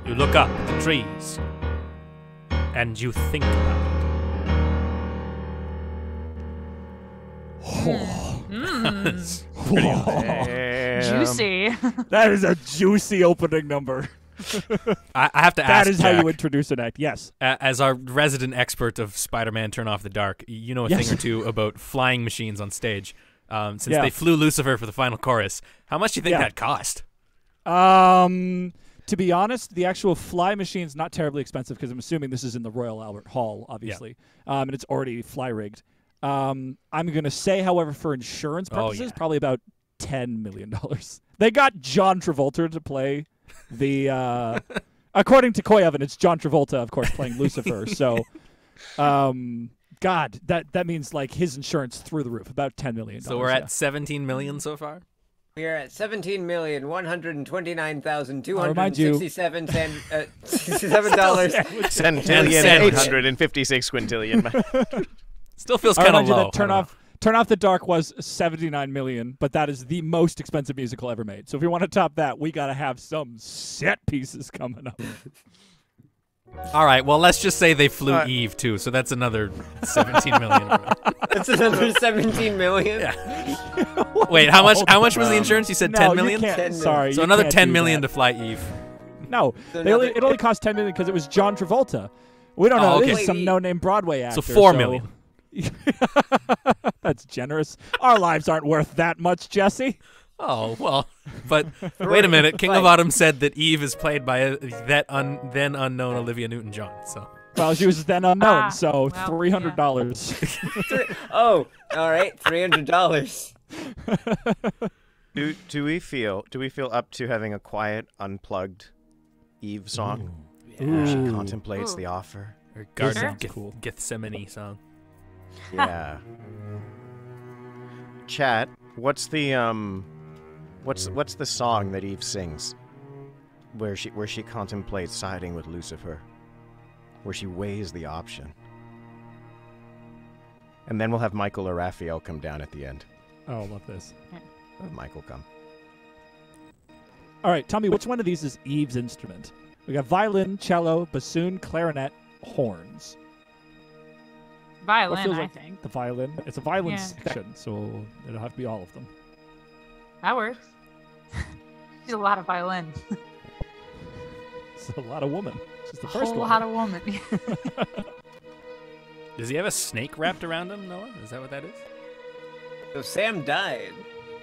You look up at the trees, and you think about it.
Juicy.
That is a juicy opening number.
I have to ask.
That is how
Jack,
you introduce an act. Yes.
as our resident expert of Spider-Man Turn Off the Dark, you know a thing or two about flying machines on stage. Since they flew Lucifer for the final chorus, how much do you think that cost?
To be honest, the actual fly machine's not terribly expensive because I'm assuming this is in the Royal Albert Hall, obviously, and it's already fly rigged. I'm gonna say, however, for insurance purposes, probably about $10 million. They got John Travolta to play the. According to Coy Evan, it's John Travolta, of course, playing Lucifer. So, God, that means like his insurance through the roof, about $10 million.
So we're at 17 million so far.
We are at 17,129,267 $67.
$10,856 quintillion.
Still feels kind of low.
Turn Off the Dark was $79 million, but that is the most expensive musical ever made. So if we want to top that, we got to have some set pieces coming up.
All right, well, let's just say they flew Eve, too, so that's another 17 million.
That's another 17 million?
Yeah. Wait, how much was the insurance? You said 10 million?
Sorry.
So another 10 million to fly Eve.
No, it only cost 10 million because it was John Travolta. We don't know. This is some no-name Broadway actor.
So 4 million.
That's generous. Our lives aren't worth that much, Jesse.
Oh, well, but wait a minute. King of Autumn said that Eve is played by then unknown Olivia Newton-John. So.
Well, she was then unknown, so $300.
Oh, all right, $300.
Do we feel up to having a quiet, unplugged Eve song? Where she contemplates the offer?
Or Garden of Gethsemane song.
Yeah. Chat, what's the what's the song that Eve sings where she contemplates siding with Lucifer, where she weighs the option? And then we'll have Michael or Raphael come down at the end.
Oh, I love this.
Have Michael come.
All right, tell me, which one of these is Eve's instrument? We got violin, cello, bassoon, clarinet, horns.
Violin, I think.
The violin. It's a violin section, so it'll have to be all of them.
That works. She's a lot of violin.
It's a lot of woman. She's the first one.
A lot of woman.
Does he have a snake wrapped around him, Noah? Is that what that is?
So Sam died.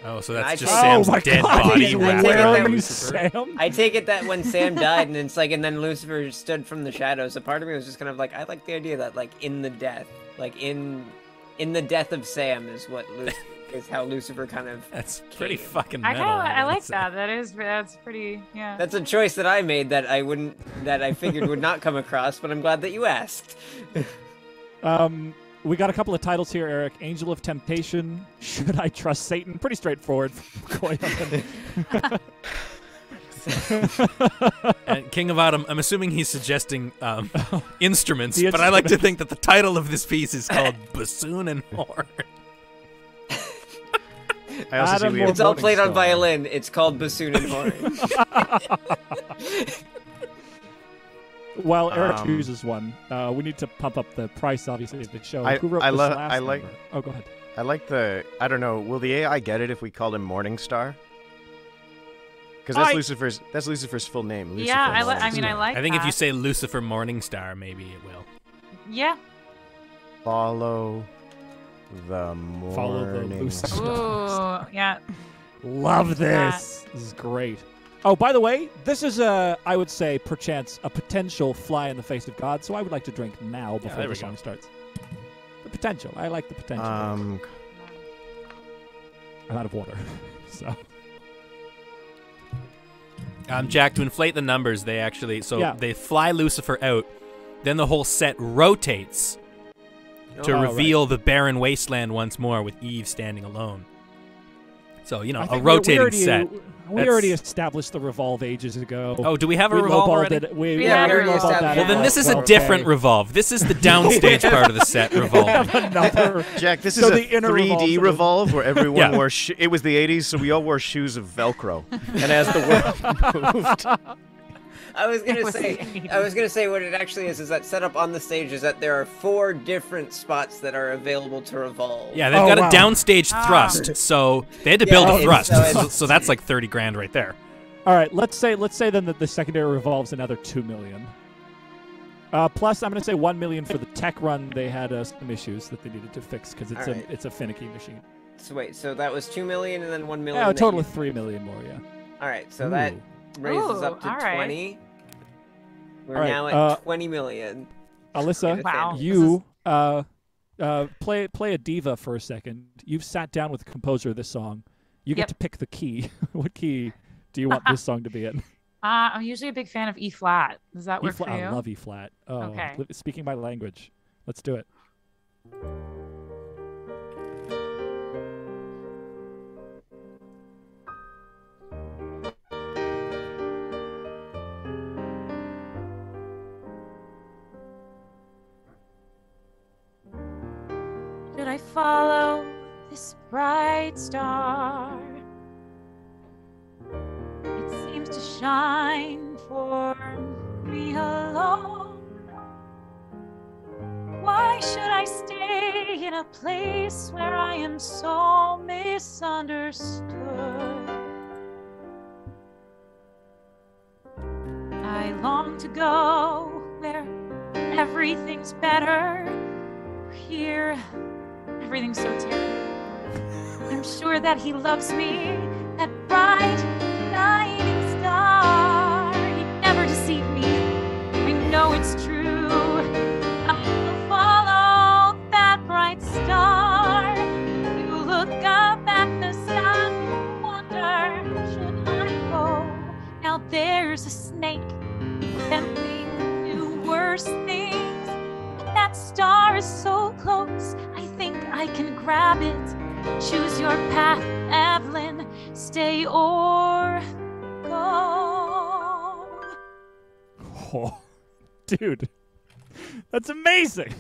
Oh, so that's just Sam's dead body wrapped around Lucifer.
Sam?
I take it that when Sam died, and it's like, and then Lucifer stood from the shadows. A part of me was just kind of like, I like the idea that, like, in the death, like in the death of Sam is how Lucifer kind of.
That's pretty fucking
I
metal.
I like that. That's pretty. Yeah.
That's a choice that I made that I figured would not come across, but I'm glad that you asked.
We got a couple of titles here, Eric. Angel of Temptation, Should I Trust Satan? Pretty straightforward.
And King of Autumn, I'm assuming he's suggesting instruments, but I like to think that the title of this piece is called Bassoon and Horn.
I also see
it's all played on violin. It's called Bassoon and Horn.
While Eric chooses one, we need to pump up the price, obviously, of the show. Who wrote this last number? Oh, go ahead.
I like I don't know, will the AI get it if we called him Morningstar? Because that's Lucifer's full name. Lucifer
I like
I think
that.
if you say Lucifer Morningstar, maybe it will.
Yeah.
Follow the Morningstar.
Ooh, yeah.
Love this. This is great. Oh, by the way, this is I would say, perchance, a potential fly in the face of God, so I would like to drink now before the song starts. The potential. I like the potential. I'm out of water, so.
Jack, to inflate the numbers, they actually, they fly Lucifer out, then the whole set rotates to reveal the barren wasteland once more with Eve standing alone. So, a rotating set.
We already established the Revolve ages ago.
Oh, do we have a Revolve already?
We already established that.
Well, then this is a different Revolve. This is the downstage part of the set Revolve.
Jack, this is a 3D Revolve where everyone wore it was the 80s, so we all wore shoes of Velcro. And as the world moved...
I was gonna
was
say,
saying.
what it actually is that set up on the stage is that there are 4 different spots that are available to revolve.
Yeah, they've got
wow.
a downstage thrust, so they had to build a
it's-
thrust.
so it's-
So that's like 30 grand right there.
All right, let's say then that the secondary revolves another 2 million. Plus, I'm going to say 1 million for the tech run. They had some issues that they needed to fix because it's
Alright.
it's a finicky machine.
So wait, so that was 2 million and then 1 million.
Yeah, a
that
total
you-
of 3 million more. Yeah.
All right, so that
Ooh.
raises up to
Ooh, all right.
20. We're
All right,
now at 20 million.
Alyssa,
Wow.
you play a diva for a second. You've sat down with the composer of this song. You get
Yep.
to pick the key. What key do you want this song to be in?
I'm usually a big fan of E flat. Does that work for you?
I love E flat. Oh,
Okay.
Speaking my language. Let's do it.
Should I follow this bright star? It seems to shine for me alone. Why should I stay in a place where I am so misunderstood? I long to go where everything's better. Here, everything's so terrible. I'm sure that he loves me, that bright shining star. He'd never deceive me. I know it's true. I'll follow that bright star. You look up at the sky, wonder, should I go? Now there's a snake tempting to do worse things. That star is so close, I think I can grab it. Choose your path, Evelyn. Stay or go.
Oh, dude, that's amazing.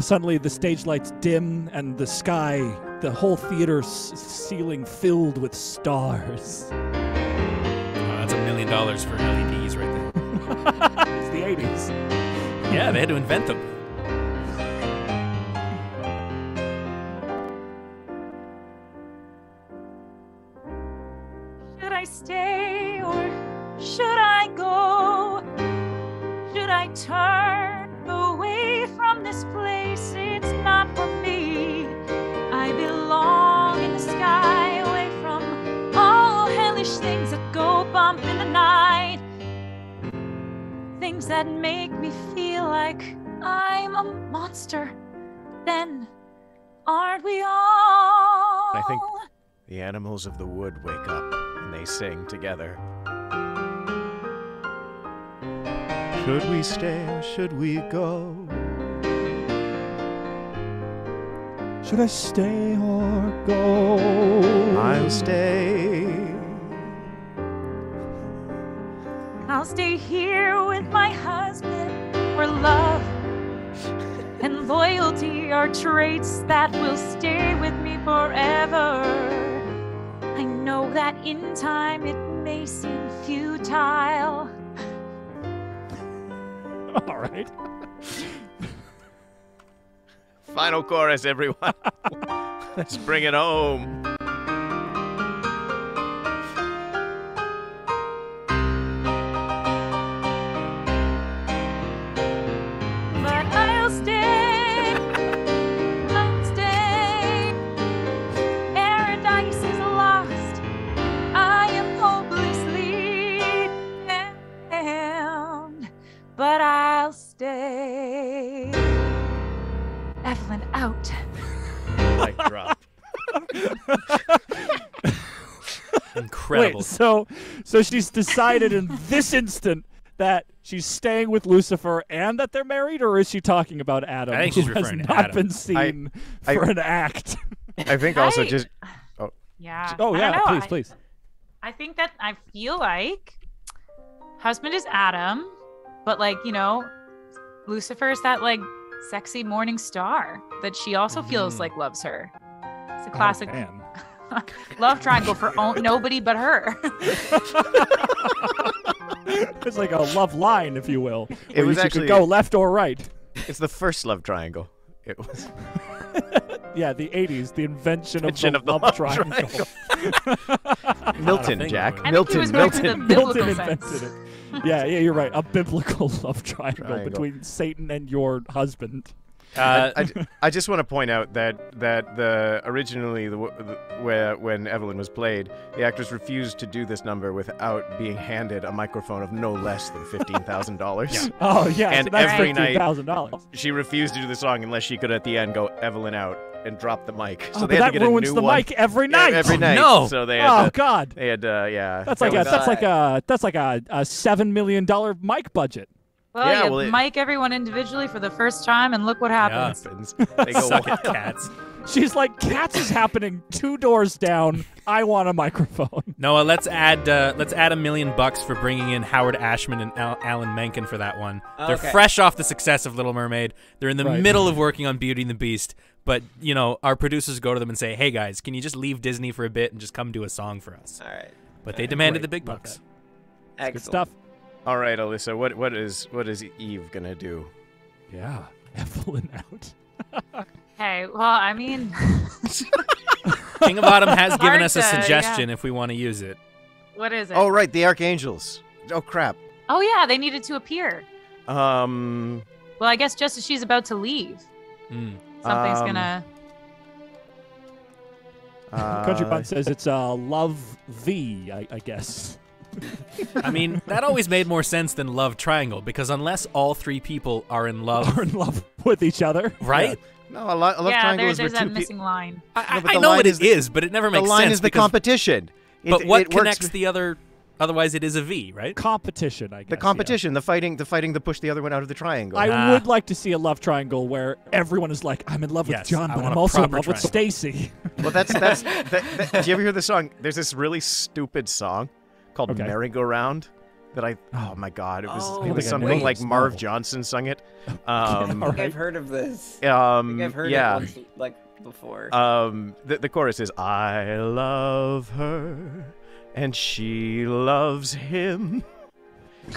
Suddenly, the stage lights dim, and the sky, the whole theater ceiling filled with stars.
That's $1 million for LEDs right there.
It's the 80s.
Yeah, they had to invent them.
Should I stay or should I go? Should I turn away from this place? It's not for me. I belong in the sky, away from all hellish things that go bump in the night. Things that make me feel like I'm a monster. Then aren't we all?
I think the animals of the wood wake up and they sing together. Should we stay or should we go?
Should I stay or go?
I'll stay.
I'll stay here with my husband, where love and loyalty are traits that will stay with me forever. I know that in time it may seem futile.
All right.
Final chorus, everyone. Let's bring it home.
But I'll stay, I'll stay. Paradise is lost, I am hopelessly damned. But I'll stay. Evelyn out.
Mic drop.
Incredible.
Wait, so she's decided in this instant that she's staying with Lucifer and that they're married, or is she talking about Adam,
I think
who
she's
has
referring to
not
Adam.
been seen for an act?
I think also
I-
just
Yeah.
Oh
I
yeah,
don't know.
please.
I think that I feel like husband is Adam, but like, you know, Lucifer is that like sexy morning star that she also feels like loves her. It's a classic
Oh, man.
Love triangle for nobody but her.
It's like a love line, if you will.
It was
you
actually
could go left or right.
It's the first love triangle. It was
Yeah, the 80s, the invention of
Invention
the
of the
love
love
triangle.
Milton,
think
Jack.
about it.
I think he was going for the
Milton
biblical
invented
sense.
it. Yeah, you're right. A biblical love triangle
Triangle.
between Satan and your husband.
I just want to point out that the originally when Evelyn was played, the actress refused to do this number without being handed a microphone of no less than $15,000.
Oh, yeah.
And
so that's
every night-
$15,000.
She refused to do the song unless she could at the end go Evelyn out and drop the mic. So
Oh,
they
but
had to
that
get a
ruins
new
the
one.
mic every
Yeah,
night.
every night.
No.
So they
Oh,
had to,
God.
they had yeah.
That's
That
like
was-
a $7 million mic budget.
Well,
Yeah,
you
well,
mic everyone individually for the first time, and look what happens.
happens. They go,
Suck it, cats.
She's like, Cats is happening 2 doors down. I want a microphone.
Noah, let's add $1 million for bringing in Howard Ashman and Alan Menken for that one. They're
Okay.
fresh off the success of Little Mermaid. They're in the
Right.
middle of working on Beauty and the Beast, but our producers go to them and say, "Hey guys, can you just leave Disney for a bit and just come do a song for us?"
All right.
But they demanded
Great.
the big
Love
bucks.
Excellent.
Good stuff.
All right, Alyssa, what is Eve gonna do?
Yeah. Evelyn out.
Hey, well, I mean,
King of Autumn has given
Hard
us a
to-
suggestion if we want to use it.
what is it?
Oh, right, the Archangels. Oh, crap.
Oh, yeah, they needed to appear.
Um,
Well, I guess just as she's about to leave,
Mm.
something's
Um,
gonna.
Country Bun says it's Love V, I guess.
I mean, that always made more sense than Love Triangle, because unless all 3 people are in love,
Are in love with each other.
right?
No, a love
Yeah,
triangle is
there's
where
that
two
missing line.
I
No, but
I
the
know
line
what
is
it is, but it never
The
makes
line
sense.
is the
because-
competition.
But what
it works
connects the other? Otherwise, it is a V, right?
Competition, I guess.
the competition, the fighting to push the other one out of the triangle.
I would like to see a love triangle where everyone is like, I'm in love with
Yes,
John,
I
but
want
I'm
a
also in
proper
love with
triangle.
Stacy.
Well, that's did you ever hear the song? There's this really stupid song called
Okay.
Merry-Go-Round that oh my god, it was
Oh,
it was
wait.
something like Marv
No.
Johnson sung it.
All
I think
right.
I've heard of this. I think I've heard
yeah.
it once, like before.
The chorus is I love her and she loves him.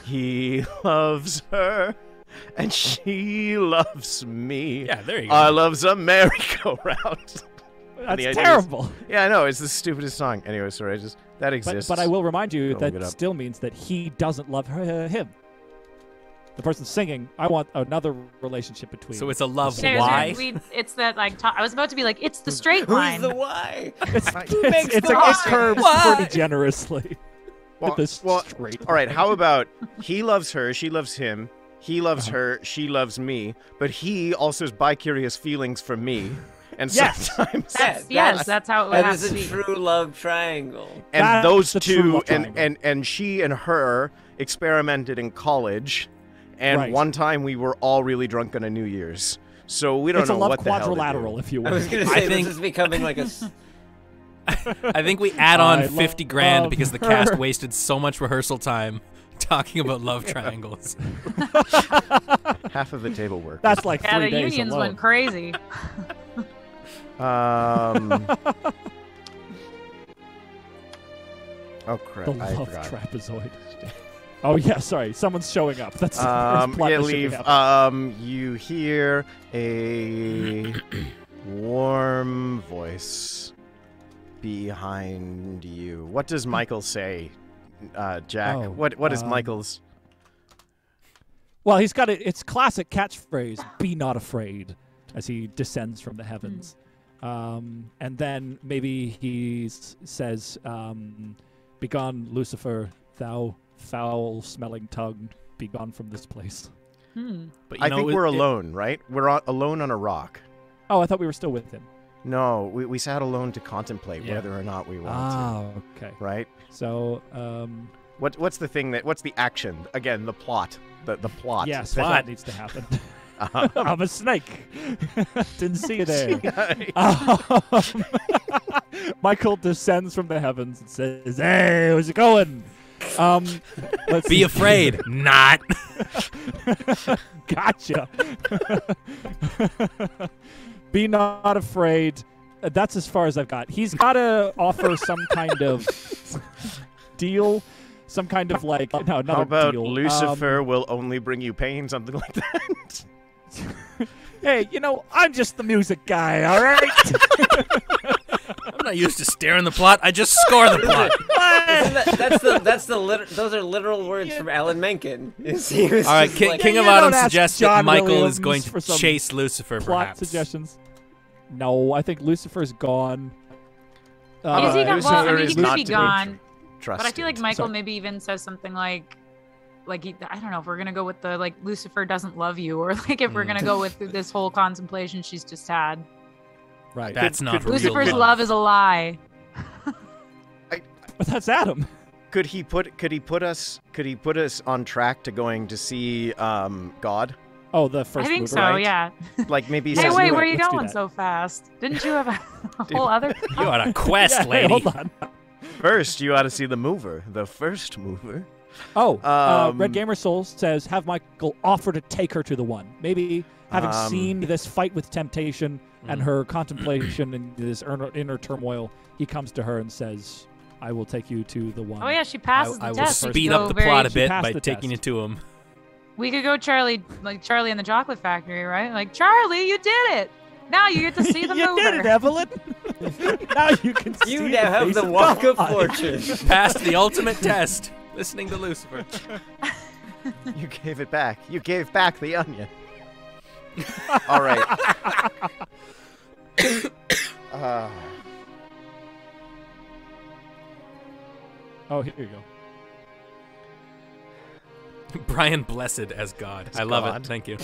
He loves her and she loves me.
Yeah, there you go.
I loves a merry-go-round.
That's
idea is-
terrible.
Yeah, I know. It's the stupidest song. Anyway, sorry. That
But,
exists.
but I will remind you
I'll look it
that
up.
still means that he doesn't love him. The person singing, I want another relationship between.
So it's a love
There's
Y.
it's that like I was about to be like, it's the straight
Who's
line.
the Y?
it's,
makes
it's
the
it
line?
curves
Why?
pretty generously.
Well,
with this
well,
straight
all right.
line.
How about he loves her, she loves him, he loves
Uh-huh.
her, she loves me, but he also has bi-curious feelings for me, and
Yes.
sometimes
That's how it would
That
have
is
to
a
be.
true love triangle.
and
That's
those
the true
two
love
and,
triangle.
and she and her experimented in college, and
Right.
one time we were all really drunk on a New Year's, so we don't
It's
know
a love
what the hell to
quadrilateral,
do.
if you
I
will.
was gonna
I
say
think-
this is becoming like a.
I think we add on
I
50
love
grand because the cast
her.
wasted so much rehearsal time talking about love triangles.
Half of the table work.
That's like
Yeah,
3
the
days
unions
alone.
went crazy.
Oh crap!
The
I
love
forgot.
trapezoid. Oh yeah, sorry. Someone's showing up. That's the first plot
Yeah,
that should be
leave.
happening.
You hear a warm voice behind you. What does Michael say, Jack?
Oh,
What is Michael's?
Well, he's got it's classic catchphrase, be not afraid, as he descends from the heavens. And then maybe he says, begone, Lucifer, thou foul-smelling tongue, be gone from this place.
But
I think we're alone, right? We're alone on a rock.
Oh, I thought we were still with him.
No, we sat alone to contemplate
Yeah.
whether or not we wanted
Ah, okay.
to. Right?
So,
What's the thing what's the action? Again, the plot. The plot.
yes,
Plot.
that needs to happen. I'm a snake. Didn't see you there. Michael descends from the heavens and says, "Hey, how's it going?" Let's
Be
see.
afraid. Not.
Gotcha. Be not afraid. that's as far as I've got. He's got to offer some kind of deal, some kind of like no, another
How about
deal.
Lucifer will only bring you pain, something like that?
Hey, I'm just the music guy, all right?
I'm not used to steering the plot. I just score the plot.
Those are literal words from Alan Menken.
All right, King of Autumn suggests that Michael is going to chase Lucifer,
plot
perhaps.
suggestions. No, I think Lucifer's gone.
Is he gone? Well, I
Lucifer
mean,
is
he could
not
be
to be
gone.
Trusted.
But I feel like Michael maybe even says something like I don't know if we're gonna go with the Lucifer doesn't love you, or if we're gonna go with this whole contemplation she's just had.
Right.
That's not real
Lucifer's
love.
love is a lie.
But that's Adam.
Could he put us on track to going to see God?
Oh, the first.
I think
mover,
so.
right?
Yeah.
Like maybe.
Hey,
Yes,
wait,
you're
where
right.
are you
Let's do
going
that.
so fast? Didn't you have a whole other?
You on a quest,
Yeah, hey,
lady.
hold on.
First, you ought to see the mover, the first mover.
Oh, Red Gamer Souls says, have Michael offer to take her to the one. Maybe having seen this fight with temptation and her contemplation and this inner turmoil, he comes to her and says, I will take you to the one.
Oh yeah, she passes
I
the
will
test. We
speed
could
up
go
the
very-
plot a
She
bit
passed
by
the
taking
test.
it to him.
We could go Charlie and the Chocolate Factory, right? Like, Charlie, you did it. Now you get to see the
You
mover.
did it, Evelyn. Now you can see
You now have
face
the
of
Walk of
God.
Fortune.
Passed the ultimate test. Listening to Lucifer.
You gave it back. You gave back the onion. All right.
Oh, here you go.
Brian blessed as God. I love
God.
it. Thank you.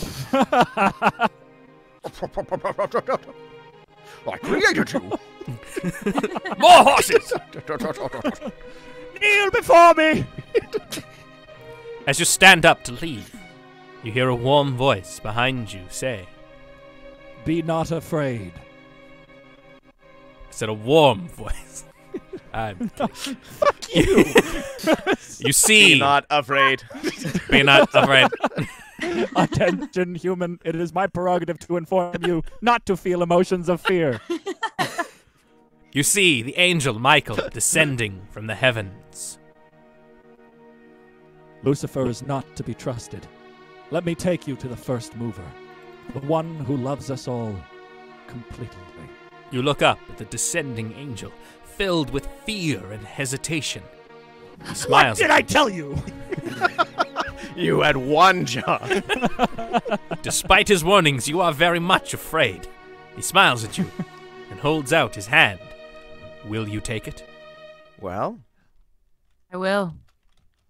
I created you.
More horses!
Kneel before me.
As you stand up to leave, you hear a warm voice behind you say,
Be not afraid.
I said a warm voice. I'm kidding.
Fuck you.
You see,
Be not afraid.
be not afraid.
Attention, human. It is my prerogative to inform you not to feel emotions of fear.
You see the angel Michael descending from the heavens.
Lucifer is not to be trusted. Let me take you to the first mover, the one who loves us all completely.
You look up at the descending angel, filled with fear and hesitation. He
What
smiles.
did I tell you?
You had one job.
Despite his warnings, you are very much afraid. He smiles at you and holds out his hand. Will you take it?
Well,
I will.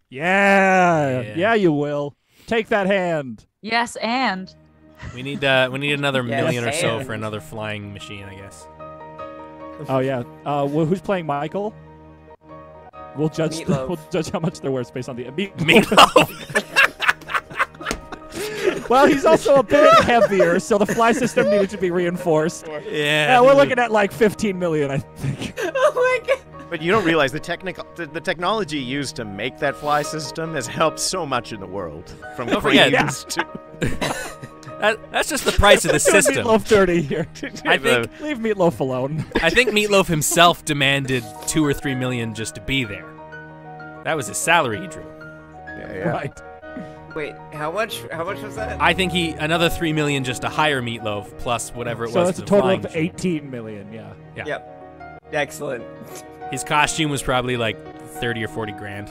Yeah, you will. Take that hand.
Yes, and
We need another
Yes,
million or so
and-
for another flying machine, I guess.
Oh yeah. Well, who's playing Michael? We'll judge.
Meatloaf.
We'll judge how much they're worth based on the
Meatloaf.
Well, he's also a bit heavier, so the fly system needed to be reinforced.
Yeah.
Yeah, we're looking at like 15 million, I think.
Oh my god.
but you don't realize the technology used to make that fly system has helped so much in the world. From
Don't forget.
cranes to
That's just the price of the
Doing
system.
Meatloaf dirty here.
I think
Leave Meatloaf alone.
I think Meatloaf himself demanded 2 or 3 million just to be there. That was his salary he drew.
yeah.
Right.
Wait, how much was that?
I think another 3 million just to hire Meatloaf plus whatever it
So
was.
that's a
for the
total
flying
of
machine.
18 million. Yeah.
Yeah.
Yep. Excellent.
His costume was probably like 30 or 40 grand.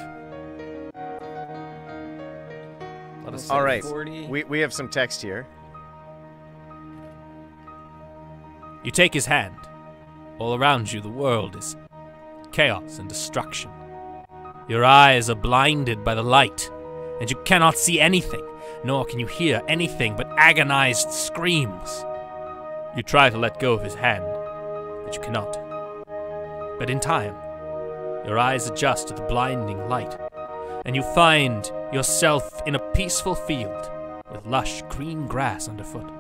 Let us
All right.
40.
We have some text here.
You take his hand. All around you, the world is chaos and destruction. Your eyes are blinded by the light, and you cannot see anything, nor can you hear anything but agonized screams. You try to let go of his hand, but you cannot. But in time, your eyes adjust to the blinding light, and you find yourself in a peaceful field with lush green grass underfoot.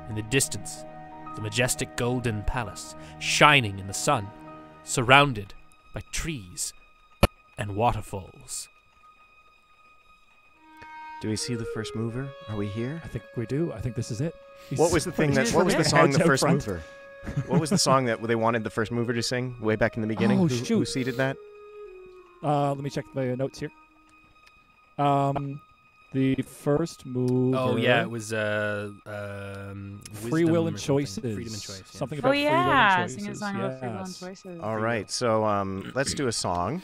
In the distance, the majestic golden palace, shining in the sun, surrounded by trees and waterfalls.
Do we see the first mover? Are we here?
I think we do. I think this is it.
What was the thing that? What was the song? The first mover. What was the song that they wanted the first mover to sing way back in the beginning?
Oh,
Who
shoot.
seeded that?
Let me check my notes here. The first mover.
Oh yeah, it was
Free will
wisdom
and
or something.
choices.
Freedom and choice. Yeah.
Something
Oh
about free will
yeah,
and
sing a
choices.
song about free will and
Yes.
choices.
All right, so let's do a song.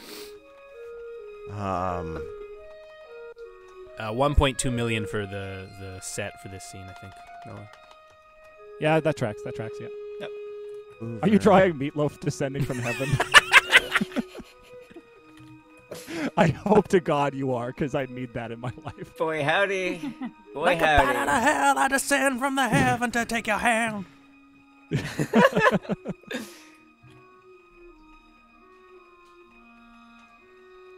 1.2 million for the set for this scene, I think. Noah.
Yeah, that tracks. Yeah.
Mover.
Are you drawing Meatloaf descending from heaven? I hope to God you are, because I need that in my life.
Boy, howdy. Boy,
Like a bat out
howdy.
of hell, I descend from the heaven to take your hand.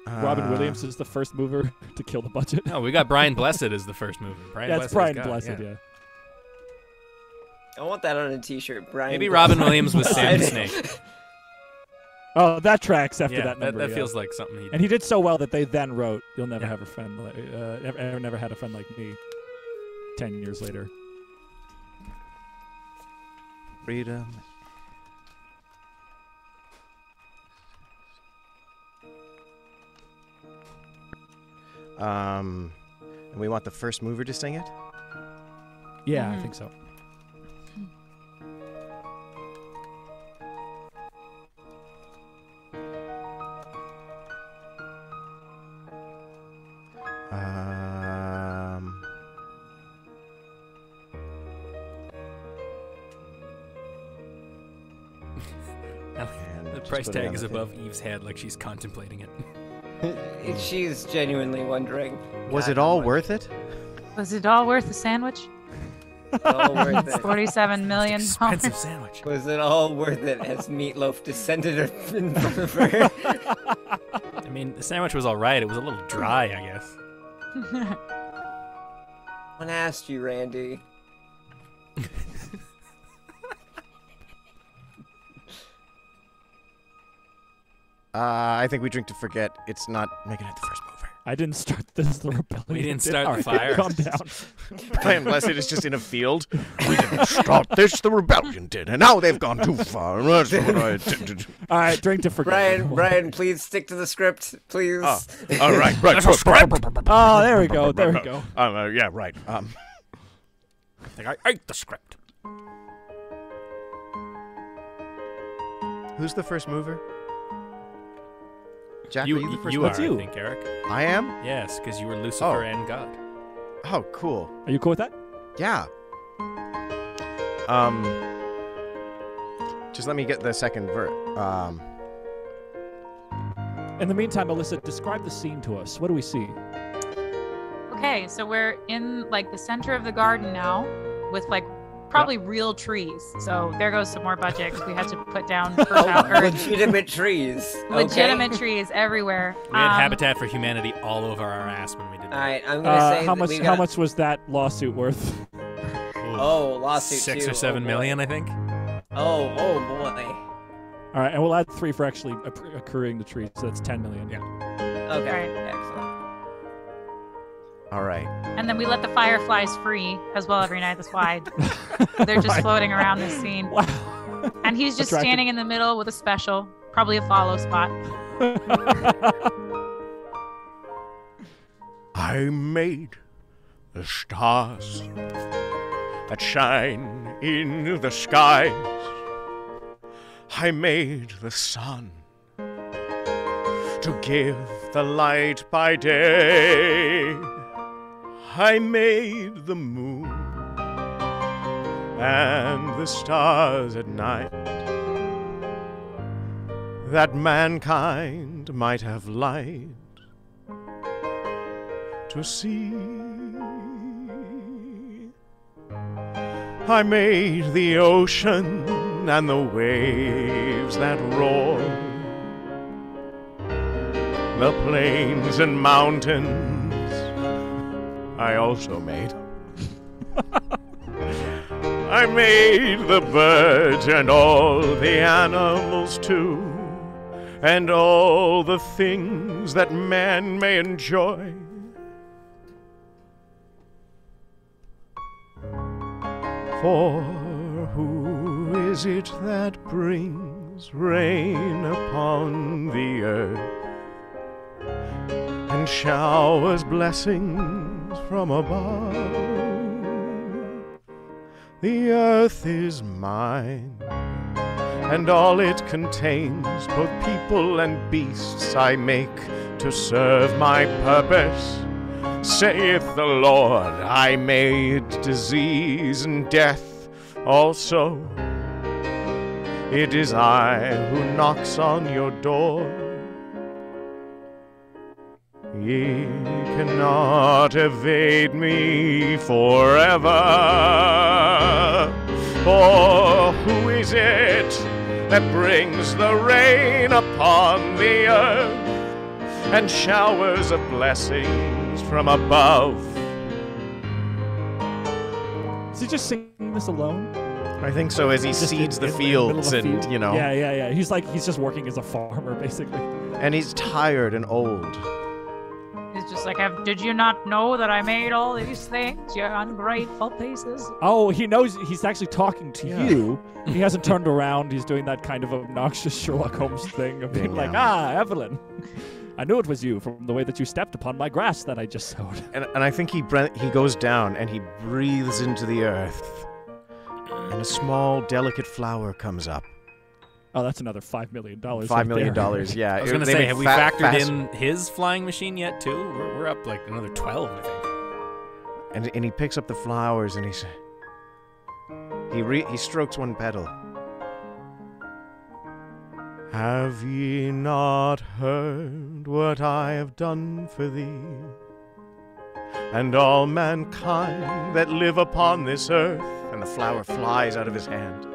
Robin Williams is the first mover to kill the budget.
No, we got Brian Blessed as the first mover. Brian
Yeah,
Blessed
it's
is
Brian
God,
Blessed, yeah.
I want that on a t-shirt, Brian.
Maybe Robin Williams was Sam the
Blessed.
Snake.
Oh, that tracks after
Yeah,
that number.
that
yeah.
feels like something he
And he did so well that they then wrote, "You'll never
Yeah.
have a friend, never had a friend like me." 10 years later.
Freedom. And we want the first mover to sing it?
Yeah, I
Mhm.
think so.
And
The
just
price
put it
tag
on
is
the
above Eve's head, like she's contemplating it.
She's genuinely wondering.
Was
God,
it all
I'm
worth it?
Was it all worth the sandwich?
all worth it?
47 million.
Expensive sandwich.
Was it all worth it as Meatloaf descended in front of her?
I mean, the sandwich was all right. It was a little dry, I guess.
One asked you, Randy.
I think we drink to forget. It's not making it the first mover.
I didn't start this the rebellion.
We didn't
did-
start the
all right,
fire.
Calm down.
Brian Blessed is just in a field. We didn't start this, the rebellion did, and now they've gone too far. That's what I intended.
All right, drink to forget.
Brian, please stick to the script, please.
Oh, all right, right.
Oh, there we go. There we go.
Yeah, right.
I think I ate the script.
Who's the first mover? Jack, are you the first
You
mover?
are,
you.
I think, Eric.
I am?
Yes, because you were Lucifer
Oh.
and God.
Oh, cool.
Are you cool with that?
Yeah. Just let me get the second verse.
In the meantime, Alyssa, describe the scene to us. What do we see?
Okay, so we're in like the center of the garden now with like probably real trees. So there goes some more budget 'cause we had to put down
Legitimate trees.
legitimate
Okay.
trees everywhere.
We had Habitat for Humanity all over our ass when we did
All
that.
right, I'm gonna say
How
that
much?
we've
How
got-
much was that lawsuit worth?
Oh, lawsuit
6
too.
or 7
boy.
million, I think.
Oh boy.
All right, and we'll add 3 for actually accruing the tree, so that's 10 million.
Yeah.
Okay,
Right.
excellent.
All right.
And then we let the fireflies free as well every night. That's why they're just
Right.
floating around this scene.
Wow.
And he's just
Attractive.
standing in the middle with a special, probably a follow spot.
I made the stars that shine in the skies. I made the sun to give the light by day. I made the moon and the stars at night, that mankind might have light to see. I made the ocean and the waves that roar, the plains and mountains I also made. I made the birds and all the animals too, and all the things that man may enjoy. For who is it that brings rain upon the earth and showers blessings from above? The earth is mine, and all it contains, both people and beasts, I make to serve my purpose. Saith the Lord, I made disease and death also. It is I who knocks on your door. Ye cannot evade me forever. For who is it that brings the rain upon the earth and showers of blessings from above?
Is he just singing this alone?
I think so, as he
Just
seeds the
in
fields
middle of a
and,
field?
you know.
Yeah. He's just working as a farmer, basically.
And he's tired and old.
It's just like, did you not know that I made all these things, you ungrateful pieces?
Oh, he knows he's actually talking to
Yeah.
you. He hasn't turned around. He's doing that kind of obnoxious Sherlock Holmes thing of being like, Evelyn. I knew it was you from the way that you stepped upon my grass that I just sowed.
And I think he goes down and he breathes into the earth. And a small, delicate flower comes up.
Oh, that's another $5 million.
$5 million, yeah.
I was going to
They
say,
make
have we factored in his flying machine yet, too? We're up like another 12, I think.
And he picks up the flowers and he strokes one petal. Have ye not heard what I have done for thee, and all mankind that live upon this earth? And the flower flies out of his hand.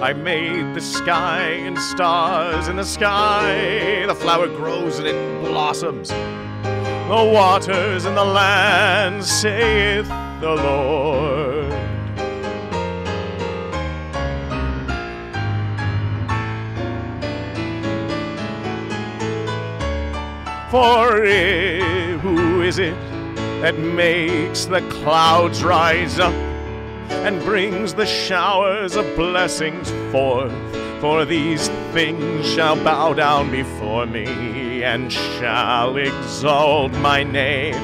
I made the sky and stars in the sky. The flower grows and it blossoms. The waters and the land, saith the Lord. For who is it that makes the clouds rise up and brings the showers of blessings forth? For these things shall bow down before me and shall exalt my name.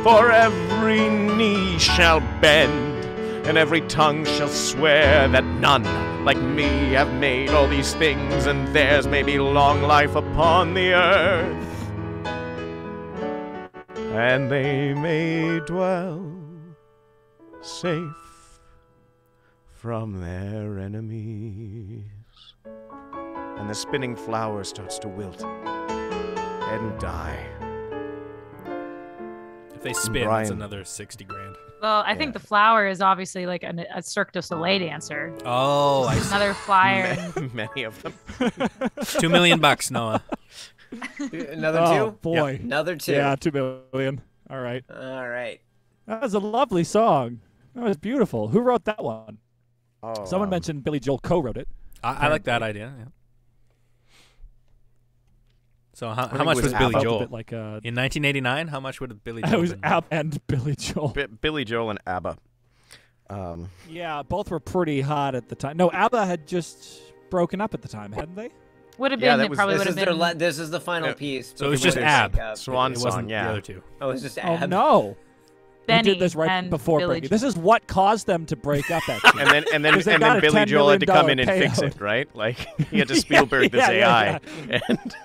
For every knee shall bend and every tongue shall swear that none like me have made all these things, and theirs may be long life upon the earth, and they may dwell safe from their enemies. And the spinning flower starts to wilt and die.
If they spin,
Brian.
it's another 60 grand.
Well, I think the flower is obviously like a Cirque du Soleil dancer.
Oh, I see.
Another flyer.
Many of them.
$2 million, Noah.
Another
Oh,
two?
boy.
Yep. Another two.
Yeah, 2 million. All right.
All right.
That was a lovely song. That was beautiful. Who wrote that one?
Oh,
Someone mentioned Billy Joel co-wrote it.
I like that idea, yeah. So how
think
much
it
was
was
Billy
ABBA.
Felt a
Joel?
bit like
In 1989, how much would Billy
it
Joel
was
been?
Ab and Billy Joel.
Billy Joel and ABBA.
Yeah, both were pretty hot at the time. No, ABBA had just broken up at the time, hadn't they?
Would have
Yeah,
been.
that
It
was-
probably
This
would
is
have been.
this is the final
Yeah.
piece.
So it was
before
just
they
Ab.
break up.
Swan
It
song,
wasn't
yeah.
the other two.
Oh, it was just
Oh
Ab.
no.
Benny
He did this right
and
before
Billy
breaking. This is what caused them to break up. Actually,
And then
'Cause they got a
Billy
$10
Joel had to come in
million
and fix
payout.
it, right? Like he had to Spielberg this
yeah,
AI.
yeah.
And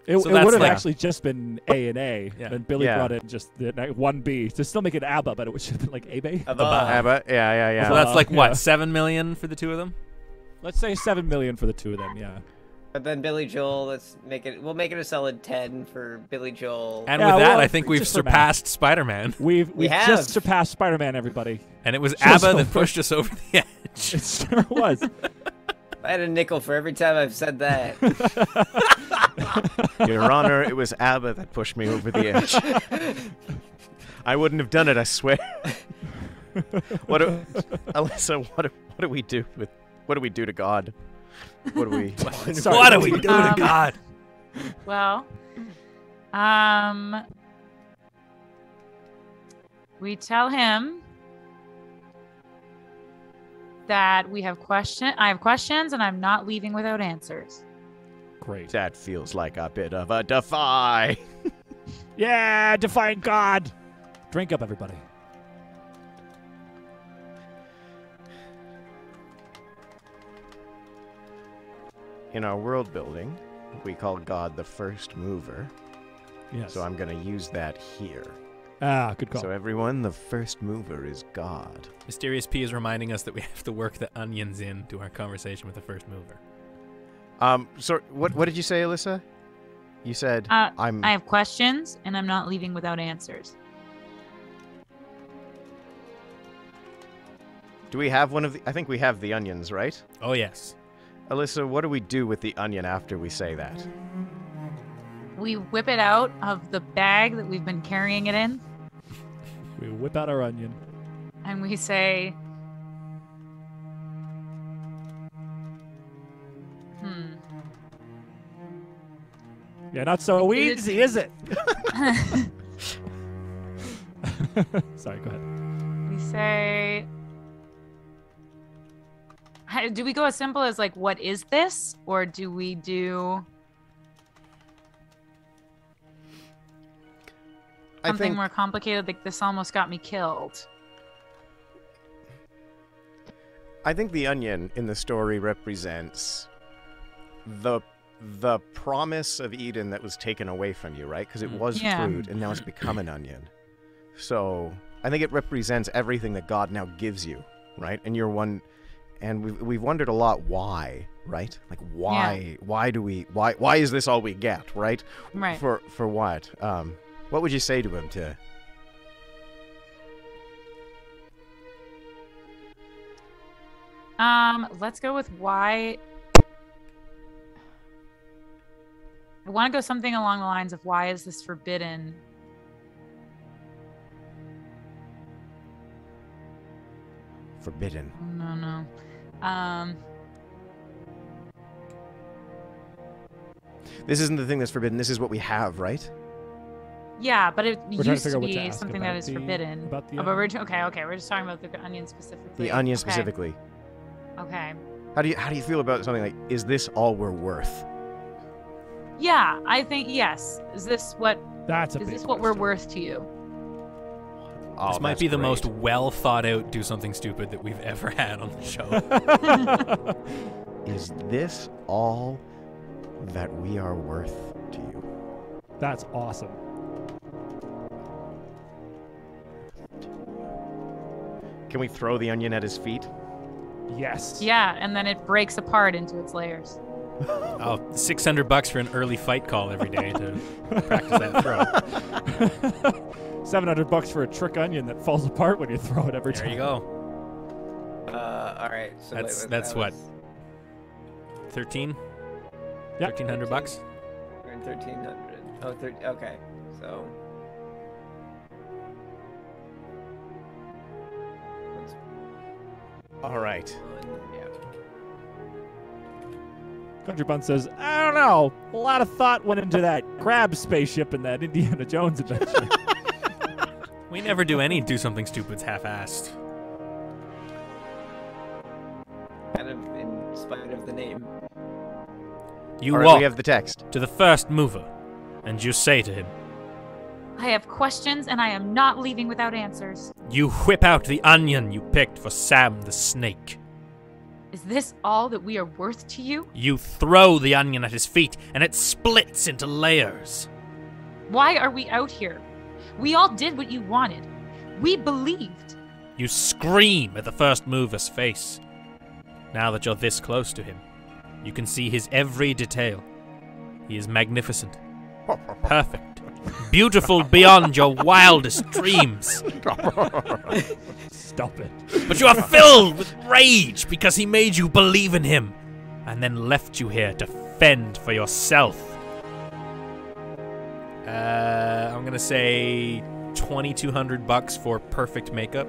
It,
So
it
that's
would have
like-
actually just been A&A,
Yeah.
and Billy
Yeah.
brought in just the 1B to still make it ABBA, but it should have been like ABBA.
ABBA, yeah.
So that's like what,
yeah.
7 million for the two of them?
Let's say 7 million for the two of them. Yeah.
But then Billy Joel, we'll make it a solid 10 for Billy Joel.
And
Yeah,
with that,
well,
I think we've
just for math.
surpassed Spider-Man.
We've
have.
just surpassed Spider-Man. Everybody.
And it was
Show's
ABBA that
over.
pushed us over the edge.
It sure was.
I had a nickel for every time I've said that.
Your Honor, it was ABBA that pushed me over the edge. I wouldn't have done it, I swear. Alyssa, what do we do to God? What do we?
Sorry,
What do we do to
Um,
God?
Well, we tell him that we have I have questions, and I'm not leaving without answers.
Great.
That feels like a bit of a defy.
Yeah, defying God. Drink up, everybody.
In our world building, we call God the first mover.
Yes.
So I'm going to use that here.
Ah, good call.
So everyone, the first mover is God.
Mysterious P is reminding us that we have to work the onions into our conversation with the first mover.
So what did you say, Alyssa? You said
I have questions, and I'm not leaving without answers.
Do we have one of the... I think we have the onions, right?
Oh, yes.
Alyssa, what do we do with the onion after we say that?
We whip it out of the bag that we've been carrying it in,
We whip out our onion.
and we say,
Yeah, not so
Is it-
easy, is it? Sorry, go ahead.
we say, do we go as simple as like, what is this? Or do we do something more complicated? Like, this almost got me killed.
I think the onion in the story represents the promise of Eden that was taken away from you, right? Because it was
Yeah.
fruit, and now it's become an onion. So I think it represents everything that God now gives you, right? And you're one, and we've wondered a lot why, right? Like why?
Yeah.
Why is this all we get, right?
Right.
For what? What would you say to him to?
Let's go with why. I want to go something along the lines of why is this forbidden?
Forbidden.
No.
This isn't the thing that's forbidden. This is what we have, right?
Yeah, but it
We're trying to
used
figure
to
out what to
be
ask
something
about
that is
the-
forbidden.
about the
Oh, but
onion.
okay. We're just talking about the onion specifically.
The onion
Okay.
specifically.
Okay.
How do you feel about something like, is this all we're worth?
Yeah, I think yes. Is this what
That's a
is
big
this what we're
question.
worth to you?
Oh,
This might
that's
be the
great.
most well thought out do something stupid that we've ever had on the show.
Is this all that we are worth to you?
That's awesome.
Can we throw the onion at his feet?
Yes.
Yeah, and then it breaks apart into its layers.
Oh, $600 for an early fight call every day to practice that throw.
$700 for a trick onion that falls apart when you throw it every
There
time.
you go.
All right. So
That's what? 13?
Yep.
$1,300?
We're in 1,300. Oh, okay. So.
All right.
Yeah.
Country Bun says, I don't know. A lot of thought went into that crab spaceship in that Indiana Jones adventure.
We never do any do something stupid's half-assed.
Kind of in spite of the name.
You
All right,
walk
we have the text.
to the first mover, and you say to him,
I have questions, and I am not leaving without answers.
you whip out the onion you picked for Sam the snake.
Is this all that we are worth to you?
You throw the onion at his feet, and it splits into layers.
Why are we out here? We all did what you wanted. We believed.
You scream at the first mover's face. Now that you're this close to him, you can see his every detail. He is magnificent, perfect, beautiful beyond your wildest dreams.
Stop it.
But you are filled with rage because he made you believe in him and then left you here to fend for yourself. I'm gonna say $2,200 for perfect makeup.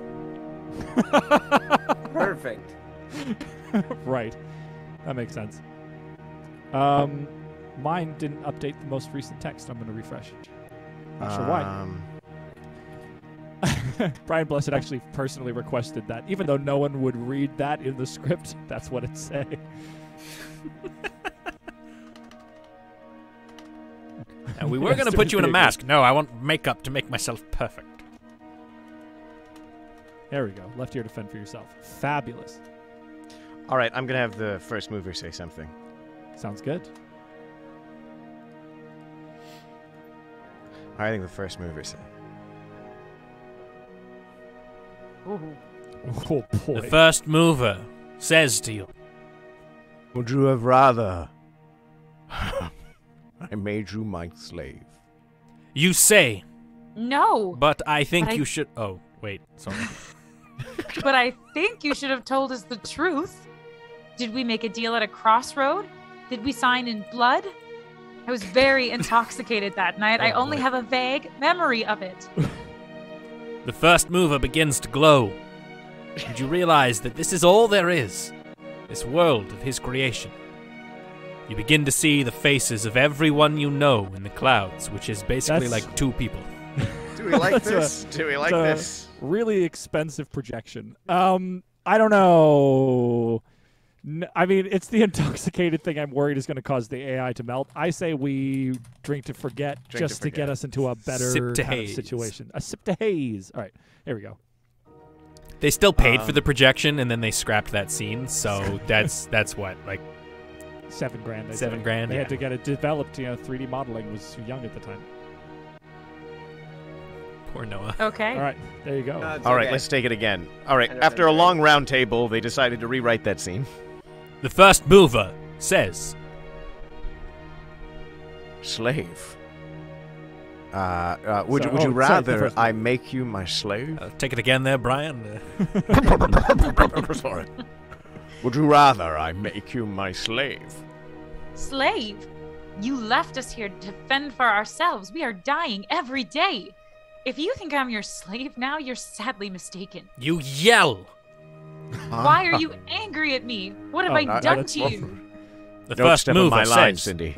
Perfect.
Right. That makes sense. Mine didn't update the most recent text. I'm going to refresh. Not sure why. Brian Blessed actually personally requested that, even though no one would read that in the script. That's what it's saying.
And we were going to put you in a mask. No, I want makeup to make myself perfect.
There we go. Left ear to fend for yourself. Fabulous.
All right, I'm going to have the first mover say something.
Sounds good.
I think the first mover say.
Oh, boy.
The first mover says to you,
Would you have rather I made you my slave?
you say,
No,
but I think
But I-
you should... Oh, wait, sorry.
but I think you should have told us the truth. Did we make a deal at a crossroad? Did we sign in blood? I was very intoxicated that night. I only have a vague memory of it.
The first mover begins to glow, and you realize that this is all there is, this world of his creation. You begin to see the faces of everyone you know in the clouds, which is basically
That's-
like 2 people.
Do we like
That's
this? Do we like this?
Really expensive projection. I don't know. I mean, it's the intoxicated thing I'm worried is going to cause the AI to melt. I say we drink to forget just to get us into a better
Sip to
kind of
haze.
situation. A sip to haze. All right, here we go.
They still paid for the projection, and then they scrapped that scene, so that's what, like...
$7,000. I
$7,000,
think. They
yeah.
had to get it developed. 3D modeling was young at the time.
Poor Noah.
Okay.
All right, there you go.
It's
All right,
okay.
let's take it again. All right,
I know
after a
that's
long round table, they decided to rewrite that scene.
The first mover says,
Slave. Would
So-
you
sorry, the
rather
first
I make you my slave?
take it again there, Brian.
Sorry. Would you rather I make you my slave?
Slave, you left us here to fend for ourselves. We are dying every day. If you think I'm your slave now, you're sadly mistaken.
You yell.
Why are you angry at me? What have
Oh,
I done
that's
to you?
The
Don't
first
step on
mover
my line,
says,
Cindy.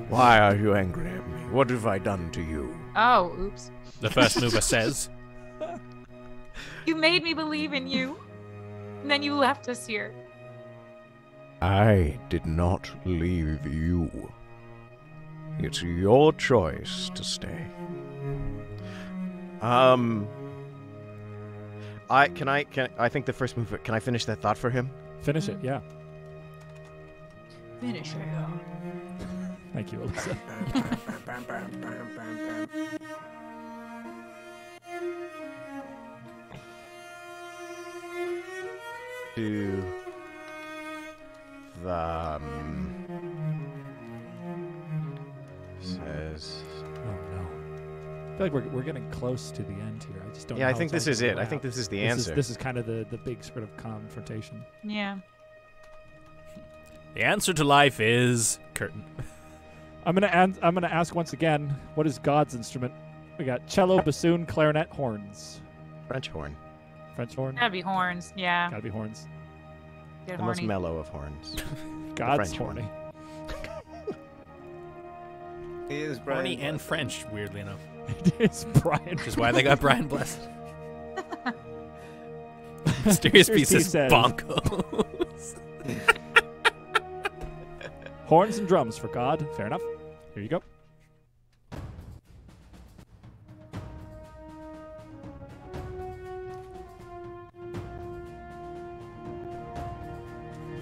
Why are you angry at me? What have I done to you?
Oh, oops.
the first mover says,
You made me believe in you. And then you left us here.
I did not leave you. It's your choice to stay. I think the first move. Can I finish that thought for him?
Finish it, yeah.
Finish it.
Thank you, Alyssa.
To the says.
Oh no. I feel like we're getting close to the end here. I just don't know.
Yeah, I
how
think
it's
this
all
is
gonna
it.
go
I think
out.
this is the
This
answer.
This is kind of the big sort of confrontation.
Yeah.
the answer to life is curtain.
I'm gonna ask once again. What is God's instrument? We got cello, bassoon, clarinet, horns.
French horn.
French horn.
Gotta be horns. Yeah.
Gotta be horns.
Get
The most
horny.
mellow of horns.
God's
French horn.
horny.
He is Brian
Horny and
Blessed.
French, weirdly enough.
It is Brian.
Which is why they got Brian Blessed. Mysterious
Mysterious
Piece
Piece
is
says-
bonkos.
Horns and drums for God. Fair enough. Here you go.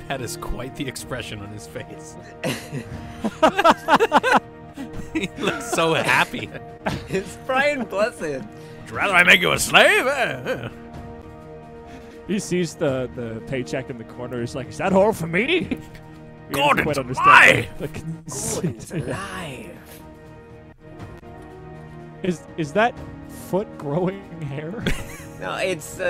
That is quite the expression on his face. He looks so happy.
It's Brian Blessed.
Would you rather I make you a slave?
He sees the paycheck in the corner. He's like, "Is that all for me?" He doesn't
Gordon's
quite understand
alive!
the conceit.
alive.
Is that foot growing hair?
No, it's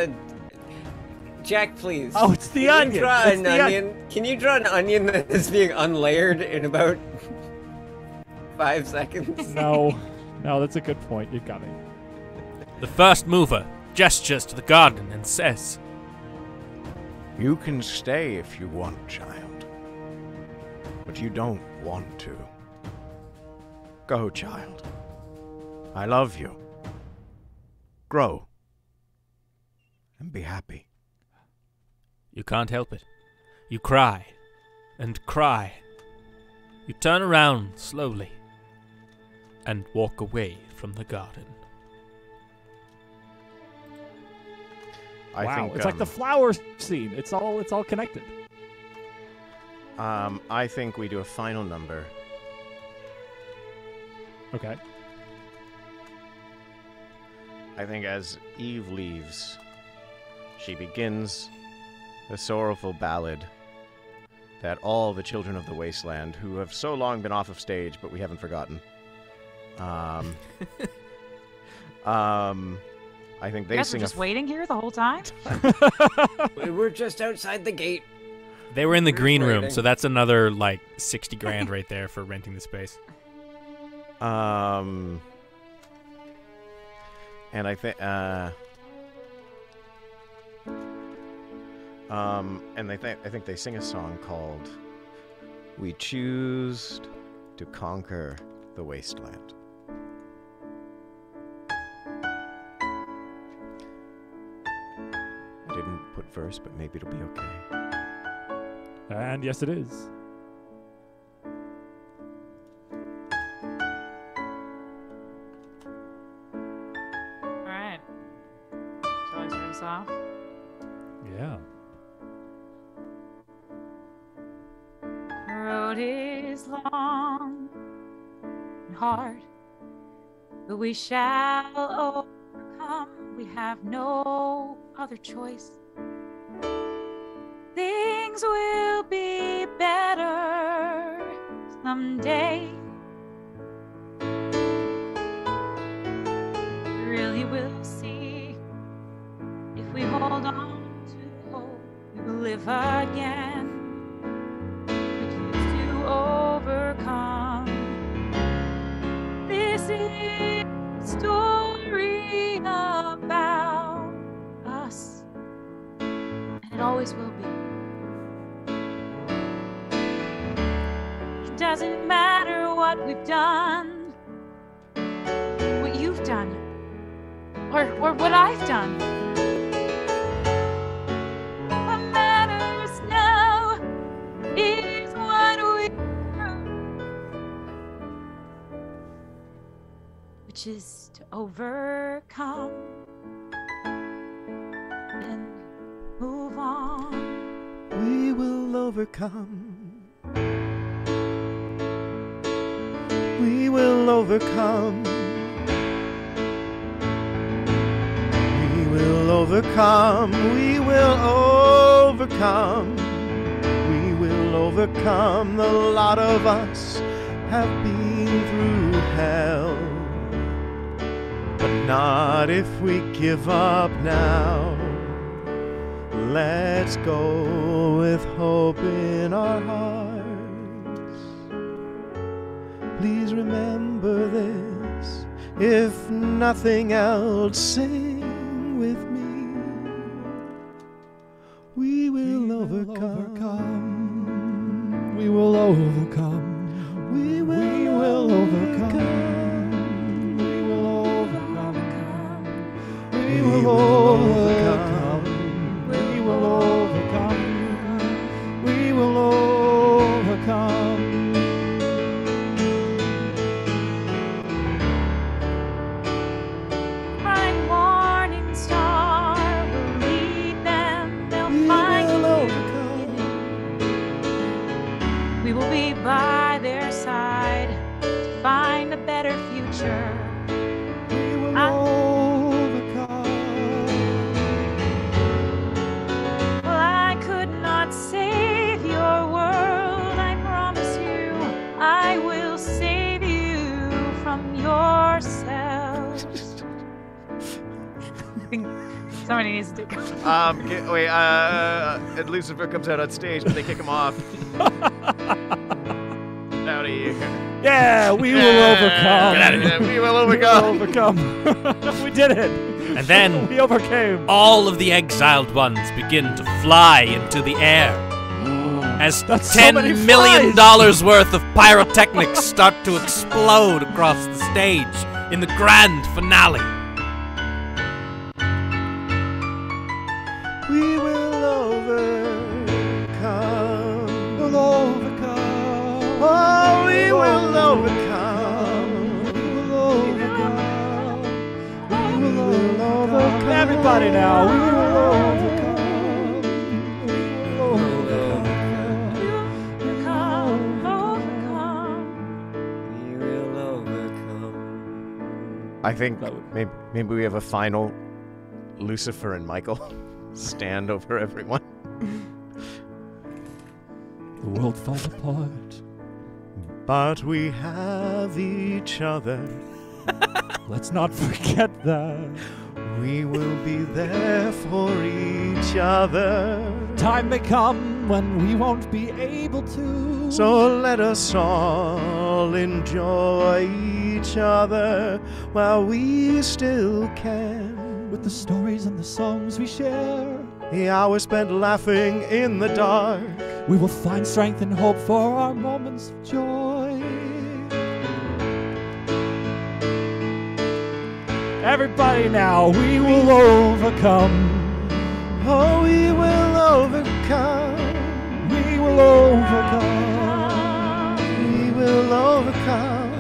Jack, please.
Oh, it's the
Can
onion.
You draw
It's
an
the
onion. Can you draw an onion that is being unlayered in about 5 seconds?
No, that's a good point. You got me.
The first mover gestures to the garden and says,
You can stay if you want, child. But you don't want to. Go, child. I love you. grow and be happy.
You can't help it. You cry and cry. You turn around slowly and walk away from the garden.
Wow,
think,
it's like the flower scene. It's all connected.
I think we do a final number.
Okay.
I think as Eve leaves, she begins the sorrowful ballad that all the children of the wasteland, who have so long been off of stage, but we haven't forgotten, I think they
You guys
sing
were just waiting here the whole time?
We were just outside the gate.
They were in the green room,
waiting.
so that's another, like, 60 grand right there for renting the space.
And I think, I think they sing a song called "We Choose to Conquer the Wasteland." I didn't put verse, but maybe it'll be okay.
And yes, it is.
Alright. Shall I start us off?
Yeah.
The road is long and hard, but we shall overcome. We have no other choice. Things will be better someday. Really we'll see. If we hold on to hope, we will live again. We choose to overcome. This is a story about us, and it always will be. It doesn't matter what we've done, what you've done, or what I've done. What matters now is what we do, which is to overcome and move on.
We will overcome. We will overcome. We will overcome. We will overcome. We will overcome. The lot of us have been through hell, but not if we give up now. Let's go with hope in our hearts. Please remember this. If nothing else, sing with me. We will overcome.
We will overcome.
We will overcome.
We will overcome.
We will overcome.
We will overcome. We will overcome.
My morning star will lead them. They'll find you. We will be by their side to find a better future.
We will overcome.
Well, I could not save your world. I promise you, I will save you from yourselves. I think somebody needs to take
Wait, and Lucifer comes out on stage, but they kick him off. Out of here.
Yeah, we will overcome.
Get out of here.
We will
We will
overcome.
overcome. We did it.
And then
We overcame.
all of the exiled ones begin to fly into the air as
That's so
$10
many
million
flies.
worth of pyrotechnics start to explode across the stage in the grand finale.
Everybody now, we will overcome.
We will overcome.
I think maybe we have a final Lucifer and Michael stand over everyone.
The world falls apart.
But we have each other.
Let's not forget that.
We will be there for each other.
Time may come when we won't be able to.
So let us all enjoy each other while we still can.
With the stories and the songs we share,
The hours spent laughing in the dark.
we will find strength and hope for our moments of joy. Everybody now, we will overcome.
Oh, we will overcome.
We will overcome.
We will overcome.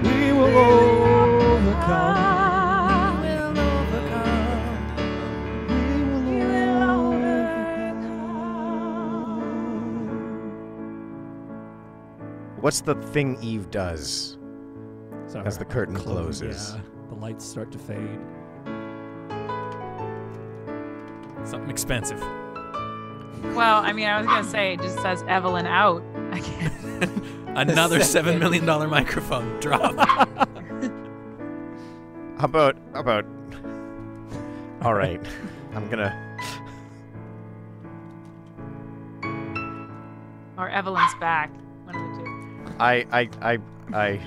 We will overcome.
What's the thing Eve does
So
as the curtain closes?
Yeah, the lights start to fade.
Something expensive.
Well, I mean, I was gonna say it just says Evelyn out. I can't.
Another $7 million microphone drop.
How about? All right, I'm gonna.
Or Evelyn's back. One of the two.
I.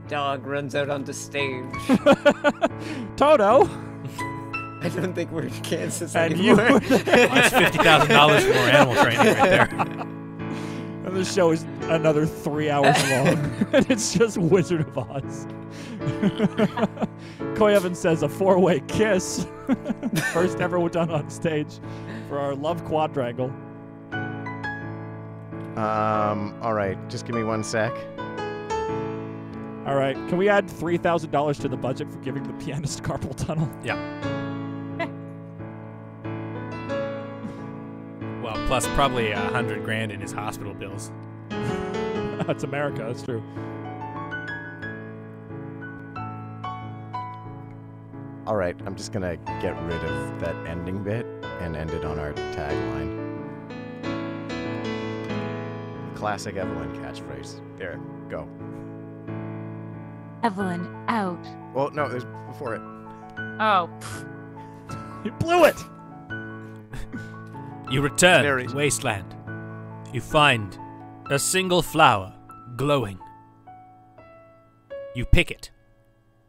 Dog runs out onto stage.
Toto!
I don't think we're in Kansas
And you.
anymore.
That's $50,000 for more animal training right there.
And the show is another 3 hours long. And it's just Wizard of Oz. Coy Evans says a 4-way kiss. First ever done on stage for our love quadrangle.
All right, just give me 1 sec.
All right, can we add $3,000 to the budget for giving the pianist carpal tunnel?
Yeah. Well, plus probably $100,000 in his hospital bills.
That's America, that's true.
All right, I'm just gonna get rid of that ending bit and end it on our tagline. Classic Evelyn catchphrase. There, go.
Evelyn out.
Well, no, there's before it.
Oh.
You blew it!
You return
There
to
is-
the wasteland. You find a single flower glowing. You pick it.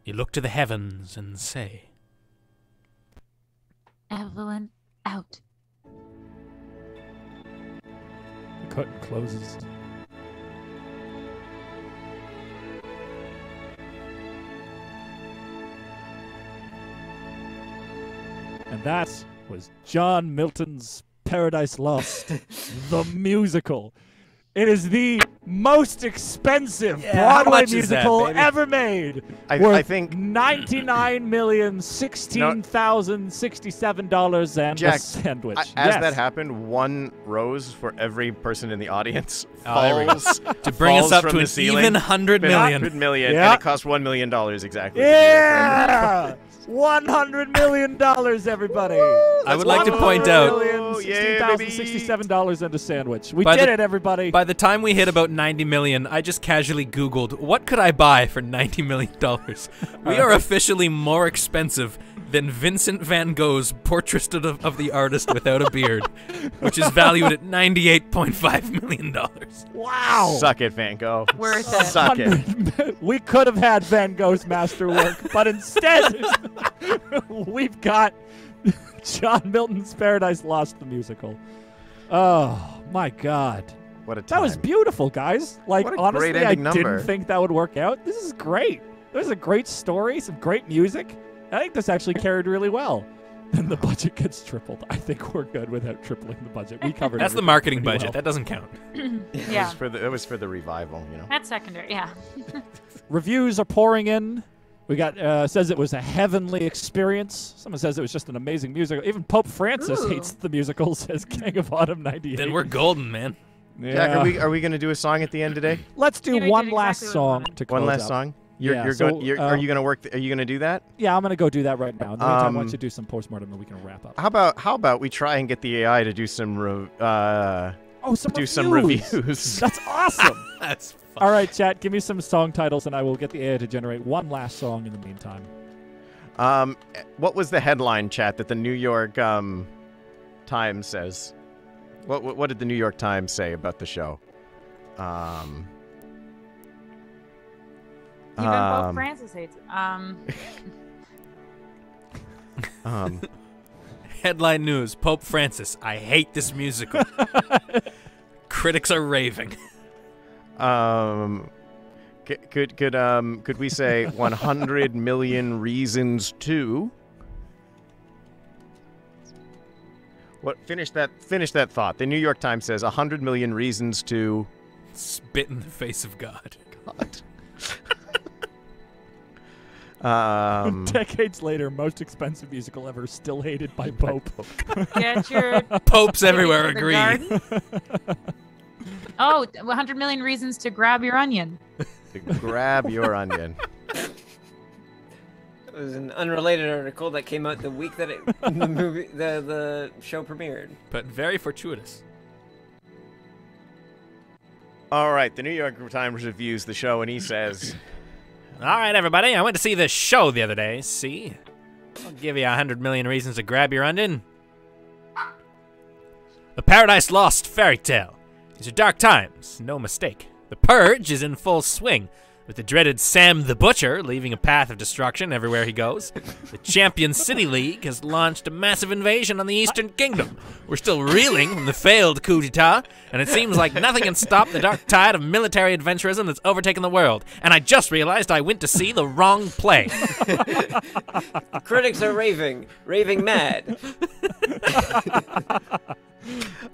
You look to the heavens and say,
Evelyn out.
The curtain closes. And that was John Milton's Paradise Lost, the musical. It is the most expensive
how
Broadway
much is that,
musical
baby?
ever made.
I
worth
think-
$99,016,067 and
Jack,
a sandwich.
As
Yes.
that happened, 1 rose for every person in the audience
Oh, there we go.
falls
to bring us
falls
up
from
to
the
an
ceiling.
even $100 million.
100 million,
Yeah.
and it cost $1 million exactly.
Yeah! $100 million, everybody.
I would like to point out,
$16,067 and a sandwich. We
By
did
the-
it, everybody.
by the time we hit about 90 million, I just casually Googled, what could I buy for $90 million? We are officially more expensive than Vincent van Gogh's Portrait of the Artist Without a Beard, which is valued at $98.5 million.
Wow.
Suck it, Van Gogh.
Worth it.
Suck it.
100 We could have had Van Gogh's masterwork, but instead, we've got John Milton's Paradise Lost, the musical. Oh, my God.
What a time.
That was beautiful, guys. Like,
What a
honestly,
great
I
ending number.
didn't think that would work out. This is great. There's a great story, some great music. I think this actually carried really well. Then the budget gets tripled. I think we're good without tripling the budget. We covered
That's the
everything
marketing
pretty
budget.
well.
That doesn't count.
It
Yeah.
was for the revival, you know.
That's secondary, yeah.
Reviews are pouring in. We got says it was a heavenly experience. Someone says it was just an amazing musical. Even Pope Francis hates the musical, says King of Autumn 98.
Then we're golden, man.
Yeah.
Jack, are we going to do a song at the end today?
Let's do
Yeah, we
one
did
last
exactly what I
song
wanted.
to close
One last
out.
song.
Yeah,
Are you going to work? Are you going to do that?
Yeah, I'm going to go do that right now. In the meantime, why don't you do some postmortem and we can wrap up.
How about we try and get the AI to do some some reviews?
That's awesome.
That's fun.
All right, chat, give me some song titles and I will get the AI to generate one last song in the meantime.
What was the headline, chat, that the New York Times says? What did the New York Times say about the show?
Even Pope Francis hates it.
Headline news: Pope Francis. I hate this musical. Critics are raving.
Could we say 100 million reasons to? What? Finish that thought. The New York Times says 100 million reasons to
Spit in the face of God.
Decades later, most expensive musical ever, still hated by Pope.
Get your
Popes everywhere
to the
agree.
garden. Oh, 100 million reasons to grab your onion.
grab your onion.
It was an unrelated article that came out the week that the show premiered.
But very fortuitous.
All right, the New York Times reviews the show, and he says,
All right, everybody. I went to see this show the other day. See? I'll give you 100 million reasons to grab your onion. The Paradise Lost fairy tale. These are dark times, no mistake. The Purge is in full swing, with the dreaded Sam the Butcher leaving a path of destruction everywhere he goes. The Champion City League has launched a massive invasion on the Eastern Kingdom. We're still reeling from the failed coup d'etat, and it seems like nothing can stop the dark tide of military adventurism that's overtaken the world. And I just realized I went to see the wrong play.
Critics are raving mad.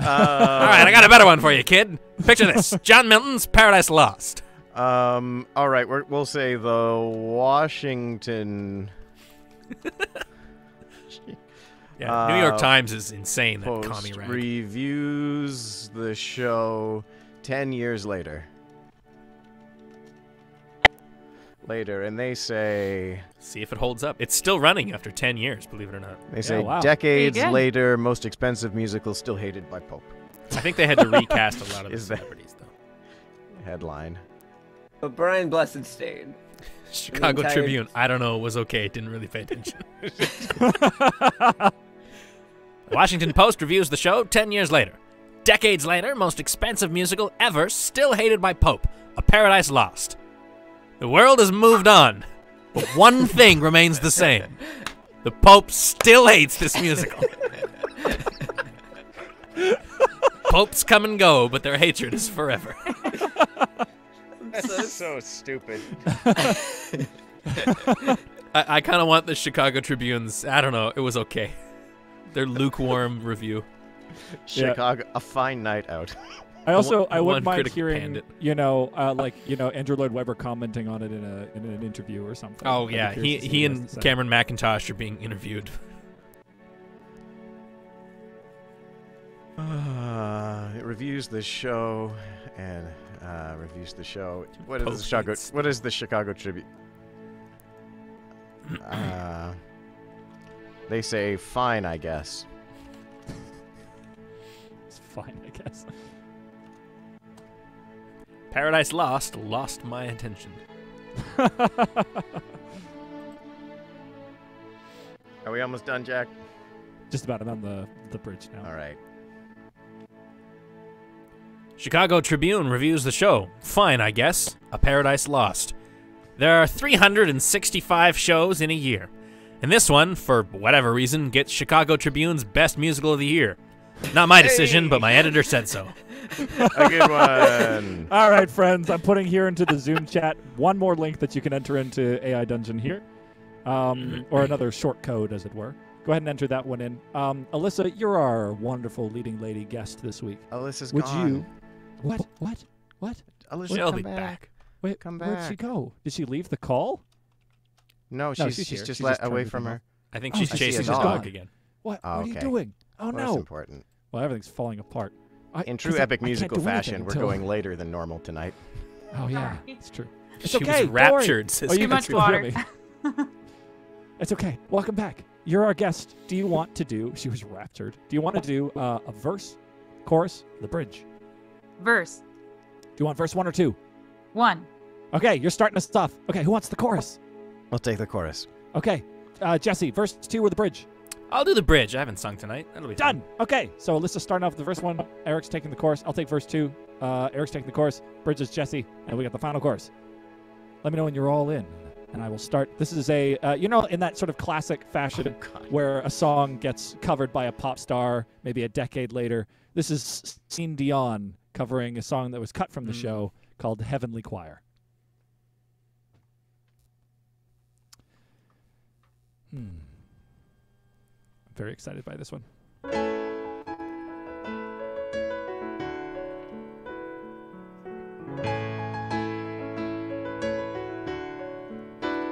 All right, I got a better one for you, kid. Picture this. John Milton's Paradise Lost.
all right, we'll say the Washington
Yeah, New York Times is insane, that
Post
commie rag.
reviews the show 10 years later. And they say...
See if it holds up. It's still running after 10 years, believe it or not.
They say
wow.
decades
Pretty good.
later, most expensive musical still hated by Pope.
I think they had to recast a lot of the
Is that-
celebrities, though.
Headline.
But Brian Blessed stayed.
Chicago
entire-
Tribune. I don't know. It was okay. Didn't really pay attention. Washington Post reviews the show 10 years later. Decades later, most expensive musical ever, still hated by Pope. A Paradise Lost. The world has moved on, but one thing remains the same. The Pope still hates this musical. Popes come and go, but their hatred is forever.
That's so stupid.
I kind of want the Chicago Tribune's, I don't know, it was okay. Their lukewarm review.
Chicago, a fine night out.
I also
One
wouldn't mind
critic
hearing,
panned it.
Andrew Lloyd Webber commenting on it in an interview or something.
Oh,
I'd be
yeah,
curious to see
he
what
and
he has to say.
Cameron McIntosh are being interviewed.
It reviews the show and reviews the show. What is
Pope
the Chicago?
hates-
What is the Chicago Tribune? They say fine, I guess.
It's fine, I guess.
Paradise Lost lost my attention.
Are we almost done, Jack?
Just about. I'm on the bridge now.
All right.
Chicago Tribune reviews the show. Fine, I guess. A Paradise Lost. There are 365 shows in a year. And this one, for whatever reason, gets Chicago Tribune's Best Musical of the Year. Not my decision, but my editor said so.
A good one.
All right, friends. I'm putting here into the Zoom chat one more link that you can enter into AI Dungeon here, or another short code, as it were. Go ahead and enter that one in. Alyssa, you're our wonderful leading lady guest this week.
Alyssa's
Would
gone.
you? What?
Alyssa,
She'll
come
be
back.
back.
Wait,
Come
where'd she
back.
go? Did she leave the call?
No, she's
here.
just
She's
let
just
away
turned
from
everything
her.
I think
Oh,
she's
I see a
chasing the
dog.
dog again.
What?
Oh,
What are you
okay.
doing? Oh,
That's
no.
important.
Well, everything's falling apart.
In true
'cause I
epic
can't
musical
do anything
fashion, we're
until-
going later than normal tonight.
Oh, yeah. It's true. It's
She
okay.
was
don't worry.
raptured,
Oh,
sister.
you
Too
can
much
still hear
water.
me. It's okay. Welcome back. You're our guest. Do you want to do... She was raptured. Do you want to do a verse, chorus, the bridge?
Verse.
Do you want verse 1 or 2?
1.
Okay, you're starting us off. Okay, who wants the chorus?
I'll take the chorus.
Okay, Jesse, verse 2 or the bridge?
I'll do the bridge. I haven't sung tonight. That'll be
Done.
fun.
Okay, so Alyssa's starting off with the verse 1. Eric's taking the chorus. I'll take verse 2. Eric's taking the chorus. Bridge is Jesse, and we got the final chorus. Let me know when you're all in, and I will start. This is a, in that sort of classic fashion where a song gets covered by a pop star maybe a decade later. This is Celine Dion covering a song that was cut from the show called Heavenly Choir. I'm very excited by this one.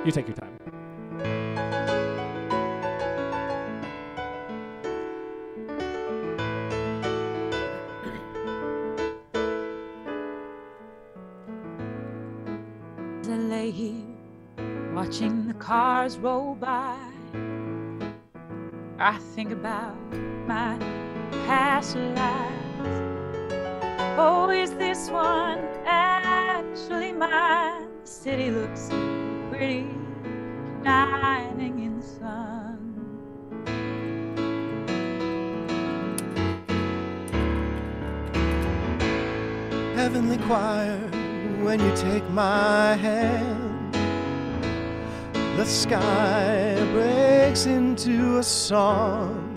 You take your time.
As I lay here watching the cars roll by, I think about my past lives. Oh, is this one actually mine? The city looks pretty, shining in the sun.
Heavenly choir, when you take my hand, the sky breaks into a song,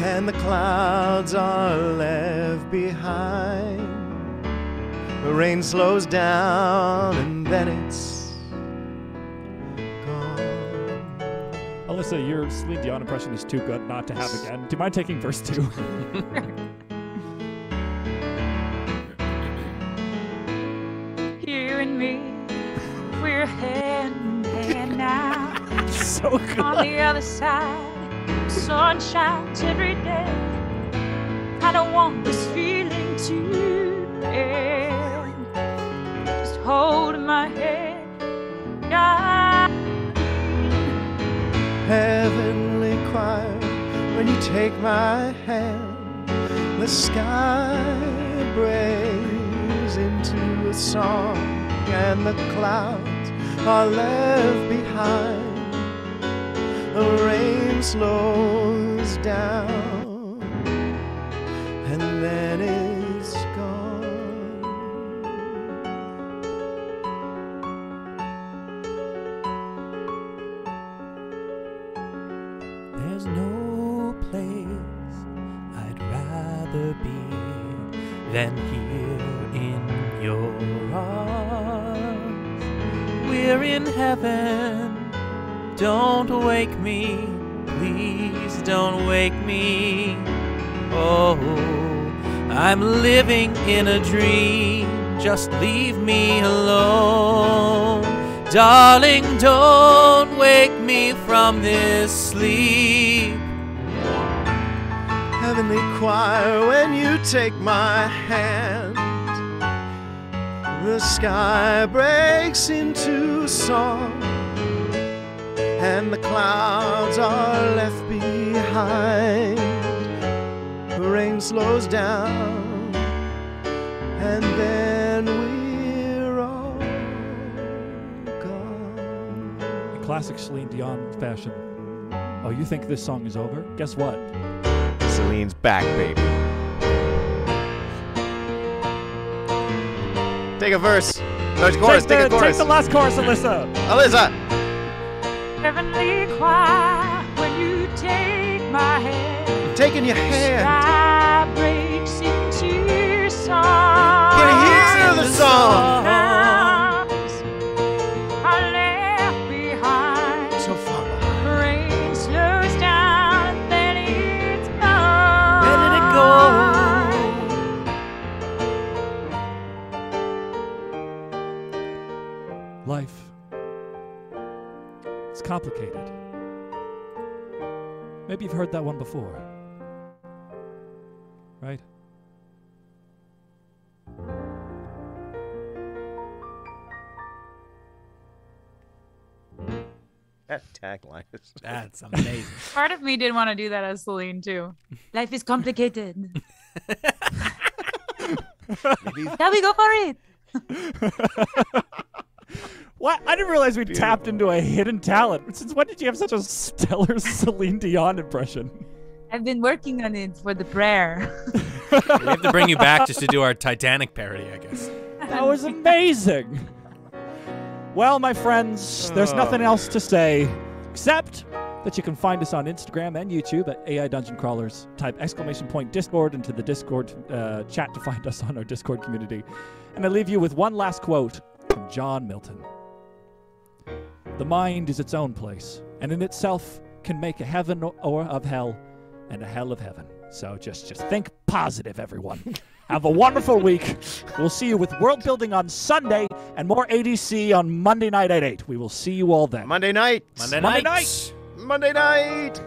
and the clouds are left behind. The rain slows down, and then it's gone.
Alyssa, your Celine Dion impression is too good not to have again. Do you mind taking verse 2?
You and me, we're hand in hand now.
So good.
On the other side, the sun shines every day. I don't want this feeling to end. Just hold my hand, guide me.
Heavenly choir, when you take my hand, the sky breaks into a song, and the clouds are left behind. The rain slows down, and then it's gone.
There's no place I'd rather be than here in your arms. We're in heaven. Don't wake me, please don't wake me. Oh, I'm living in a dream. Just leave me alone. Darling, don't wake me from this sleep.
Heavenly choir, when you take my hand, the sky breaks into song, and the clouds are left behind. The rain slows down, and then we're all gone.
In classic Celine Dion fashion. Oh, you think this song is over? Guess what?
Celine's back, baby. Take a verse. No, chorus. Take a chorus.
Take the last chorus, Alyssa.
Alyssa.
Heavenly choir, when you take my hand,
Taking your hand.
sky breaks into song.
Can you hear the song?
Clouds are left behind.
So far behind.
Rain slows down, and then it's gone.
Let it
Life complicated. Maybe you've heard that one before. Right?
That tagline is...
That's amazing.
Part of me did want to do that as Celine too. Life is complicated. Shall we go for it?
What? I didn't realize we tapped into a hidden talent. Since when did you have such a stellar Celine Dion impression?
I've been working on it for the prayer.
We have to bring you back just to do our Titanic parody, I guess.
That was amazing. Well, my friends, there's nothing else to say except that you can find us on Instagram and YouTube at AI Dungeon Crawlers. Type !Discord into the Discord chat to find us on our Discord community. And I leave you with one last quote from John Milton. The mind is its own place, and in itself can make a heaven or of hell and a hell of heaven. So just think positive, everyone. Have a wonderful week. We'll see you with world building on Sunday and more ADC on Monday night at 8. We will see you all then.
Monday night.
Monday night.
Monday night.